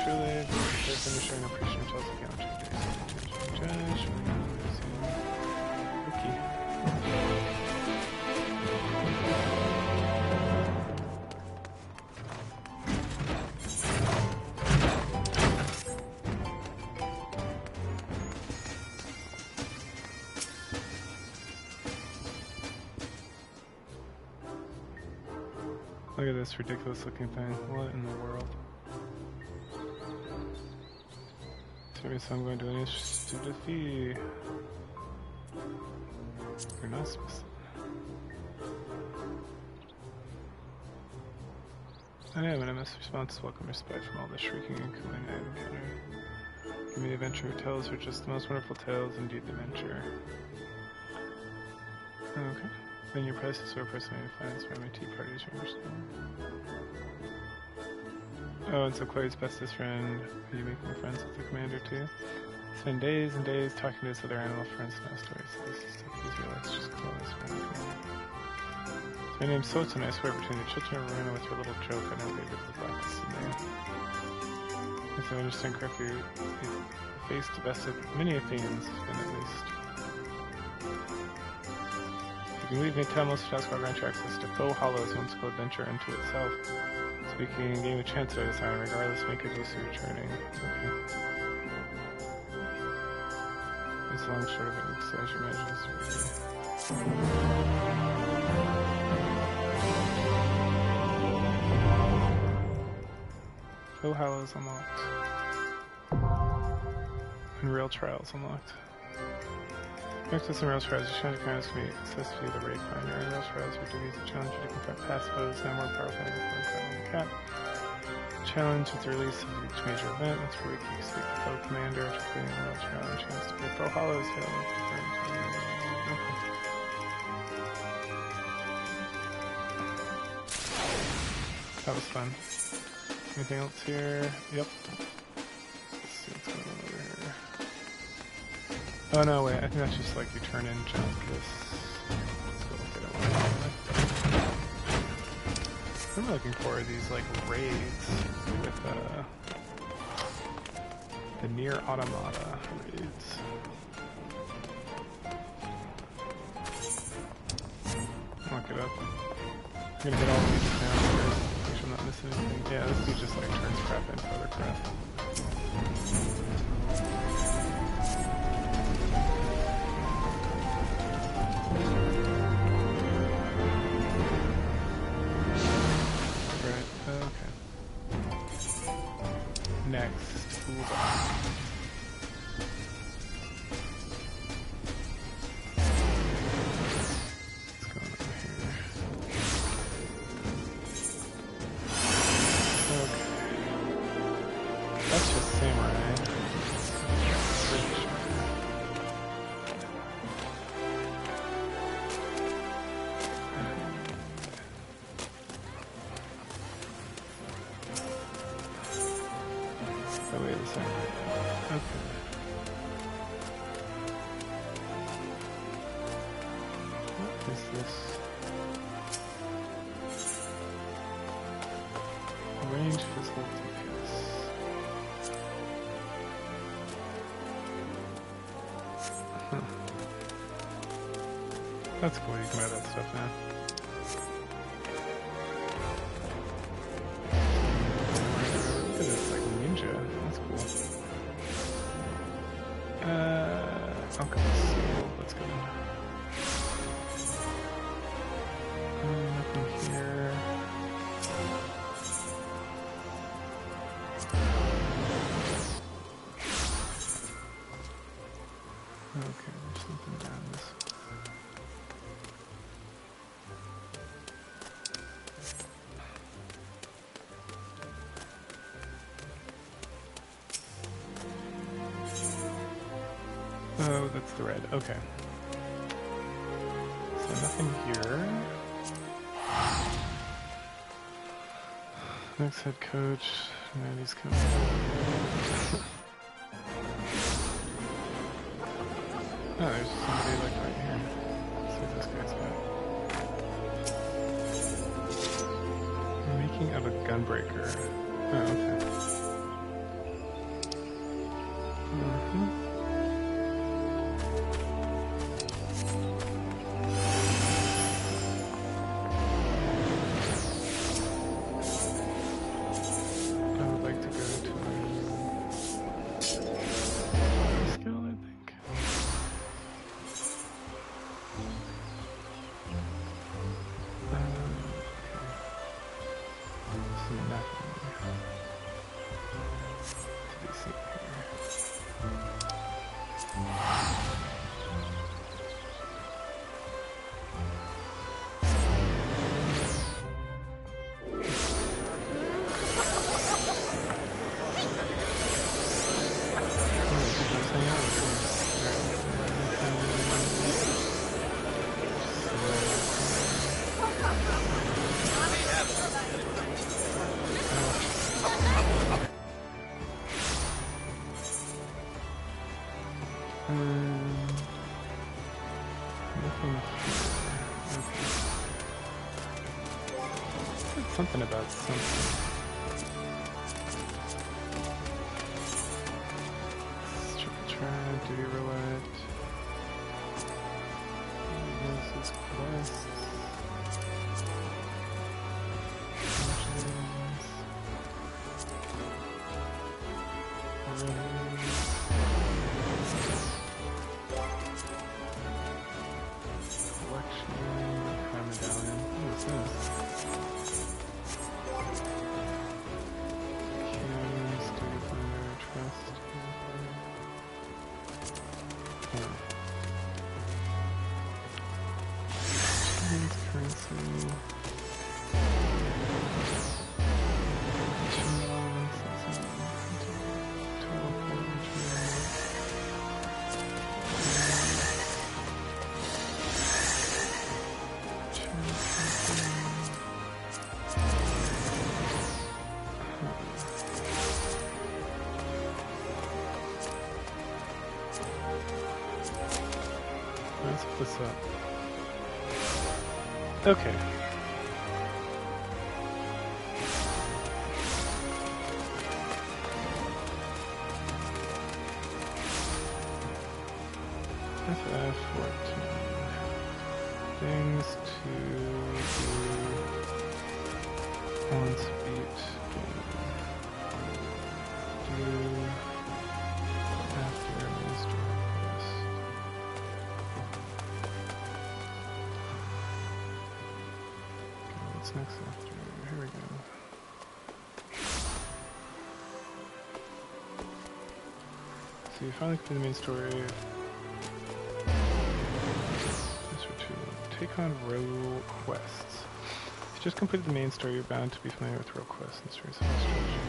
Surely, the finisher and appreciation tells the counter. Judge, okay. Look at this ridiculous looking thing. What in the world? So I'm going to initiate to defeat. You're not supposed to. I am an MS response. Welcome respite from all the shrieking and cooing I have encountered. Give me the adventure tales are just the most wonderful tales, indeed the adventure. Okay. Then your price is so personally finance for my tea parties, you understand? Oh, and so Chloe's bestest friend. Are you making friends with the commander too? Spend days and days talking to his other animal friends and no stories. So this is stuff easier. Let's just call this friend. My name's Sotan. I swear between the children of Rowena with her little joke, I never gave it the blackest name. If I understand correctly, you faced the best of many Athenians, then at least. If you can leave me, tell most tasks I'll grant you access to Foe Hollow's whimsical adventure into itself. Speaking, gain a chance to design, regardless, make it close to returning. Okay. As long short of it, exercise your measures. Foe Hollows unlocked. Unreal Trials unlocked. Next to some Unreal Trials, you challenge kindness to me, successfully the Raid Finder. Unreal Trials are duties to challenge you to confront past foes, now more powerful than before encountering the cap. Challenge with the release of each major event. That's where we can seek the foe commander, completing the Unreal Trial and chance to play Foe Hollows. That was fun. Anything else here? Yep. Let's see what's going on over here. Oh no, wait, I think that's just like you turn in junk. This. Let's go look at it. I'm looking for these like raids with the Nier Automata raids. Look it up. I'm gonna get all of these downstairs. Make sure I'm not missing anything. Yeah, this dude just like turns crap into other crap. Right, okay. Next, toolbox. That's cool, you can buy that stuff now. Look at this, like ninja. That's cool. Alchemist Seal, let's go. Nothing here. Okay, there's something down this way. Oh, that's the red. Okay. So nothing here. Next head coach. Mandy's coming. Oh, there's somebody like right here. Let's see what this guy's got. Making of a gunbreaker. Oh, okay. Nothing here. Okay. Something about something. Duty roulette. This is quest. Let's put this up. Okay. FF14. Things to do on speed. Do after Minister request. Okay, what's next after? Here we go. So you finally complete the main story. Take on row quests. If you just completed the main story, you're bound to be familiar with row quests and stories of strategy.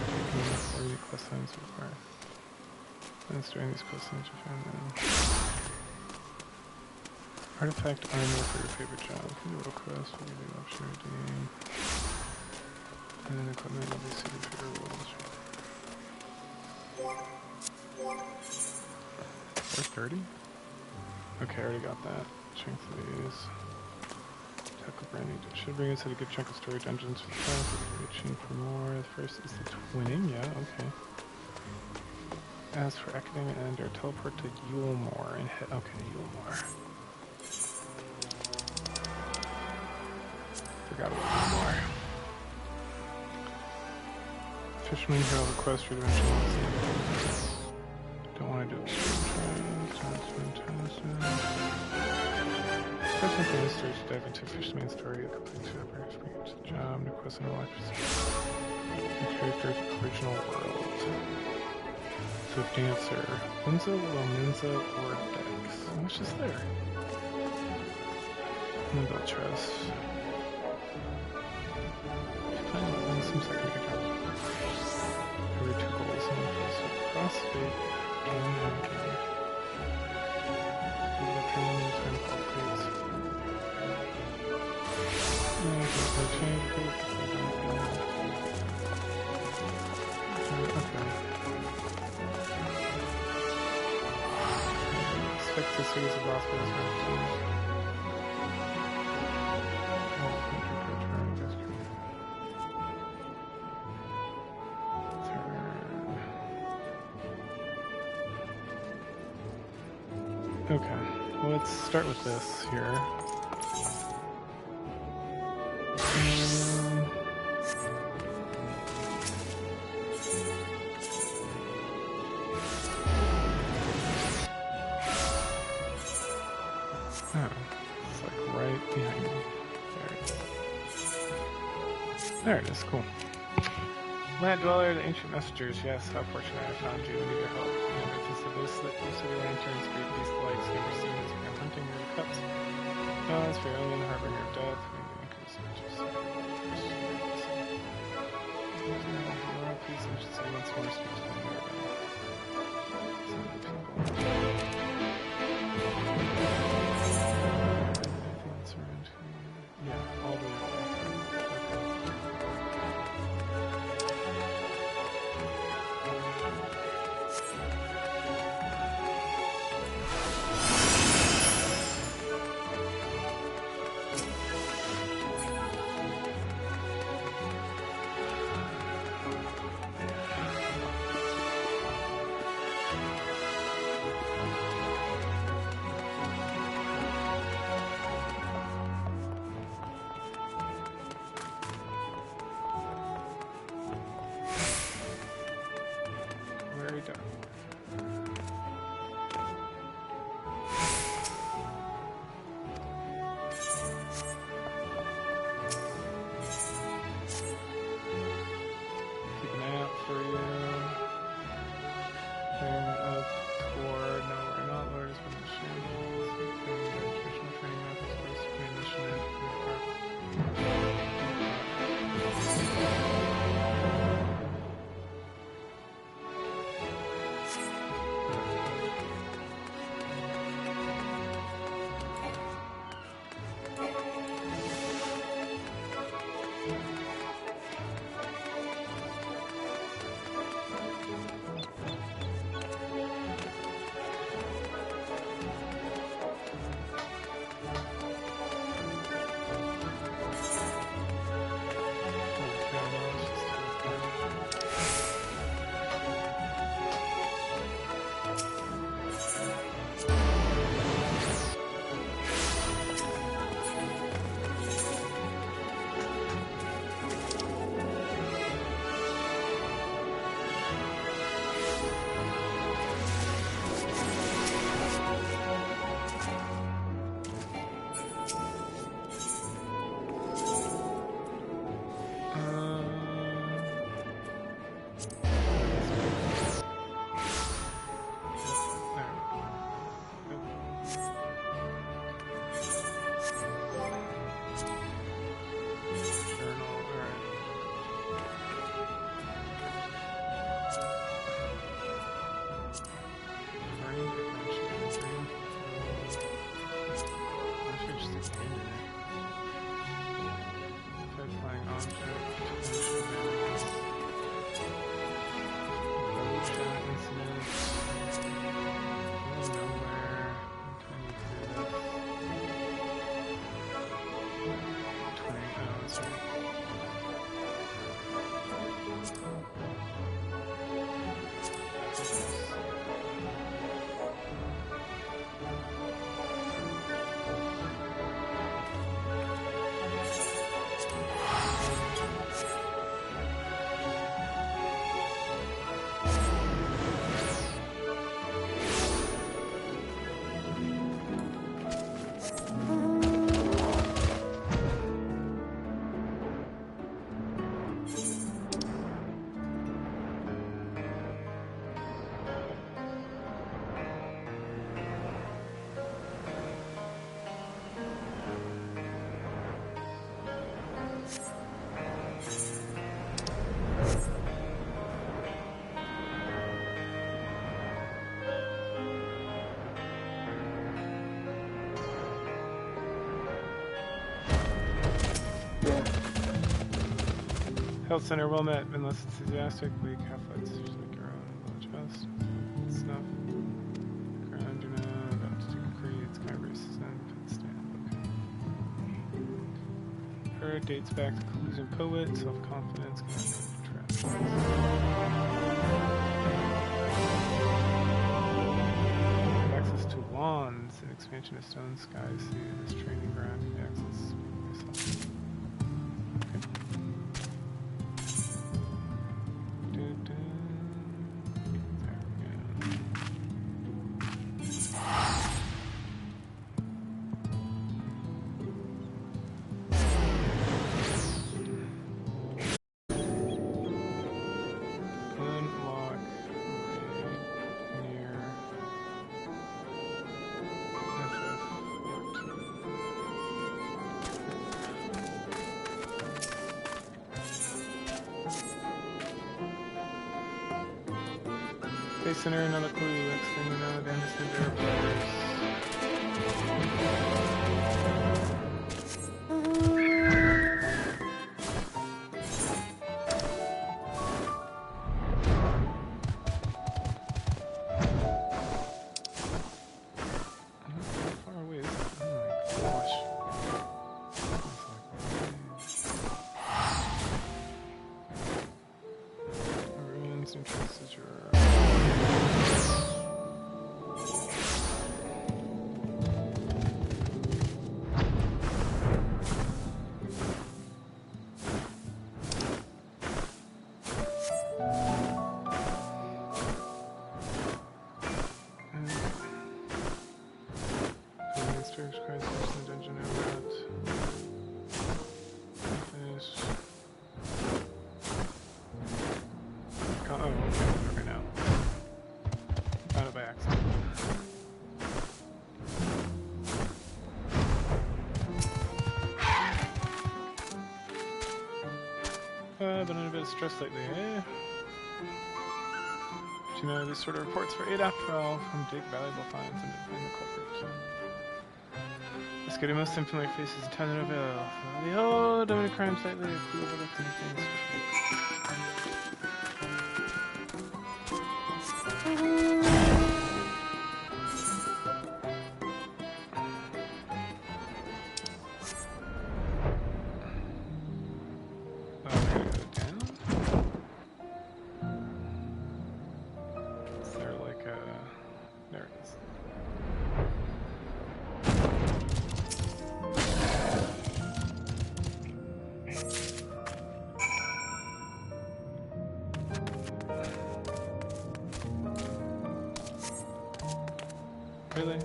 Taking the quest lines required. And storing these quest lines you find them. Artifact armor for your favorite job. For the row quest, we'll give you an option to redeem. And then equipment will be suited for your roles. 430? Okay, I already got that. Strength of these. Tackle branding. Should bring us at a good chunk of storage engines for the reaching for more. The first is the twinning, yeah, okay. As for Academia and our teleport to Yulmore and hit. Okay, Yulmore. Forgot about Yulmore. Fisherman Hero request your dimensional. Don't want to do extreme trials. First one from the story to dive into Fishman's story, complete to ever experience the job, request and life the character's original world. So Dancer, Winza, Lominza, or Dex. What's just there? And the Beltress. Playing on some secondary jobs. There were 2 goals in the first CrossFit and Mankind. Expect a series of lost battles Okay, well, let's start with this here. There it is, cool. Land Dweller, the Ancient Messengers, yes, how fortunate I found you and need your help. Remember to seduce the city lanterns, great beast lights, never seen as grand hunting your cups. No, it's for only the harbinger of death. Please, I should say once more, speak to them here. Anything else around here? Yeah, all the way away. Cult Center, well met, been less enthusiastic, weak, half-lights, like your own village house. Snuff. Ground, you know, about to take creeds, kind of racist, and pit stand, okay. Her dates back to collusion poet, self-confidence, access to wands, an expansion of stone skies, see this training ground, access myself. Space Center, another clue. Next thing you know, down to the far away is it? Oh my gosh. Ruins and traces your been in a bit of stress lately, eh? But you know, these sort of reports were 8 after all, from dig valuable finds and define the culprit. Let's go to most unfamiliar faces in town of Noville. The old dominant crime lately, a clue overlooked anything. Really?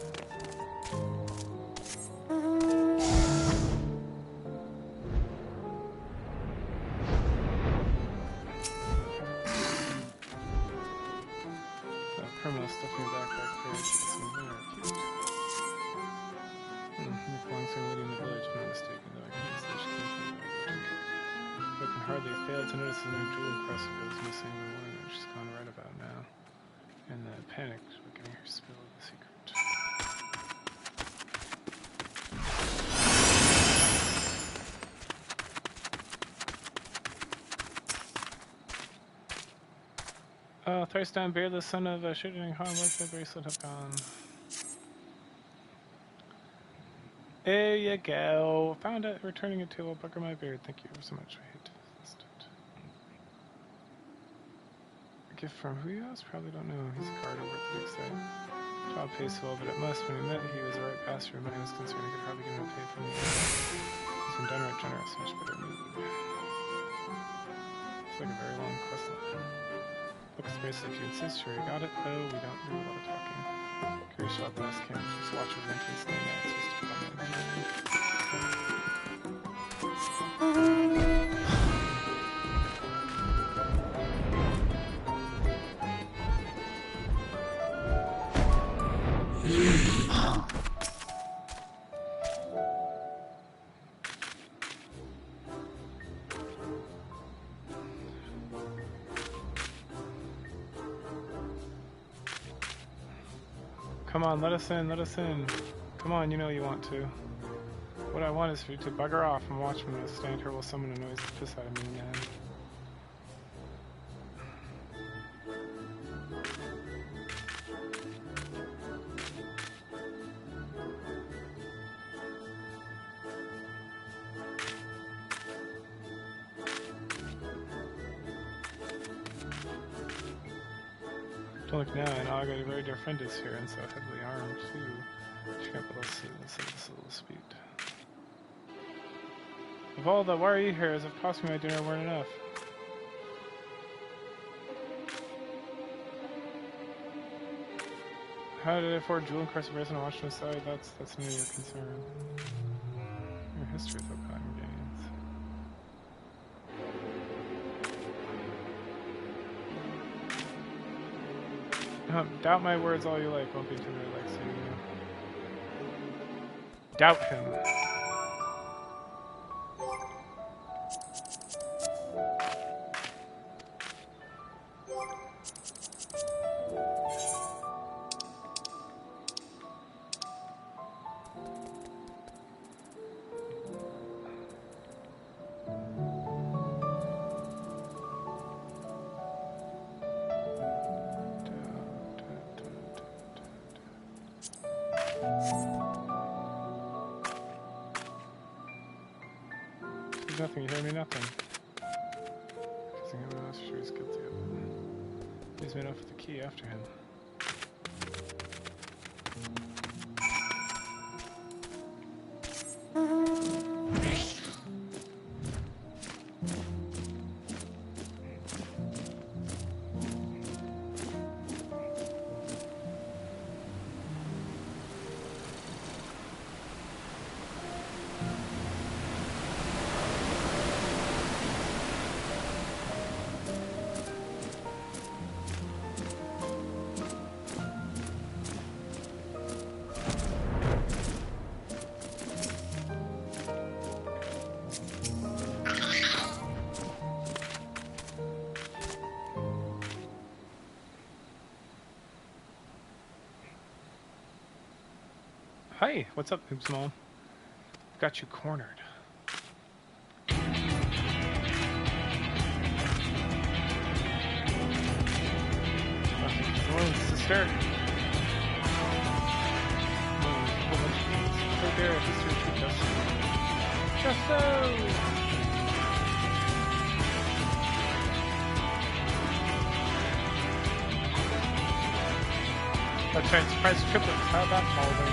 Criminal stuff in your backpack for some dinner. Cute. You belong to a lady in the village, if I'm not mistaken, though I can say she came from the village. I can hardly fail to notice the new jewel encrusted goes missing in the morning, and she's gone right about now. In the panic, we're getting her spill of the secret. Thrice down bear, the son of shooting harmless, the bracelet have gone. There you go. Found it. Returning it to will bugger my beard. Thank you so much. I hate to list it. A gift from who he was? Probably don't know. He's a guard over at the big site. Job pays well, but it must. When we met, he was a right bastard. When I was concerned, he could hardly get enough pay for me. He's been downright generous. Much better mood. It's like a very long quest line. Looks basically if you insist, sure you got it, though we don't do a lot of talking. Curious about the last camp, just watch with interest and access to Come on, let us in, let us in. Come on, you know you want to. What I want is for you to bugger off and watch me stand here while someone annoys the piss out of me again. Don't look now, and Aga, a very dear friend, is here, and so heavily armed, too. She can't let us see this little dispute. Volda, why are you here? Is it possible my dinner weren't enough? How did I afford jewel and crest and watch them aside? That's none of your concern. Your history is what cotton gains. Doubt my words all you like, won't be intimidated like seeing you. Doubt him. Nothing, you hear me? Nothing. Kissing him, I'm sure he's guilty of it. He's made off with the key after him. Hi, what's up, Noob's mom? Got you cornered. Oh, sister. Right there, history teach us. Just so. That's right, surprise triplets. How about Mulder?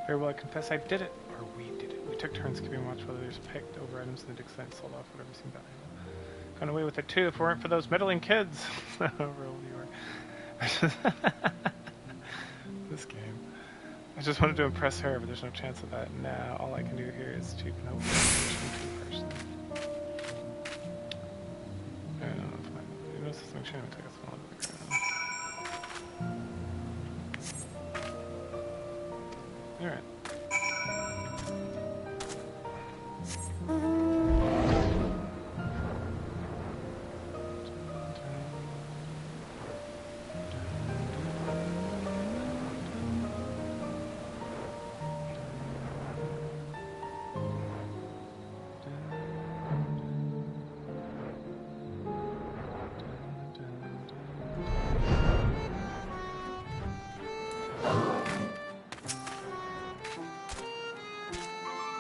Very well, I confess I did it. Or we did it. We took turns keeping watch while others picked over items in the dig site and sold off whatever seemed valuable. Gone away with it too if it weren't for those meddling kids. However old you are. This game. I just wanted to impress her, but there's no chance of that. Now all I can do here is to know what person. I don't know if I know something shame to take us all over the ground. Alright.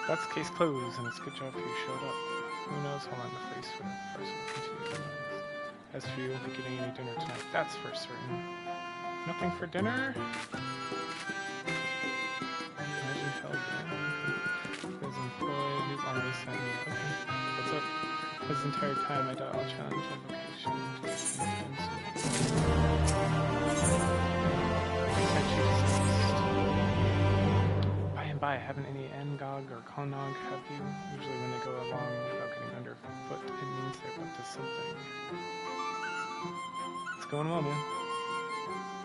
That's case closed, and it's a good job you showed up. Who knows how long the face for that person will continue to last. As for you, you'll be getting any dinner tonight. That's for certain. Nothing for dinner? Imagine hell, yeah. There's employed, new army sent me. Okay. What's up? this entire time. I doubt I'll challenge invocation. By and by, haven't any Ngog or Konog have you? Usually when they go along without getting underfoot, it means they're up to something. It's going well, man.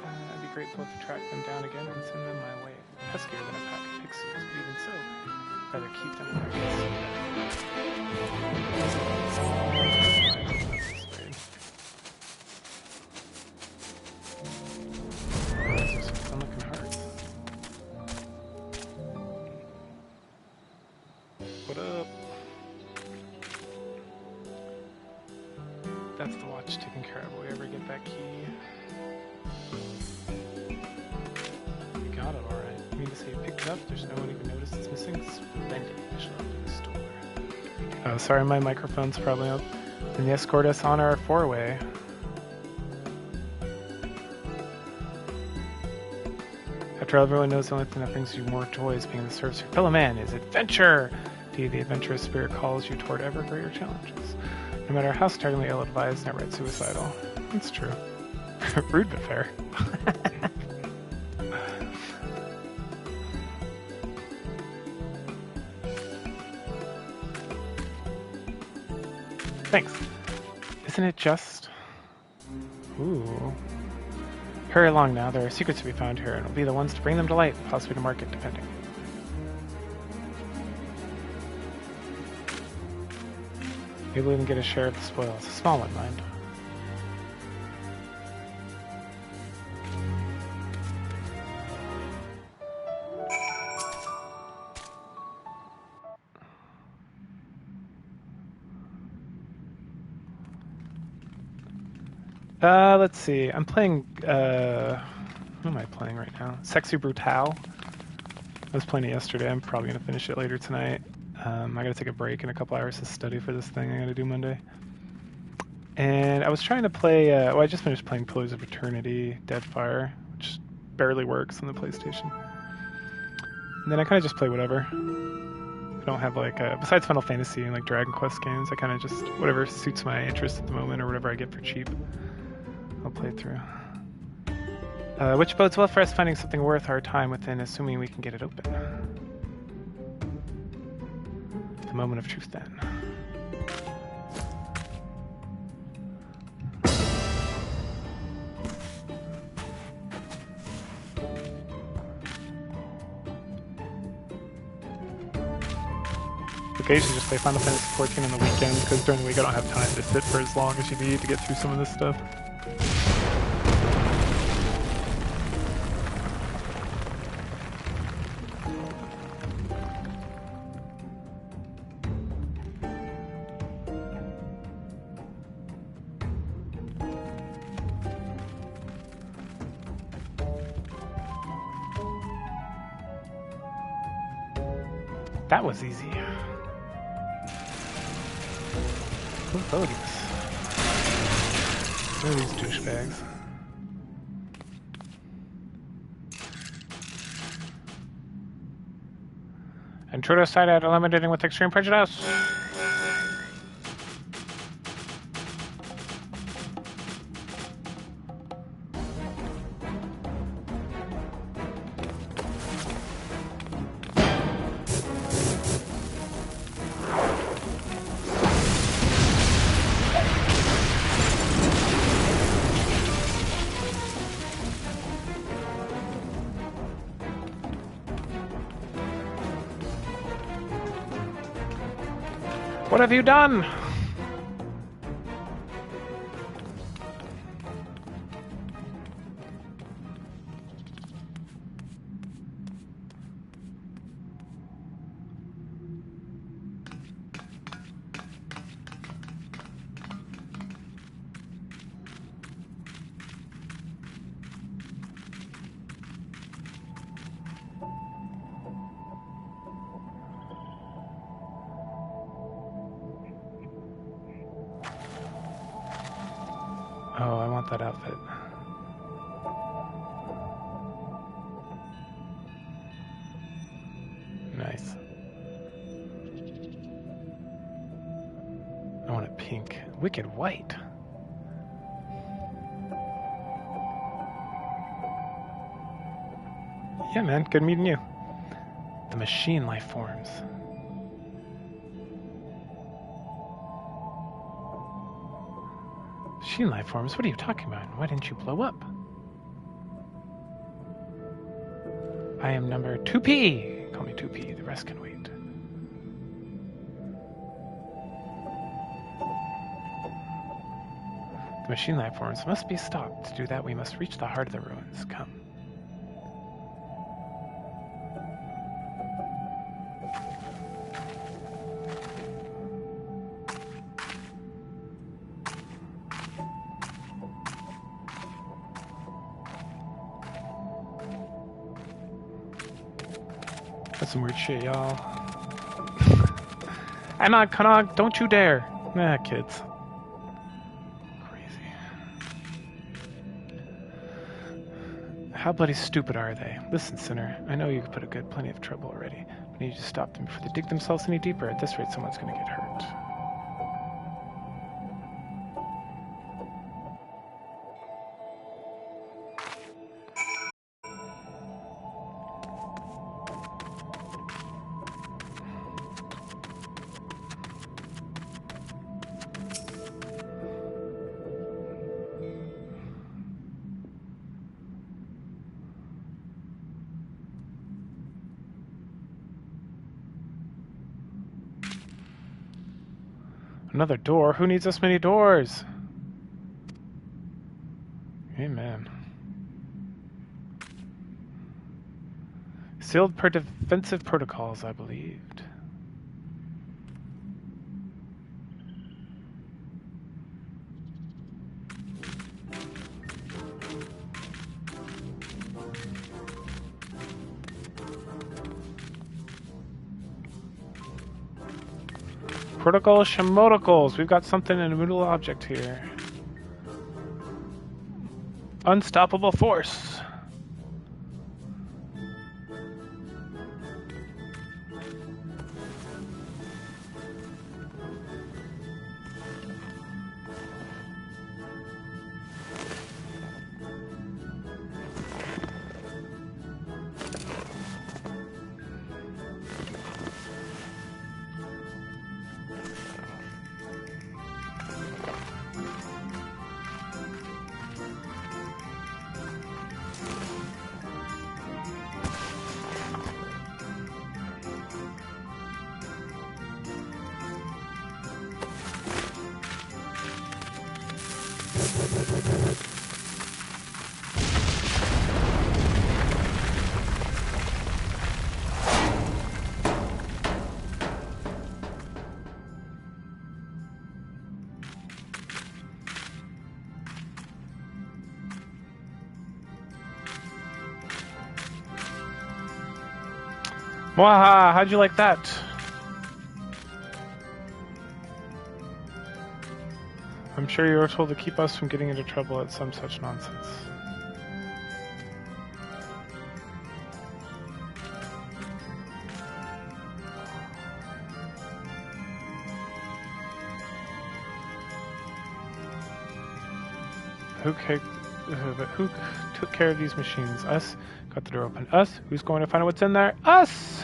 I'd be grateful to track them down again and send them my way. Peskier than a pack of pixies, but even so, I'd rather keep them in their Those are some fun-looking hearts. What up? That's the watch taken care of. Will we ever get that key? You got it alright. You mean to say you picked it up? There's no one even noticed it's missing? Splendid. I shall open the store. Oh, sorry, my microphone's probably up. Then they escort us on our four-way. After all, everyone knows the only thing that brings you more joy is being the service of your fellow man is adventure! Indeed, the adventurous spirit calls you toward ever greater challenges. No matter how startlingly ill-advised, never yet suicidal. That's true. Rude but fair. Thanks. Isn't it just... Ooh. Hurry along now, there are secrets to be found here, and we'll be the ones to bring them to light, possibly to market, depending. Maybe we'll even get a share of the spoils. A small one, mind. Let's see. I'm playing, who am I playing right now? Sexy Brutale. I was playing it yesterday. I'm probably going to finish it later tonight. I got to take a break and a couple hours to study for this thing I got to do Monday. And I was trying to play, well, I just finished playing Pillars of Eternity, Deadfire, which barely works on the PlayStation. And then I kind of just play whatever. I don't have like, besides Final Fantasy and like Dragon Quest games, I kind of just, whatever suits my interest at the moment or whatever I get for cheap, I'll play through. Which bodes well for us finding something worth our time within, assuming we can get it open. The moment of truth, then. Occasionally just play Final Fantasy 14 on the weekends, because during the week I don't have time to sit for as long as you need to get through some of this stuff. That was easy. Who voted this? Who are these douchebags? Intruder sighted, eliminating with extreme prejudice. What have you done? Oh, I want that outfit. Nice. I want to pink. Wicked white. Yeah, man. Good meeting you. The machine life forms. Machine life forms? What are you talking about? Why didn't you blow up? I am number 2P. Call me 2P. The rest can wait. The machine life forms must be stopped. To do that, we must reach the heart of the ruins. Come. That's some weird shit, y'all. Annog, Kanog, don't you dare. Nah, kids. Crazy. How bloody stupid are they? Listen, sinner, I know you could put a good plenty of trouble already, but you need to stop them before they dig themselves any deeper. At this rate, someone's gonna get hurt. Another door? Who needs this many doors? Amen. Sealed per defensive protocols, I believed. Protocol Shemoticals. We've got something in a middle object here. Unstoppable force. Waha, how'd you like that? I'm sure you were told to keep us from getting into trouble at some such nonsense. Who took care of these machines? Us? Got the door open. Us? Who's going to find out what's in there? Us!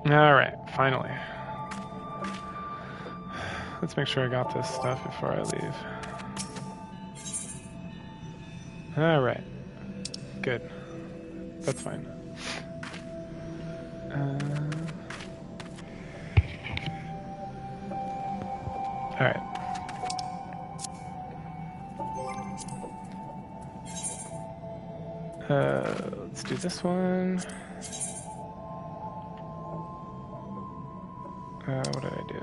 Alright, finally. Let's make sure I got this stuff before I leave. Alright. Good. That's fine. Alright. Let's do this one. What did I do?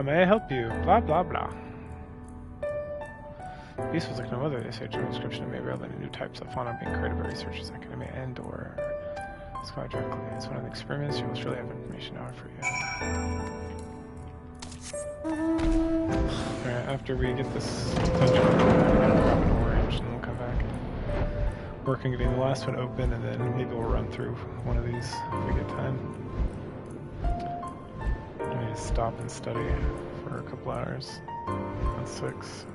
How may I help you? Blah, blah, blah. Beast was like no other. They say general description may reveal any new types of fauna being created by researchers in academia and or squad directly. It's one of the experiments. You will surely have information now for you. Alright, after we get this dungeon, we're gonna grab an orange and we'll come back and work on getting the last one open, and then maybe we'll run through one of these if we get time. I need to stop and study for a couple hours on 6.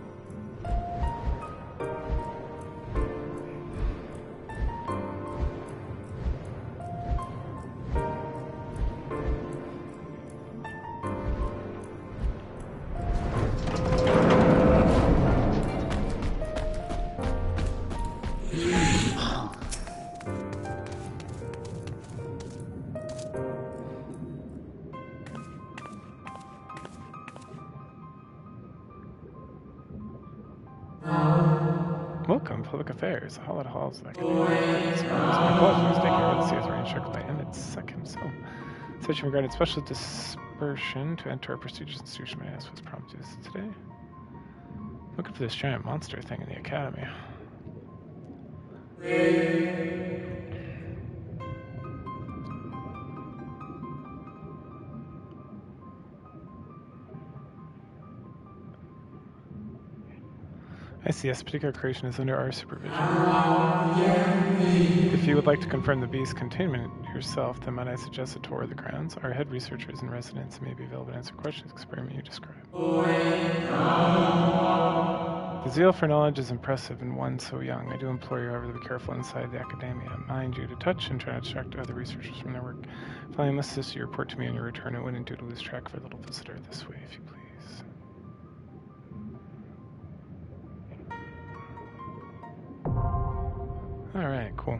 Welcome, Public Affairs. Hall at Halls. My apologies. Take care of the CS range check by Emmett second. So, session regarding special dispersion to enter a prestigious institution. May I ask what's prompted today? Looking for this giant monster thing in the academy. I see, yes, particular creation is under our supervision. If you would like to confirm the beast's containment yourself, then might I suggest a tour of the grounds? Our head researchers and residents may be available to answer questions experiment you describe. The zeal for knowledge is impressive in one so young. I do implore you, however, to be careful inside the academia. Mind you to touch and try to distract other researchers from their work. Finally, I must assist you report to me on your return. It wouldn't do to lose track of our little visitor this way, if you please. Alright, cool.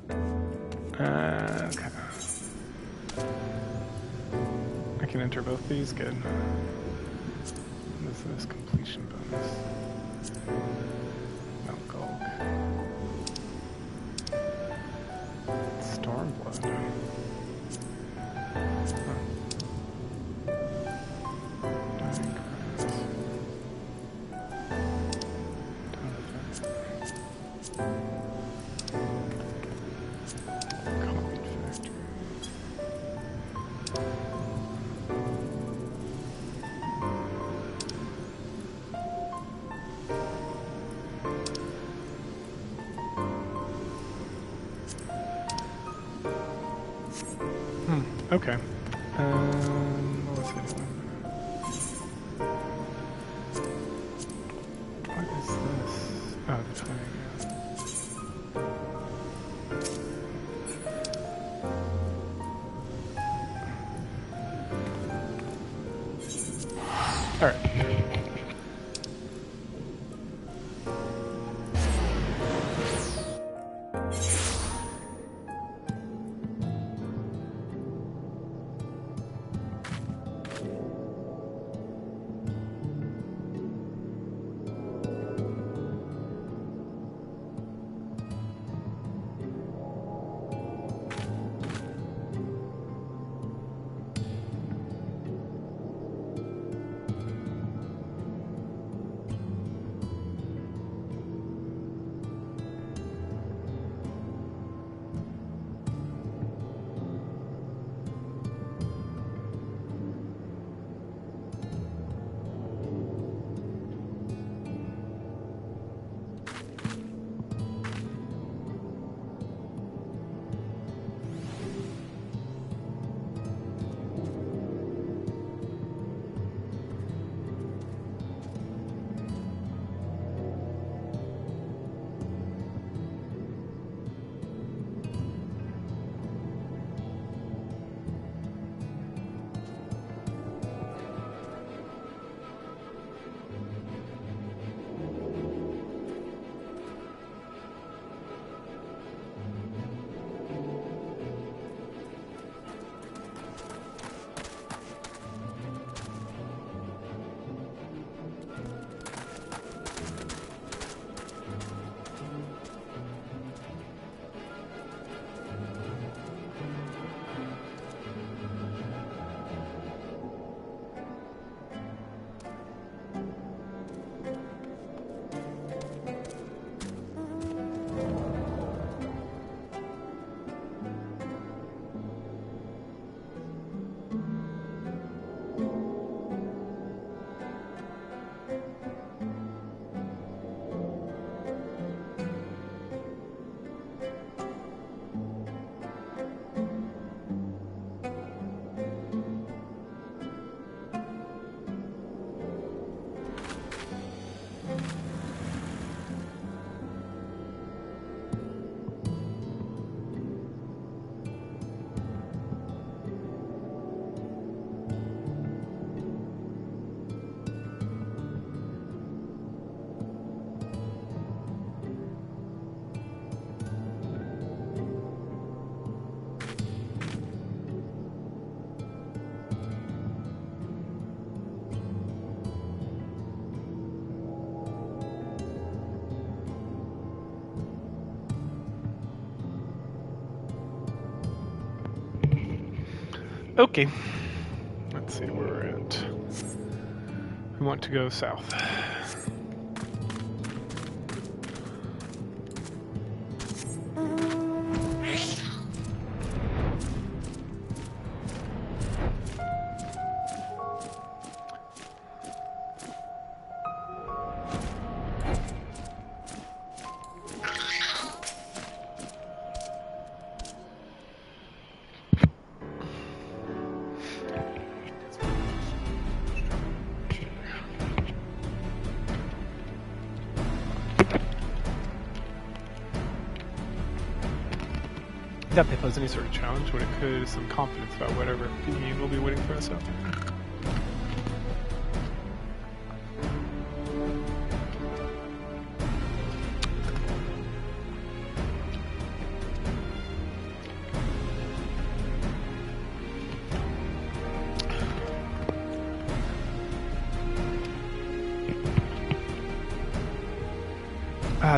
Okay. I can enter both these, good. This is completion bonus. No Gulk. Stormblood. Okay. What was it? What is this? Oh, the flag, yeah. Alright. Okay. Let's see where we're at. We want to go south. Doubt they pose any sort of challenge when it could some confidence about whatever fiend will be waiting for us out there.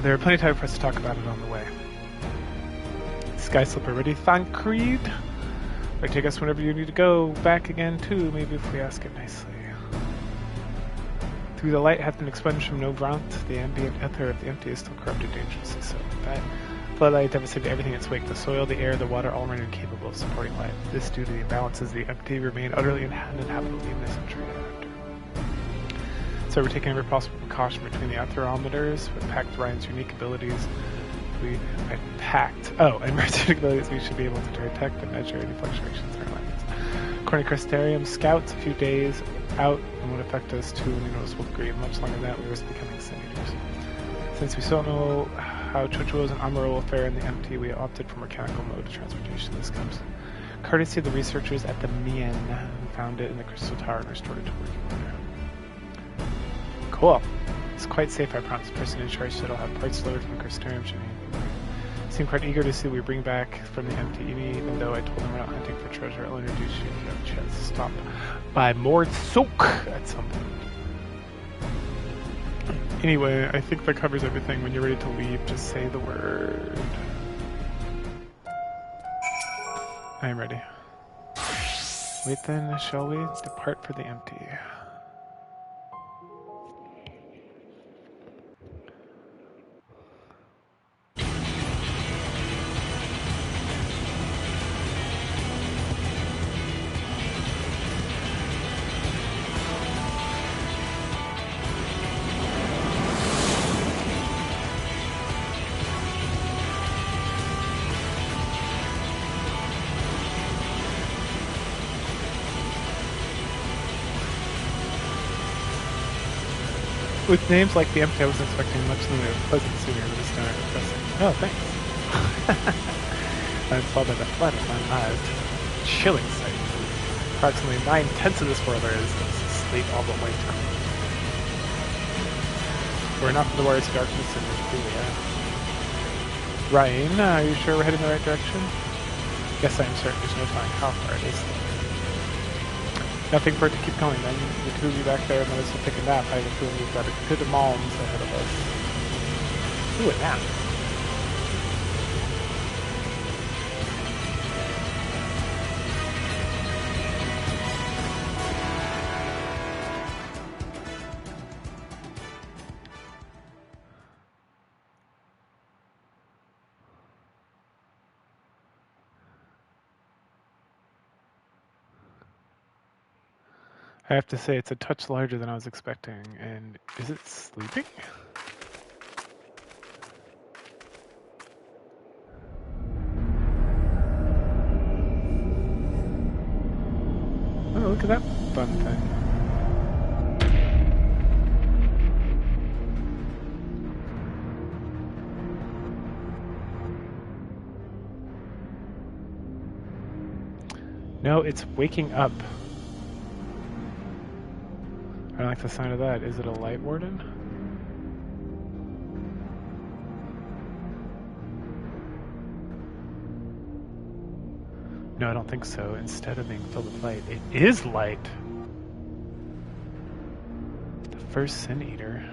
There are plenty of time for us to talk about it on the way. Sky Slipper ready, Thancred? Or take us whenever you need to go. Back again too, maybe if we ask it nicely. Through the light hath been expunged from Novrant, the ambient ether of the empty is still corrupted dangerously so. That floodlight devastated everything in its wake. The soil, the air, the water all remain incapable of supporting life. This due to the imbalances of the empty remain utterly uninhabitable even a century after. So we're taking every possible precaution between the atherometers with packed Ryan's unique abilities. And abilities we should be able to detect and measure any fluctuations in our limits. Cornicrystarium scouts a few days out and would affect us to a noticeable degree. Much longer than that, we risk becoming sin-eaters. Since we still don't know how Chochuos and Amuro will fare in the empty, we opted for mechanical mode of transportation. This comes courtesy of the researchers at the Mien who found it in the Crystal Tower and restored it to working order. Cool. It's quite safe, I promise. The person in charge said I'll have parts delivered from the Crystarium. Seem quite eager to see what we bring back from the empty, even though I told them we're not hunting for treasure. I'll introduce you if you have a chance to stop by Mord Soak at some point. Anyway, I think that covers everything. When you're ready to leave, just say the word. I am ready. Wait then, shall we? Depart for the empty. With names like the Empty, I wasn't expecting much in the way of pleasant scenery, but it's not impressive. Oh, thanks. I'm followed by the flood of my eyes. Chilling sight. Approximately 9/10 of this world is slate all but white. We're not for the warriors of darkness and truly Ryan, are you sure we're heading in the right direction? Yes, I am certain. There's no telling how far it is. Nothing for it to keep going, then. The two of you back there might as well take a nap. I have a feeling we've got a good malms ahead of us. Ooh, a nap. I have to say, it's a touch larger than I was expecting. And is it sleeping? Oh, look at that fun thing. No, it's waking up. I don't like the sound of that. Is it a light warden? No, I don't think so. Instead of being filled with light, it is light! The first Sin Eater.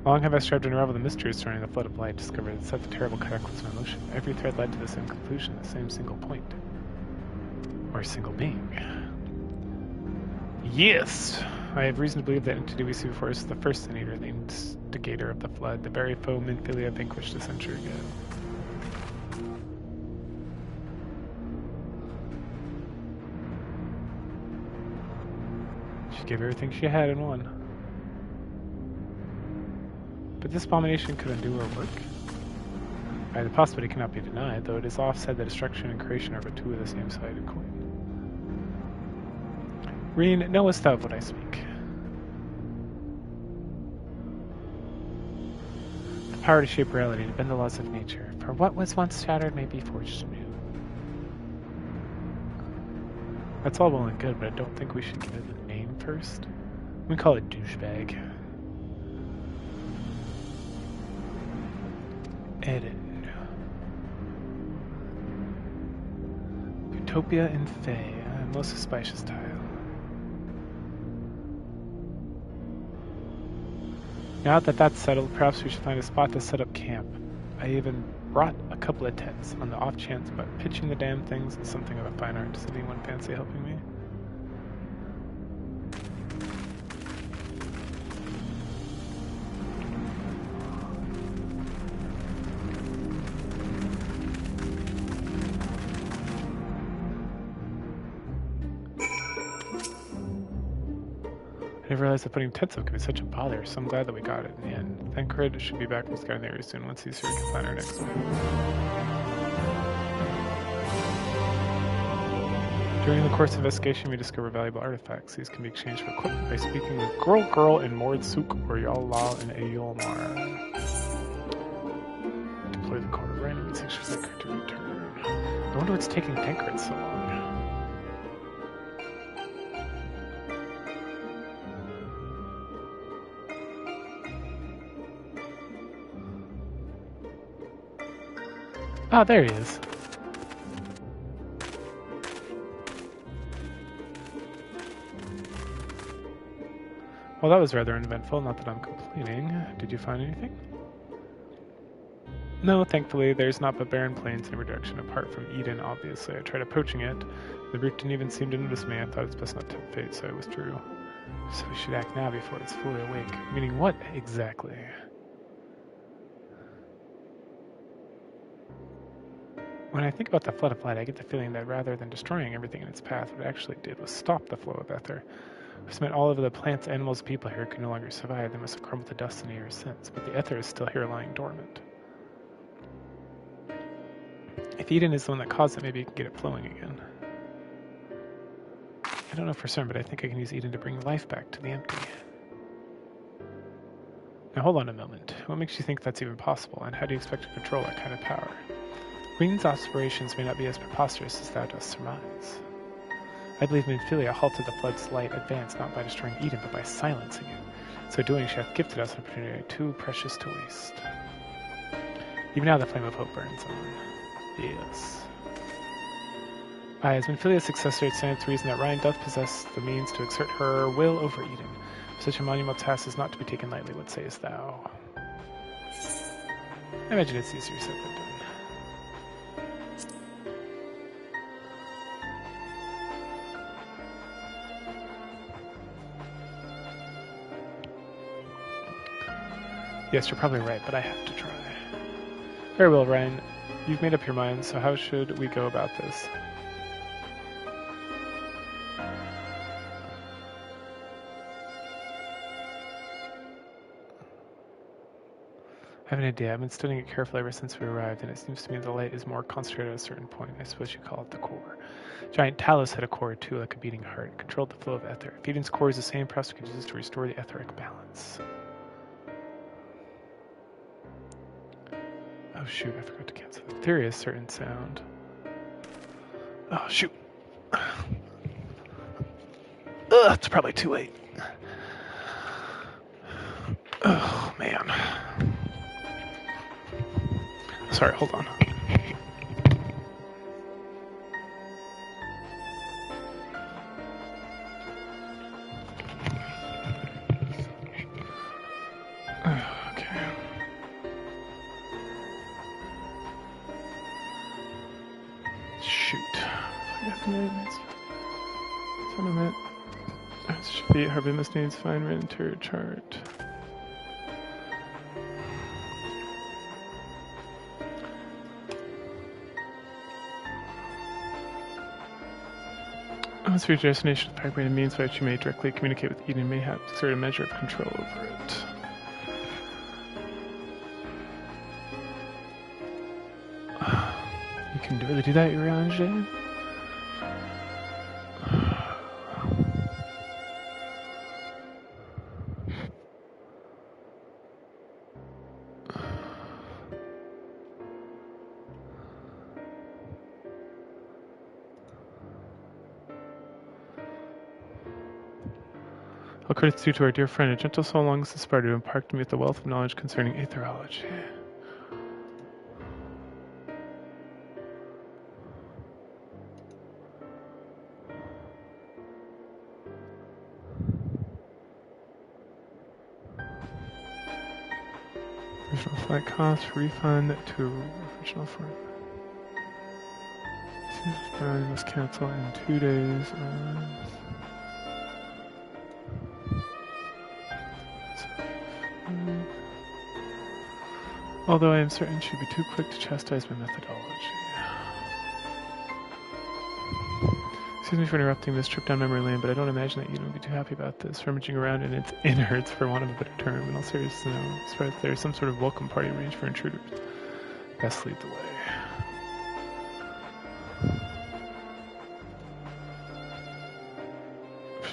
Long have I strived to unravel the mysteries surrounding the flood of light, discovered that set the terrible cataclysm in motion. Every thread led to the same conclusion, the same single point. Or single being. Yes! I have reason to believe that entity we see before us is the first Sin Eater, the instigator of the flood, the very foe Minfilia vanquished a century ago. She gave everything she had and won. But this abomination could undo her work. The possibility cannot be denied, though it is oft said that destruction and creation are but two of the same sided coin. Reen, knowest thou of what I speak? The power to shape reality and bend the laws of nature, for what was once shattered may be forged anew. That's all well and good, but I don't think we should give it a name first. We call it douchebag. Edit. Utopia and Fae, most suspicious tile. Now that that's settled, perhaps we should find a spot to set up camp. I even brought a couple of tents on the off chance, but pitching the damn things is something of a fine art. Does anyone fancy helping me? I never realized that putting tents up could be such a bother, so I'm glad that we got it in the end. Thancred should be back from scouting the area soon. Once he's here, we can plan our next move. During the course of investigation, we discover valuable artifacts. These can be exchanged for equipment by speaking with Girl in Mordsuk or Yal La in Ayolmar. Deploy the core of random and 6% card to return. I wonder what's taking Thancred so long. Oh, there he is. Well, that was rather uneventful, not that I'm complaining. Did you find anything? No, thankfully, there's not but barren plains in every direction, apart from Eden, obviously. I tried approaching it. The brute didn't even seem to notice me. I thought it's best not to tempt fate, so I withdrew. So we should act now before it's fully awake. Meaning what, exactly? When I think about the flood of light, I get the feeling that rather than destroying everything in its path, what it actually did was stop the flow of ether. Which meant all of the plants, animals, people here could no longer survive. They must have crumbled to dust in the years since, but the ether is still here lying dormant. If Eden is the one that caused it, maybe you can get it flowing again. I don't know for certain, but I think I can use Eden to bring life back to the empty. Now hold on a moment. What makes you think that's even possible, and how do you expect to control that kind of power? Green's aspirations may not be as preposterous as thou dost surmise. I believe Minfilia halted the flood's light advance not by destroying Eden, but by silencing it. So doing, she hath gifted us an opportunity too precious to waste. Even now the flame of hope burns on. Yes. As Minfilia's successor, it stands to reason that Ryan doth possess the means to exert her will over Eden. Such a monumental task is not to be taken lightly, what sayest thou? I imagine it's easier said than done. Yes, you're probably right, but I have to try. Very well, Ryan. You've made up your mind, so how should we go about this? I have an idea. I've been studying it carefully ever since we arrived, and it seems to me the light is more concentrated at a certain point. I suppose you call it the core. Giant Talos had a core too, like a beating heart. It controlled the flow of ether. If Eden's core is the same, perhaps we could use this to restore the etheric balance. Oh shoot, I forgot to cancel that. There is certain sound. Oh shoot. Ugh, it's probably too late. Oh man. Sorry, hold on. shoot. Sentiment. Defeat Harvey Mustang's fine winter chart. Once reach your destination, the Paraguay means by which you may directly communicate with Eden may have exert a measure of control over it. You can really do that, Urianger? All credits due to our dear friend, a gentle soul longs to Sparta, who imparted me with the wealth of knowledge concerning aetherology. Original flight cost, refund to original flight. You must cancel in 2 days. Although I am certain she'd be too quick to chastise my methodology. Excuse me for interrupting this trip down memory lane, but I don't imagine that you would be too happy about this. Rummaging around in its innards, for want of a better term, in all seriousness, no, as far as there is some sort of welcome party arranged for intruders. Best lead the way.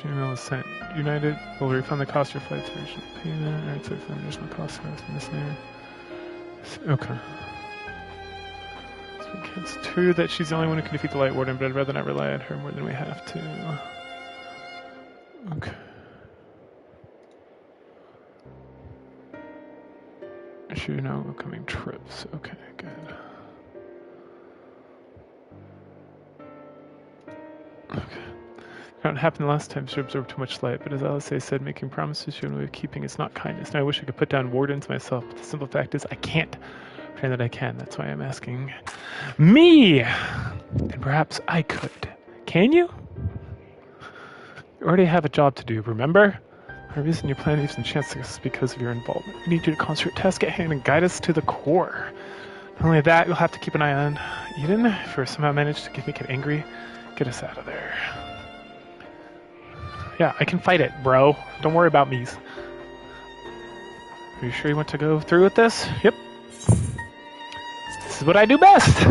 Email was sent. United will refund the cost of your flight to original payment. Alright, so for additional costs in this there. Okay. So it's true that she's the only one who can defeat the Light Warden, but I'd rather not rely on her more than we have to. Okay. Sure, no upcoming trips. Okay, good. Okay. It happened the last time she absorbed too much light, but as Alisaie said, making promises she knew of keeping is not kindness. Now I wish I could put down wardens myself, but the simple fact is I can't. Pretend that I can. That's why I'm asking me. And perhaps I could. Can you? You already have a job to do, remember? The reason you plan leaves some chance is because of your involvement. We need you to concentrate task at hand and guide us to the core. Not only that, you'll have to keep an eye on Eden. If you somehow manage to make it angry, get us out of there. Yeah, I can fight it, bro. Don't worry about me. Are you sure you want to go through with this? Yep. This is what I do best.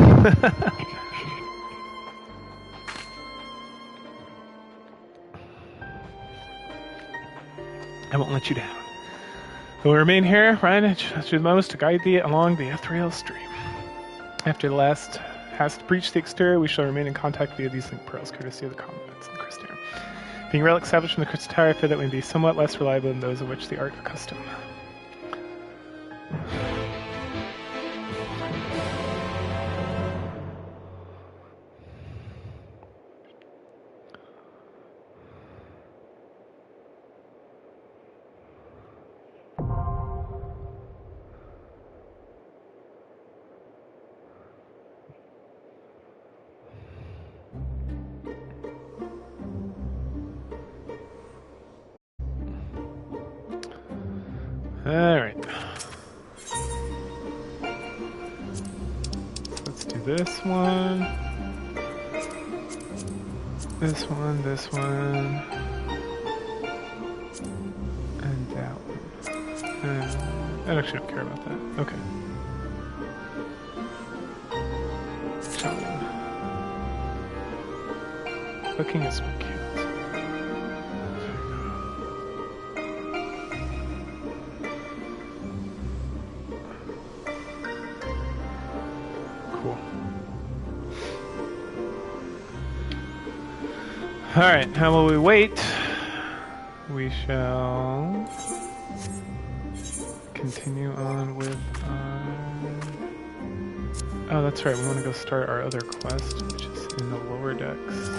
I won't let you down. We'll remain here, right? Just the most to guide thee along the ethereal stream. After the last has breached the exterior, we shall remain in contact via these link pearls, courtesy of the convents in Crystarium. Being relics salvaged from the Crystal Tower, I fear that we may be somewhat less reliable than those of which the art accustomed. Alright. Let's do this one. This one, this one. And that one. I actually don't care about that. Okay. Cooking is so cute. Alright, how will we wait? We shall continue on with oh, that's right, we want to go start our other quest, which is in the lower decks.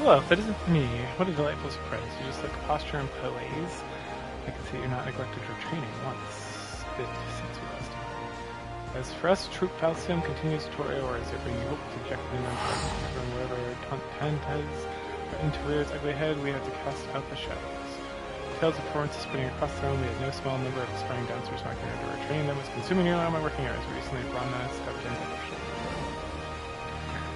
Hello, if that isn't me, what a delightful surprise. You just look posture and poise. I can see you're not neglected your training once bit since we last talked. As for us, Troop Falcium continues to tour, or is it bringing hope to Jack and from wherever Tantas threaten to rear its ugly head, we have to cast out the shadows. Tales of performances spreading across the realm, we had no small number of aspiring dancers knocking our door. Training them was consuming nearly all my working hours. Recently, Brahma stepped in.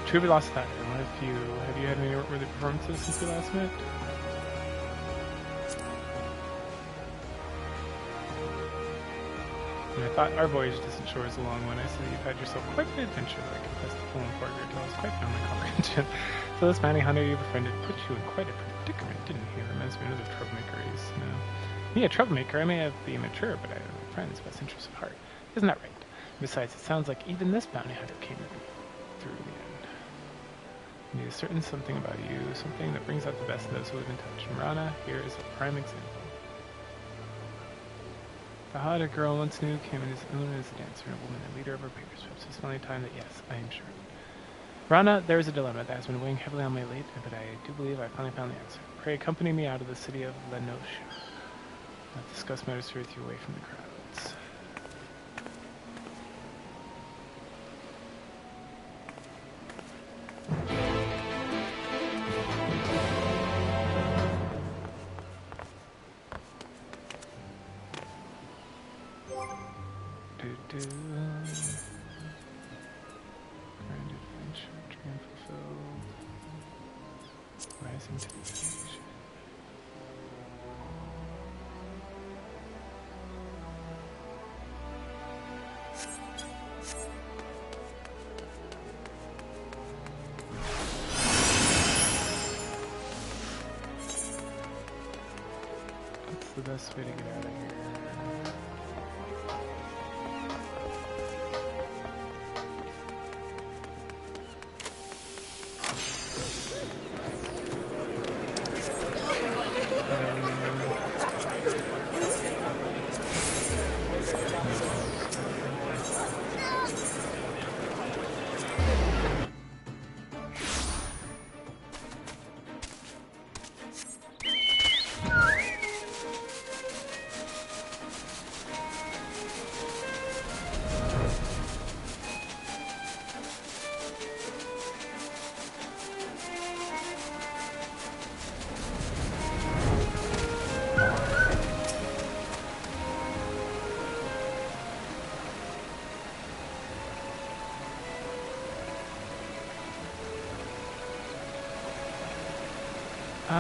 True, we lost that. And what if you have you had any noteworthy performances since we last met? And I thought our voyage to distant shores is a long one. I see that you've had yourself quite an adventure, but I confess the full import of your tales quite beyond my comprehension. So this bounty hunter you befriended put you in quite a predicament, didn't he? Reminds me of another troublemaker is. No. Me, a troublemaker? I may have been immature, but I have my friend's best interests at heart. Isn't that right? Besides, it sounds like even this bounty hunter came through the end. And he is certain something about you, something that brings out the best in those who live in touch. Mirana here is a prime example. The hotter girl once knew came in as known as a dancer, a woman, a leader of her peers. Perhaps it's finally time that, yes, I am sure. Rana, there is a dilemma that has been weighing heavily on me lately, but I do believe I finally found the answer. Pray accompany me out of the city of Lenosha. I'll discuss matters here with you away from the crowds. Grand adventure, dream fulfilled. Rising to the occasion. What's the best way to get out of here?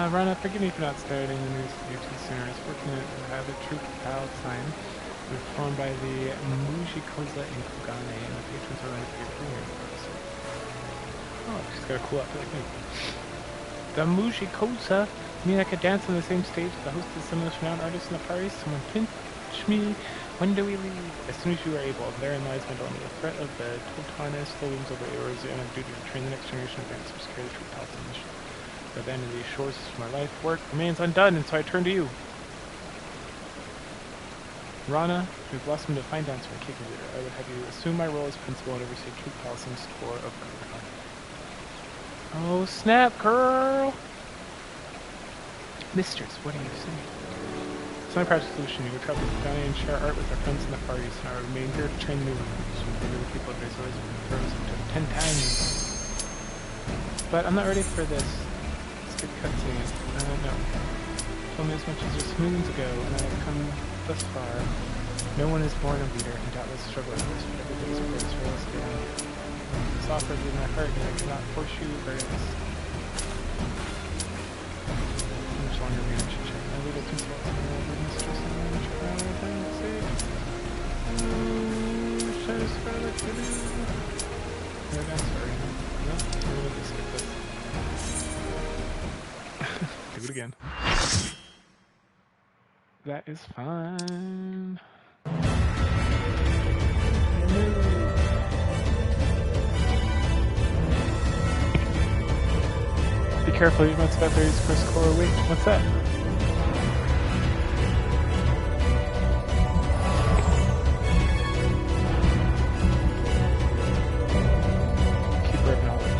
Rana, forgive me for not starting the news with you too sooner. I was fortunate to have a troop pal sign formed by the Mujikoza in Kugane, and the patrons are running to be premium professor. Oh, she's got a cool outfit like me. The Mujikoza? You mean I could dance on the same stage as the host of some of the renowned artists in the Far East? Someone pinch me. When do we leave? As soon as you are able. Therein lies my dilemma. The threat of the Totanis still looms over Eorzea, and I'm due to train the next generation of dancers, carry the troop pals on the mission. The abandon these shores is my life work remains undone, and so I turn to you. Rana, who blossomed a fine dancer and capable leader, I would have you assume my role as principal and oversee Troop Palising's tour of Kogan. Oh snap, girl! Mistress, what are you saying? So my practical solution, you would travel to Dania and share art with our friends in the Far East. I remain here to train new ones. Maybe the people of Bezos throws into 10 times. But I'm not ready for this. It's a good cutscene. No. Told me as much as you're smoothing to go, and I have come thus far. No one is born a leader, and doubtless struggle with this, but every day is a greatest realistic down. This offer is in my heart, and I cannot force you very much. How much longer we should check my legal consultant and my mistress and my trial of time to say. Satisfied activity. No, that's sorry. No, I'm going to skip this. Do it again. That is fine. Be careful, you must have Barry's first core. Wait, what's that? Keeper of knowledge.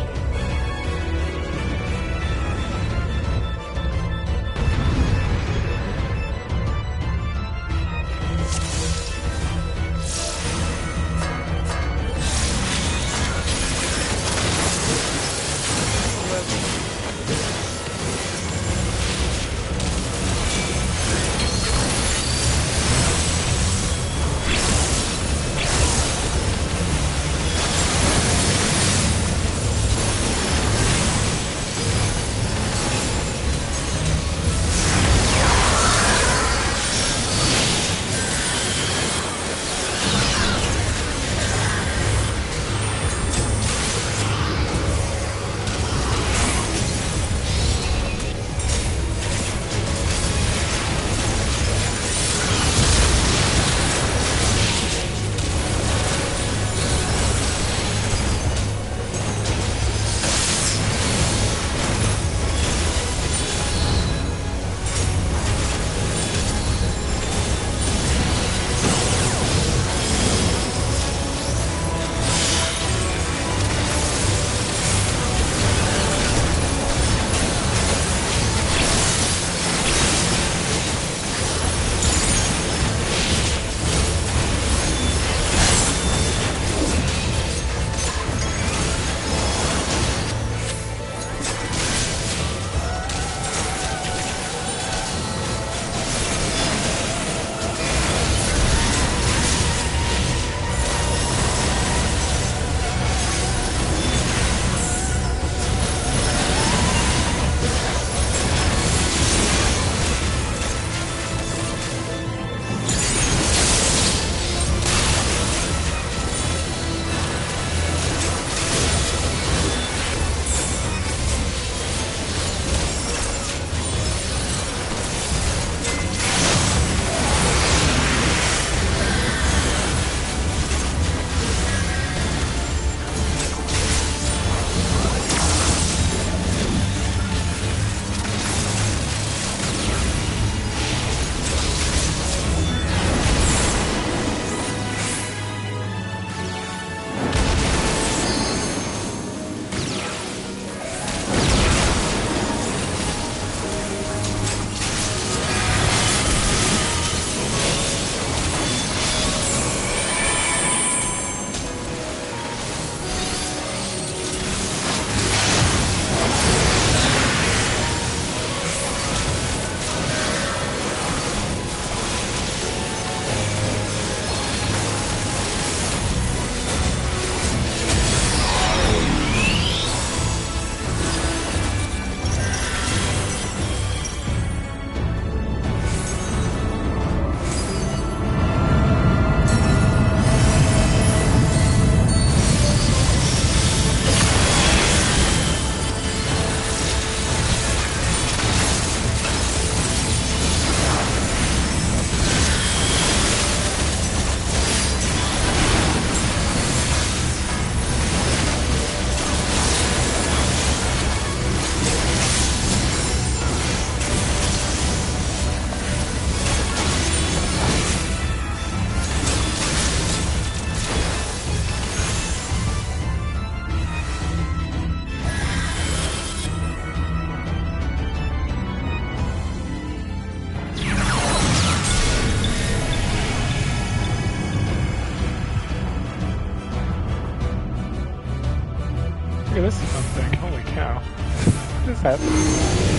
Look at this fun thing. Holy cow. What is happening?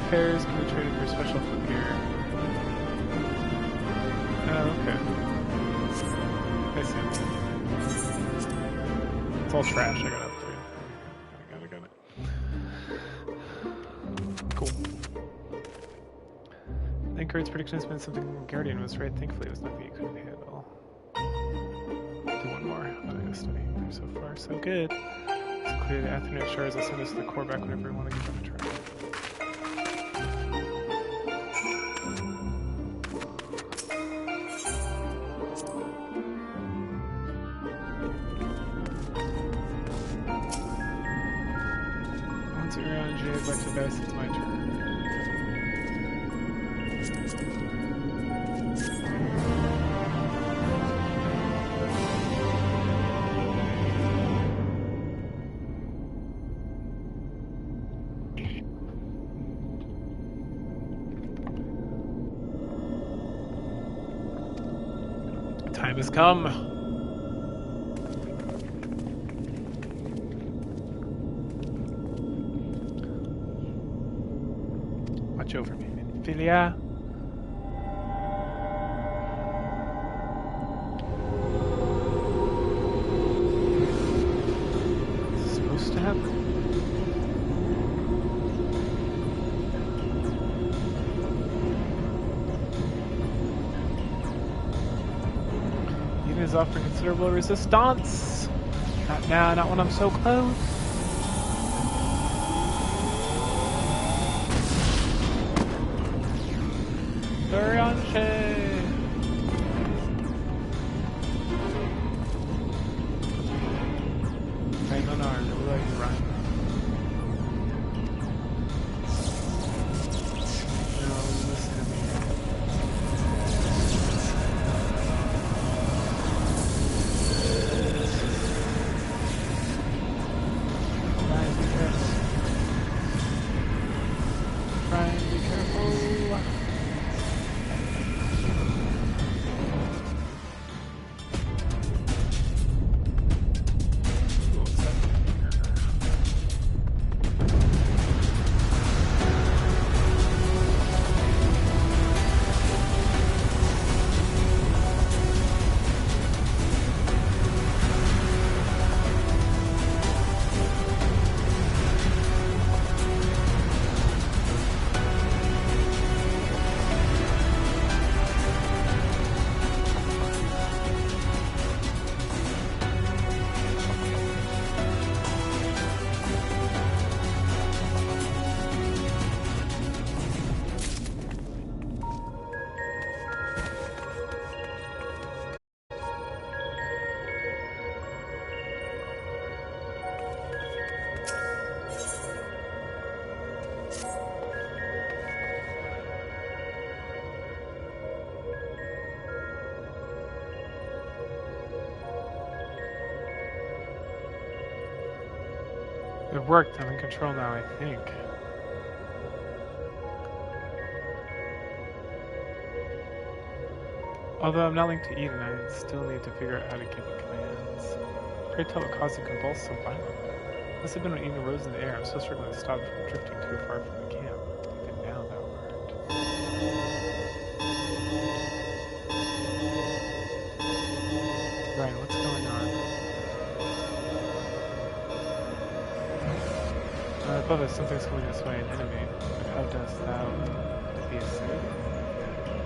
Pairs can be traded for special gear. Oh, okay. I see. It's all trash. I gotta upgrade. I got it. Cool. Anchorite's prediction has been something Guardian was right. Thankfully, it was nothing you couldn't handle. Do one more. I'm gonna study. So far, so good. It's clear the Athenet shards will send us the core back whenever we want to give them a try. Back to best, it's my turn. Time has come. Over me, Minfilia. Is this supposed to happen? is offering considerable resistance. Not now, not when I'm so close. Dorianche! Right on arm, it like run. No, listen to me. Ryan, be careful. Ryan, be careful. It worked. I'm in control now, I think. Although I'm not linked to Eden, I still need to figure out how to give it commands. Pray tell what caused it to convulse so violently. Must have been when Eden arose in the air. I'm so struggling to stop it from drifting too far from the camp. Even now, thou art. Ryan, what's going on? Above us, something's coming this way, an enemy. But how dost thou be a safe?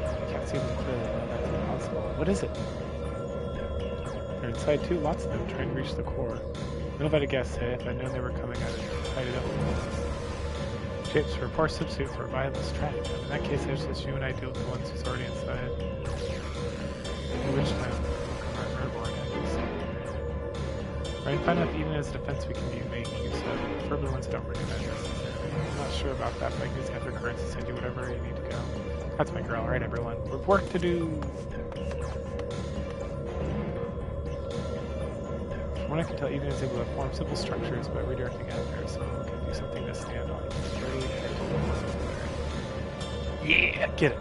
I can't see them clearly, no, that's impossible. What is it? They're inside too, lots of them, trying to reach the core. Little if I'd guess, hey, if I'd known they were coming, I'd have tied it up. Shapes for a poor substitute for a violence track. In that case, there's just you and I deal with the ones who's already inside. Which time? Right, find out if even as a defense we can make use of. For the ones that don't recognize necessary. I'm not sure about that, but I can use Ether currents to send you whatever you need to go. That's my girl, alright everyone. We've work to do! From what I can tell, Eden is able to form simple structures by redirecting out there, so we'll give you something to stand on. Ready, yeah, get it!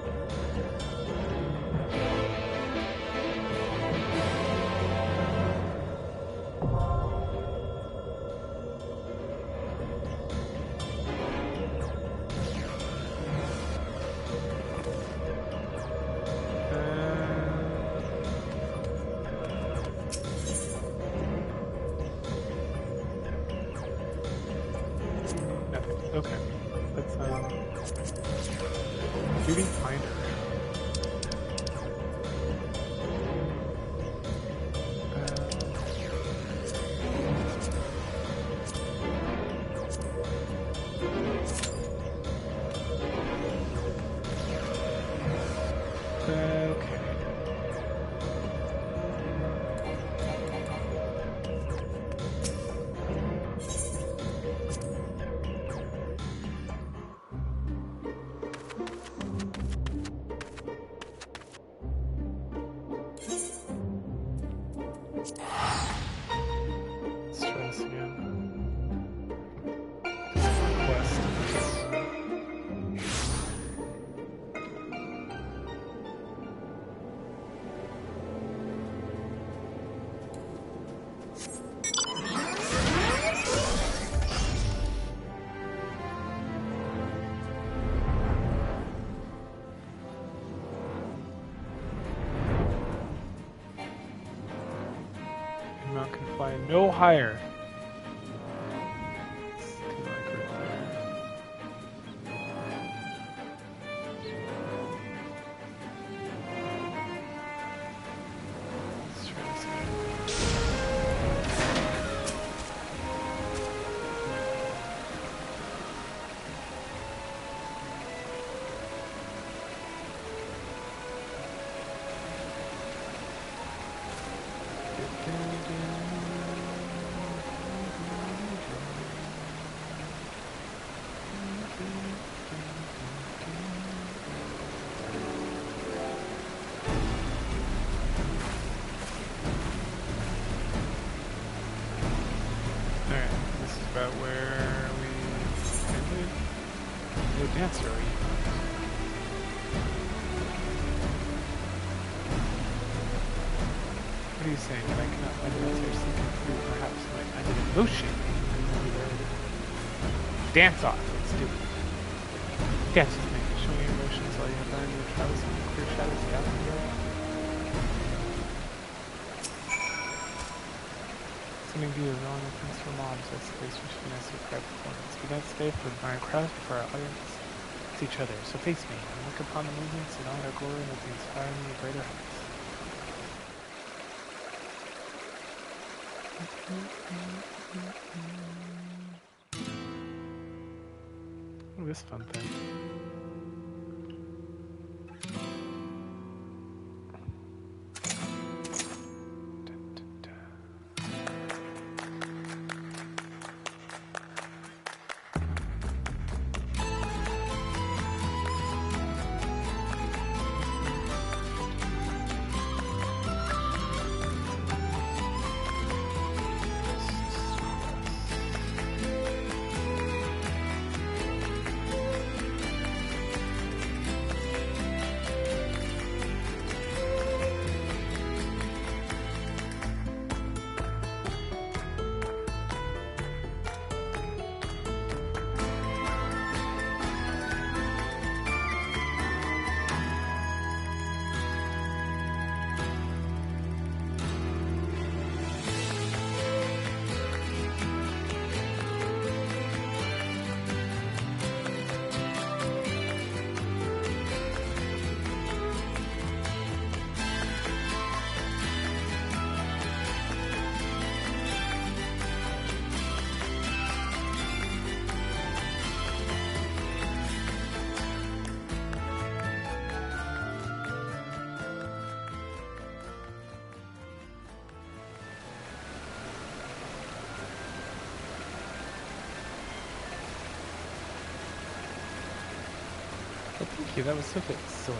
Okay, let's duty finder. Can fly no higher. Let's try this a dancer, are you? What are you saying? That I cannot find an answer seeking through perhaps my undead emotion? Dance off, let's do it. Dance with me, showing your emotions while you have learned your travels in the clear shadows of down the road. Something to you, wrong offense for mobs, that's the place we should be nice to crowd performance. We don't stay for admiring crowds before our audience. It's each other, so face me, and look upon the movements and all their glory and let them inspire me to greater heights. Oh, this fun thing. Oh, thank you, that was so good. Sorry.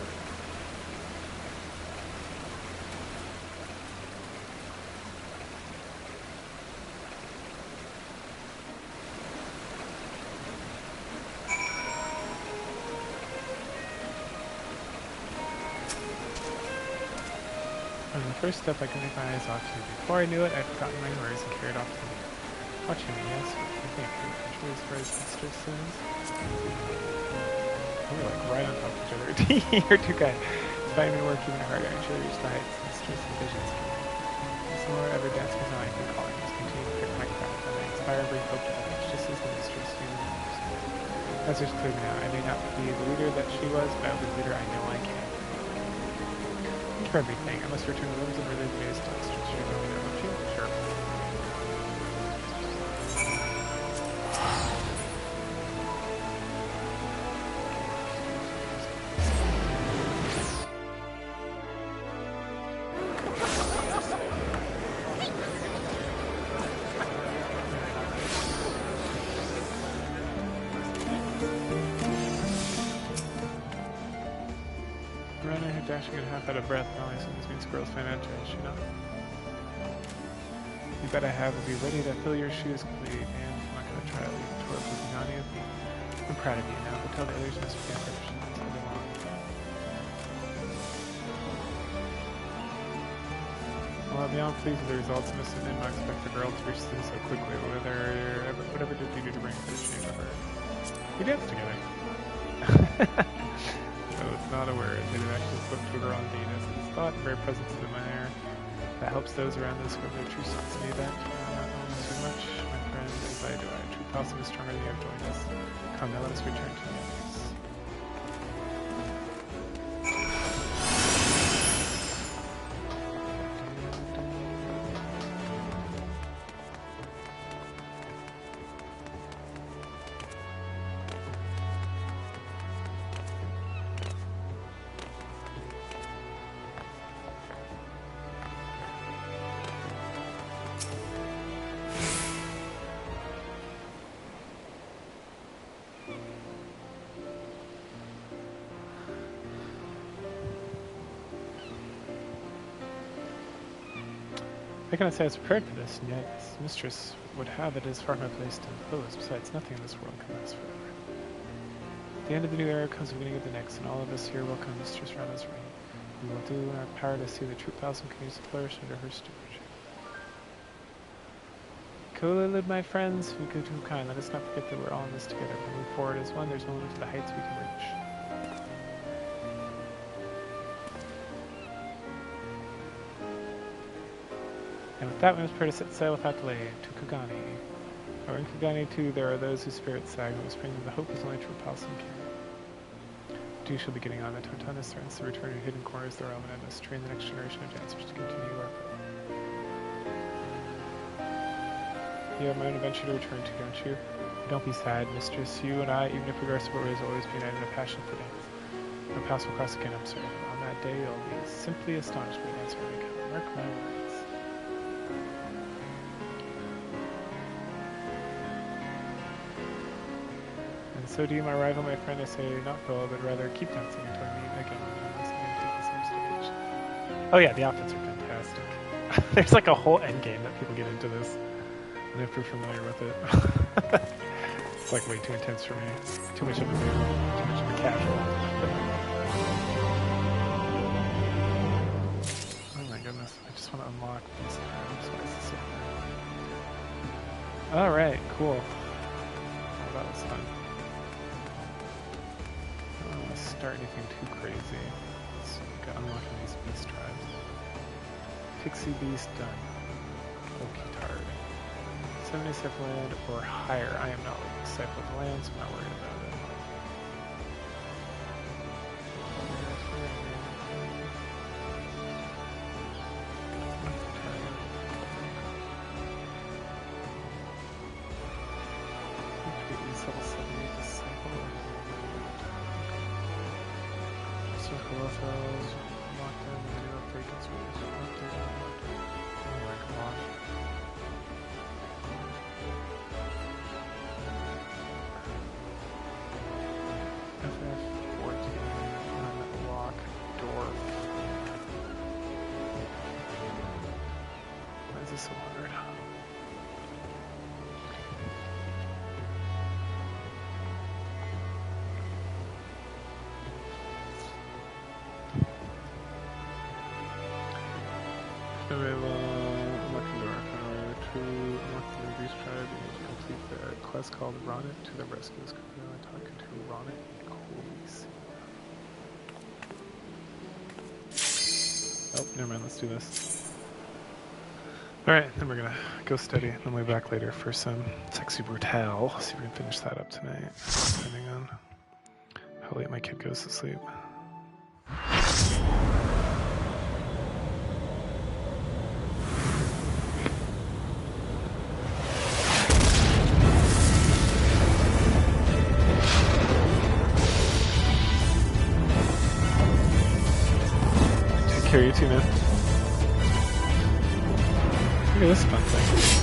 On the first step, I can make my eyes off you. Before I knew it, I'd forgotten my worries and carried off to me. Watching me, yes, what do you think? Are you control as far as mistress says? We're like right on top of each other. You're too kind. Despite me to work even harder, I'm sure you reach the heights and mistress and visions. Some more ever dance with my life and calling. Just continue to pick my craft and I inspire and bring hope to others, just as the mistress you knows. That's just clear now. I may not be the leader that she was, but I'll be the leader I know I can. Thank you for everything. I must return to rooms and relive days to mistress. You're going there, won't you? Sure. Dashing and half out of breath, not only sends me squirrels find enters, you know? You bet I have will be ready to fill your shoes complete, and I'm not gonna try to leave the tour looking on you. I'm proud of you now, but tell the others must be preparation until they want. Well, I'll be on pleased with the results. I must admit, I expect the girl to reach this so quickly. Whatever did you do to bring this change over? We danced together. No, it's not a word. They did actually flip to a girl indeed, as it is thought, and very present to them in air. That helps those around to discover the true sense of the event. Not knowing too much, my friend, as I do. True possum is stronger than you have joined us. Come now, let us return to the others. I cannot say I was prepared for this, and yet this mistress would have it as far my place to impose. Besides, nothing in this world can last forever. the end of the new era comes the beginning of the next, and all of us here welcome Mistress Rana's reign. We will do in our power to see the Troop Blossom continues to flourish under her stewardship. Coolid, my friends, we go too kind. Let us not forget that we're all in this together. We move forward as one. There's no limit to the heights we can reach. And with that, we must prepare to set sail without delay to Kugani. Or in Kugani, too, there are those whose spirits sag. We must bring them the hope is only true Palsum can. Too shall be getting on. The Totanus threatens to return to hidden corners of the realm, and I must train the next generation of dancers to continue our fight. You have my own adventure to return to, don't you? Don't be sad, mistress. You and I, even if we are separate ways, will always be united in a passion for dance. When paths will cross again, I'm certain. On that day, you'll be simply astonished by the dancer I become. Mark my words. And so do you, my rival, my friend. I say not go, but rather keep dancing until I meet again. Once again, take the same stage. Oh yeah, the outfits are fantastic. There's like a whole end game that people get into this. And if you're familiar with it, it's like way too intense for me. Too much of a casual. Oh my goodness, I just want to unlock these items. Why is this so hard? Alright, cool. Oh, that was fun. I don't want to start anything too crazy. So we got unlocking these beast tribes. Pixie beast done. Okie tard. 70 Cypher land or higher. I am not looking to cycle the land, so I'm not worried about it. So hard. Unlocking door. To unlock the beast tribe, you need to complete the quest called Ronnet to the rescue. This company talking to Ronnet and Khaleesi. Oh, never mind. Let's do this. Alright, then we're gonna go steady, and then we'll be back later for some Sexy Brutale. See if we can finish that up tonight, depending on how late my kid goes to sleep. Take care of you too, man. Look at this fun thing.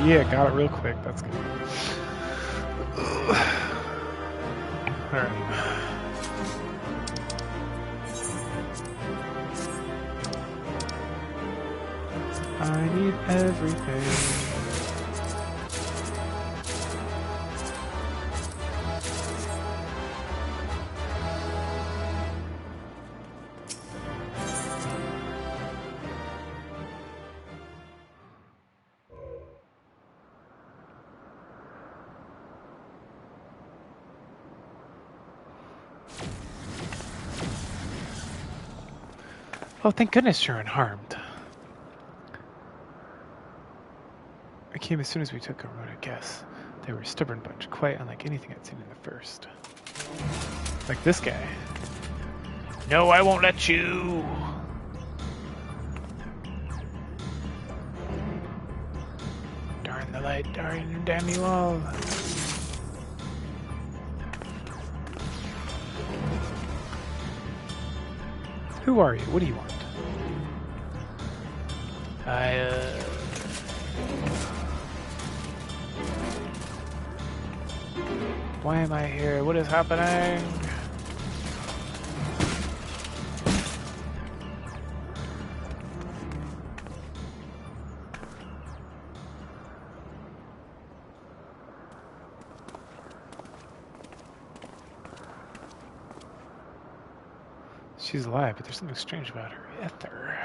Yeah, got it real quick. That's good. Alright. I need everything. Oh, thank goodness you're unharmed. I came as soon as we took a road, I guess. They were a stubborn bunch, quite unlike anything I'd seen in the first. Like this guy. No, I won't let you! Darn the light, damn you all! Who are you? What do you want? Why am I here? What is happening? She's alive, but there's something strange about her. Ether.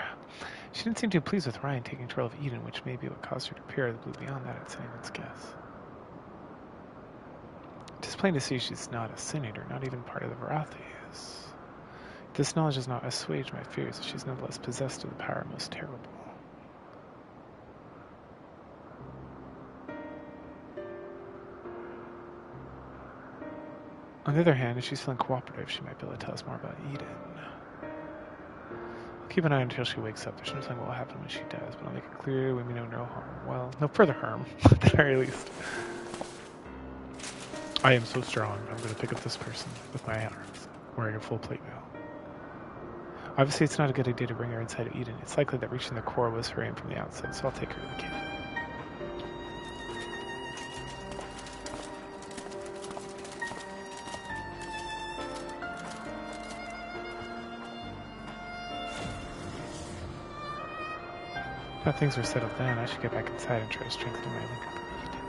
She didn't seem too pleased with Ryan taking control of Eden, which may be what caused her to appear out of the blue. Beyond that, it's anyone's guess. It is plain to see she's not a Sin Eater, not even part of the Varathias. This knowledge does not assuage my fears, that she's nonetheless possessed of the power most terrible. On the other hand, if she's feeling cooperative, she might be able to tell us more about Eden. I'll keep an eye until she wakes up. There's no telling what will happen when she does, but I'll make it clear we mean no harm. Well, no further harm, at the very least. I am so strong. I'm going to pick up this person with my arms, wearing a full plate mail. Obviously, it's not a good idea to bring her inside of Eden. It's likely that reaching the core was her aim from the outset, so I'll take her to the cave. Now things were settled then, I should get back inside and try to strengthen my link with Eden.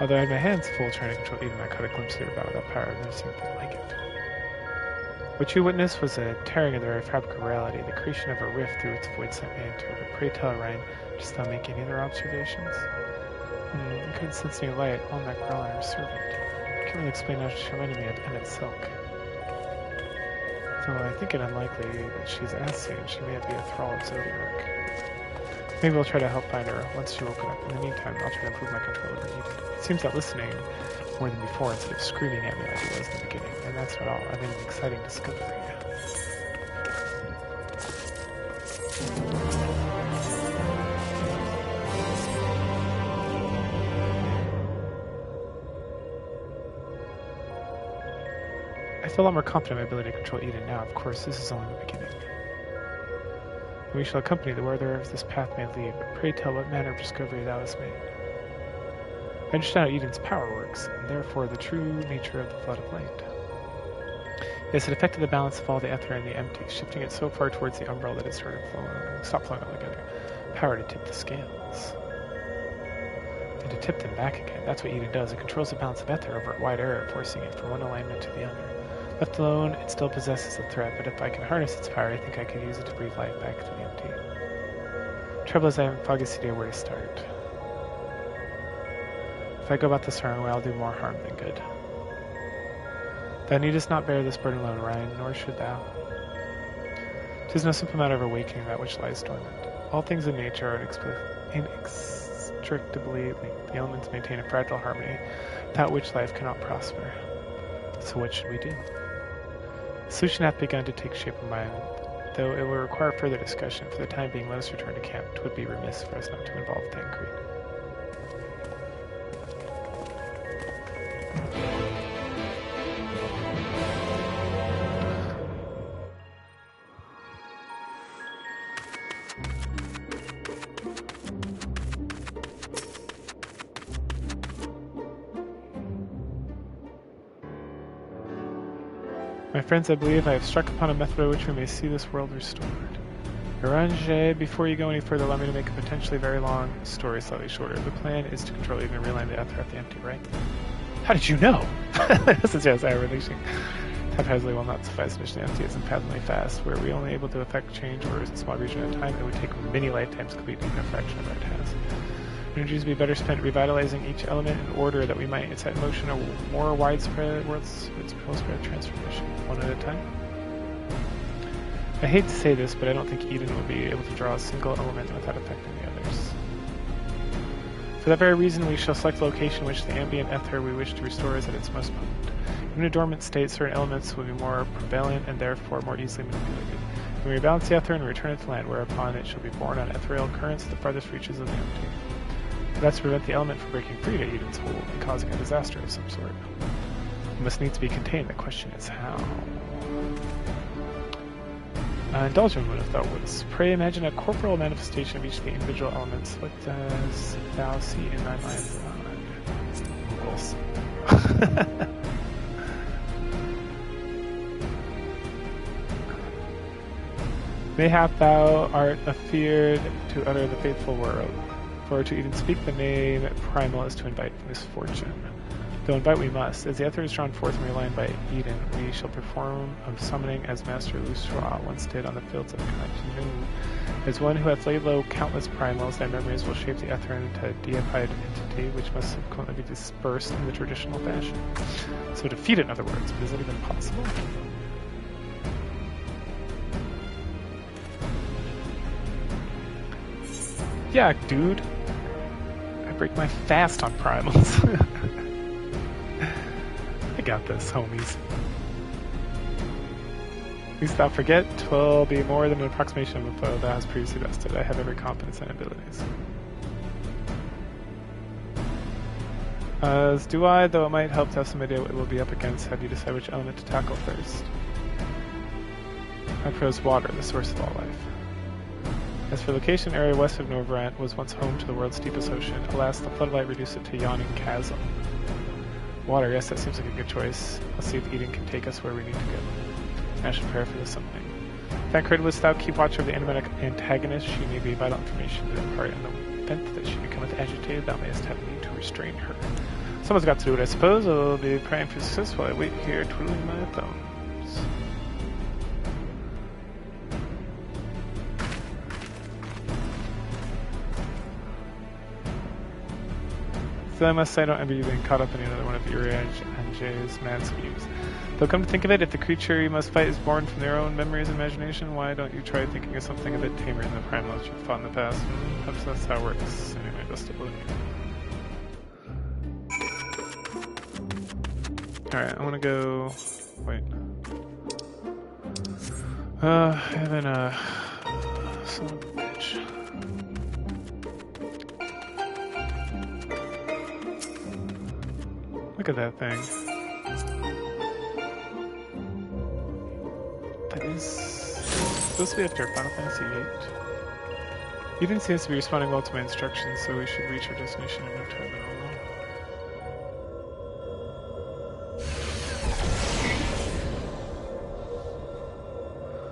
Although I had my hands full trying to control Eden, I caught a glimpse of her battle that power. I've never seen anything like it. What you witnessed was a tearing of the very fabric of reality, the creation of a rift through its void sent me into. But pray tell, Ryan, dost thou make any other observations? I couldn't sense any light on that girl and her servant. I can't really explain how she reminded me of Emmett Silk. Though I think it unlikely that she's Ascian, she may be a thrall of Zodiark. Maybe I'll try to help find her once she woken up. In the meantime, I'll try to improve my control over Eden. It seems that listening more than before instead of screaming at me like it was in the beginning. And that's not all. I've made an exciting discovery. I feel a lot more confident in my ability to control Eden now. Of course, this is only the beginning. And we shall accompany the wherever this path may lead, but pray tell what manner of discovery thou hast made. I understand how Eden's power works, and therefore the true nature of the flood of light. Yes, it affected the balance of all the ether and the empty, shifting it so far towards the umbral that it started stopped flowing altogether. Power to tip the scales. And to tip them back again. That's what Eden does. It controls the balance of ether over a wide area, forcing it from one alignment to the other. Left alone, it still possesses the threat, but if I can harness its power, I think I can use it to breathe life back to the empty. Trouble is I haven't foggiest idea where to start. If I go about this wrong way, I'll do more harm than good. Thou needest not bear this burden alone, Ryan, nor should thou. 'Tis no simple matter of awakening that which lies dormant. All things in nature are inextricably linked. The elements maintain a fragile harmony, without which life cannot prosper. So what should we do? The solution hath begun to take shape in my mind, though it will require further discussion. For the time being, let us return to camp. 'Twould be remiss for us not to involve Thancred. My friends, I believe I have struck upon a method by which we may see this world restored. Orange, before you go any further, allow me to make a potentially very long story slightly shorter. The plan is to control Eden and realign the Ether at the empty, right? How did you know? This is just our relation. Haphazardly will not suffice. Initially empty is unfathomably fast. Were we only able to affect change orders in a small region at a time, it would take many lifetimes to complete even a fraction of our task. Energies would be better spent revitalizing each element in order that we might set in motion a more widespread world-spread transformation, one at a time. I hate to say this, but I don't think Eden will be able to draw a single element without affecting the others. For that very reason, we shall select the location in which the ambient ether we wish to restore is at its most potent. In a dormant state, certain elements will be more prevalent and therefore more easily manipulated. We rebalance the ether and return it to land, whereupon it shall be borne on ethereal currents to the farthest reaches of the empty. That's to prevent the element from breaking free to Eden's hold and causing a disaster of some sort. It must need to be contained. The question is how. Indulge me if thou wouldst. Pray imagine a corporal manifestation of each of the individual elements. What does thou see in thy mind? Googles. Mayhap thou art afeared to utter the faithful word, for to even speak the name primal is to invite misfortune. Though invite we must, as the ether is drawn forth and realigned by Eden, we shall perform of summoning as Master Lusra once did on the fields of Kanu. As one who hath laid low countless primals, thy memories will shape the ether into a deified entity, which must subsequently be dispersed in the traditional fashion. So defeat it, in other words, but is that even possible? Yeah, dude. I break my fast on primals. I got this, homies. Least thou forget, 'twill be more than an approximation of a foe thou hast previously bested. I have every confidence in abilities. As do I, though it might help to have some idea what it will be up against. How do you decide which element to tackle first? I propose water, the source of all life. As for location, area west of Norvrant was once home to the world's deepest ocean. Alas, the floodlight reduced it to a yawning chasm. Water, yes, that seems like a good choice. Let's see if Eden can take us where we need to go. I should prepare for this something. Thancred, wouldst thou keep watch over the enigmatic antagonist? She may be vital information to impart. In the event that she becometh agitated, thou mayest have need to restrain her. Someone's got to do it, I suppose. I'll be praying for success while I wait here, twiddling my thumbs. I must say I don't envy you being caught up in another one of Urianjay's mad schemes. Though come to think of it, if the creature you must fight is born from their own memories and imagination, why don't you try thinking of something a bit tamer than the primals you've fought in the past? Perhaps that's how it works. Anyway, best of luck. Alright, I wanna go... Wait. I haven't, son of a bitch. Look at that thing. That is supposed to be after Final Fantasy VIII. Eden seems to be responding well to my instructions, so we should reach our destination in no time at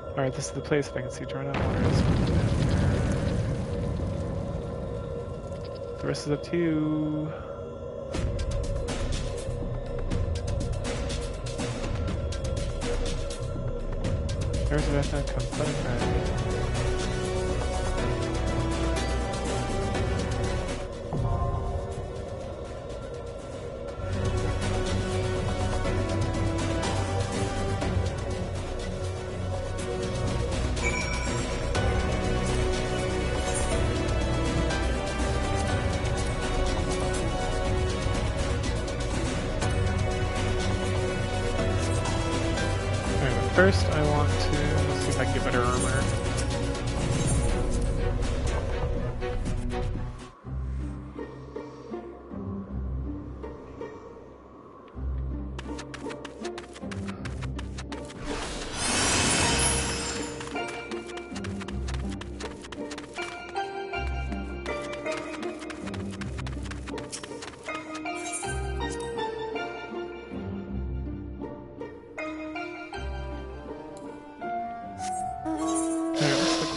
all. Alright, this is the place if I can see drawn out water. The rest is up to you. There's a best outcome, flooding back. First, I want to see if I can get better armor.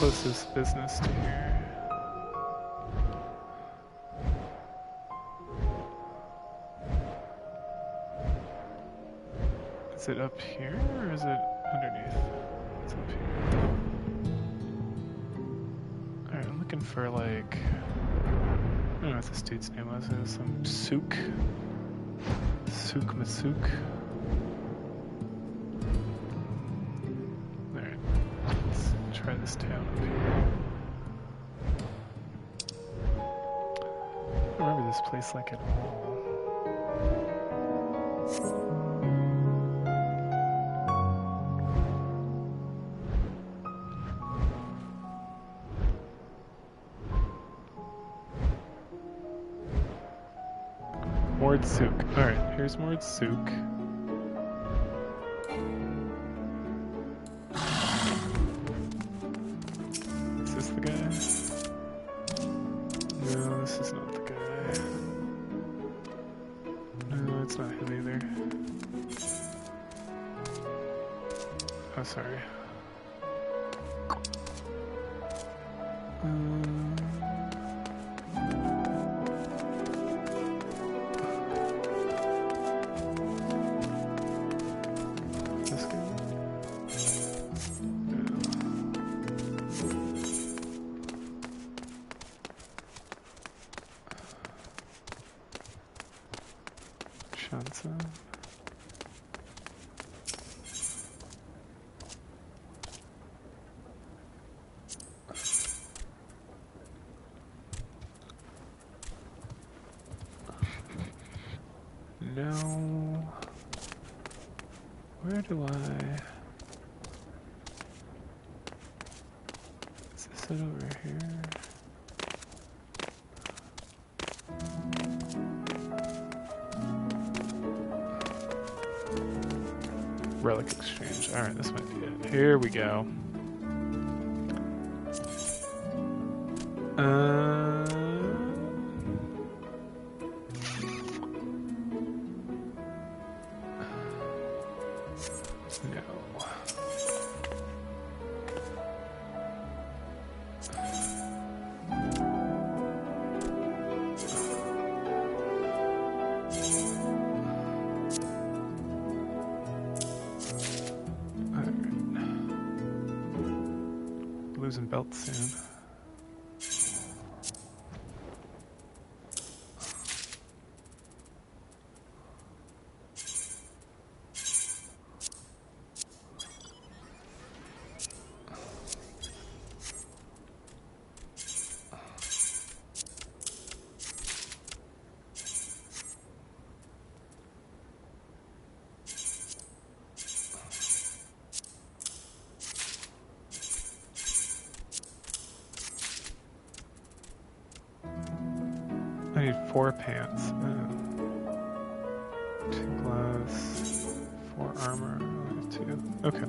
closest business to here? Is it up here or is it underneath? It's up here. Alright, I'm looking for like, I don't know what this dude's name was. It was some Sook. Sook Masook. Alright, let's try this town up here. I don't remember this place like at all. Mord Sook. Alright, here's Mord Sook. Is this the guy? No, this is not the guy. No, it's not him either. Oh, sorry. This guy? No. Shansa? No. Where do I... Is this it over here? Relic exchange. Alright, this might be it. Here we go. Losing belts soon. I need 4 pants. 2 gloves, 4 armor, I have 2. Okay.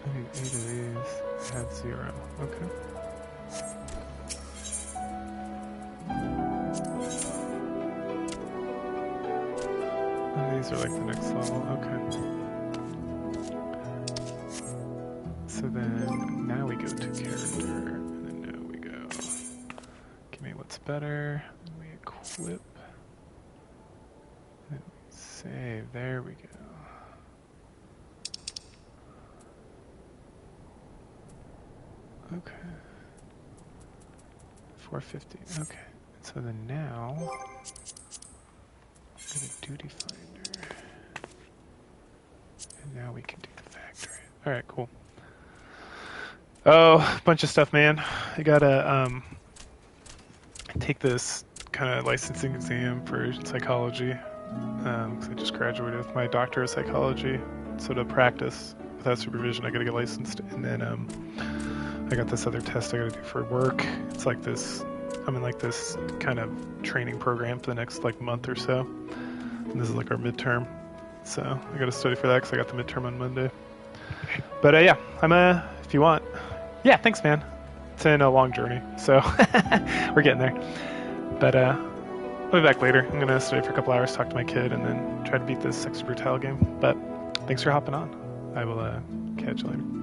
I need 8 of these. I have 0. Okay. These are like the next level, okay. So then, now we go to character, and then now we go, give me what's better, and we equip, and we save, there we go. Okay. 450, okay. So then now, go to duty finder. And now we can do the factory. Alright, cool. Oh, a bunch of stuff, man. I gotta take this kind of licensing exam for psychology. Because I just graduated with my doctorate of psychology. So to practice without supervision, I gotta get licensed. And then I got this other test I gotta do for work. It's like this, I'm in like this kind of training program for the next like month or so. And this is like our midterm. So I gotta study for that because I got the midterm on Monday. But yeah, I'm if you want. Yeah, thanks, man. It's been a long journey, so we're getting there. But I'll be back later. I'm gonna stay for a couple hours, talk to my kid, and then try to beat this Sex Brutale game. But thanks for hopping on. I will catch you later.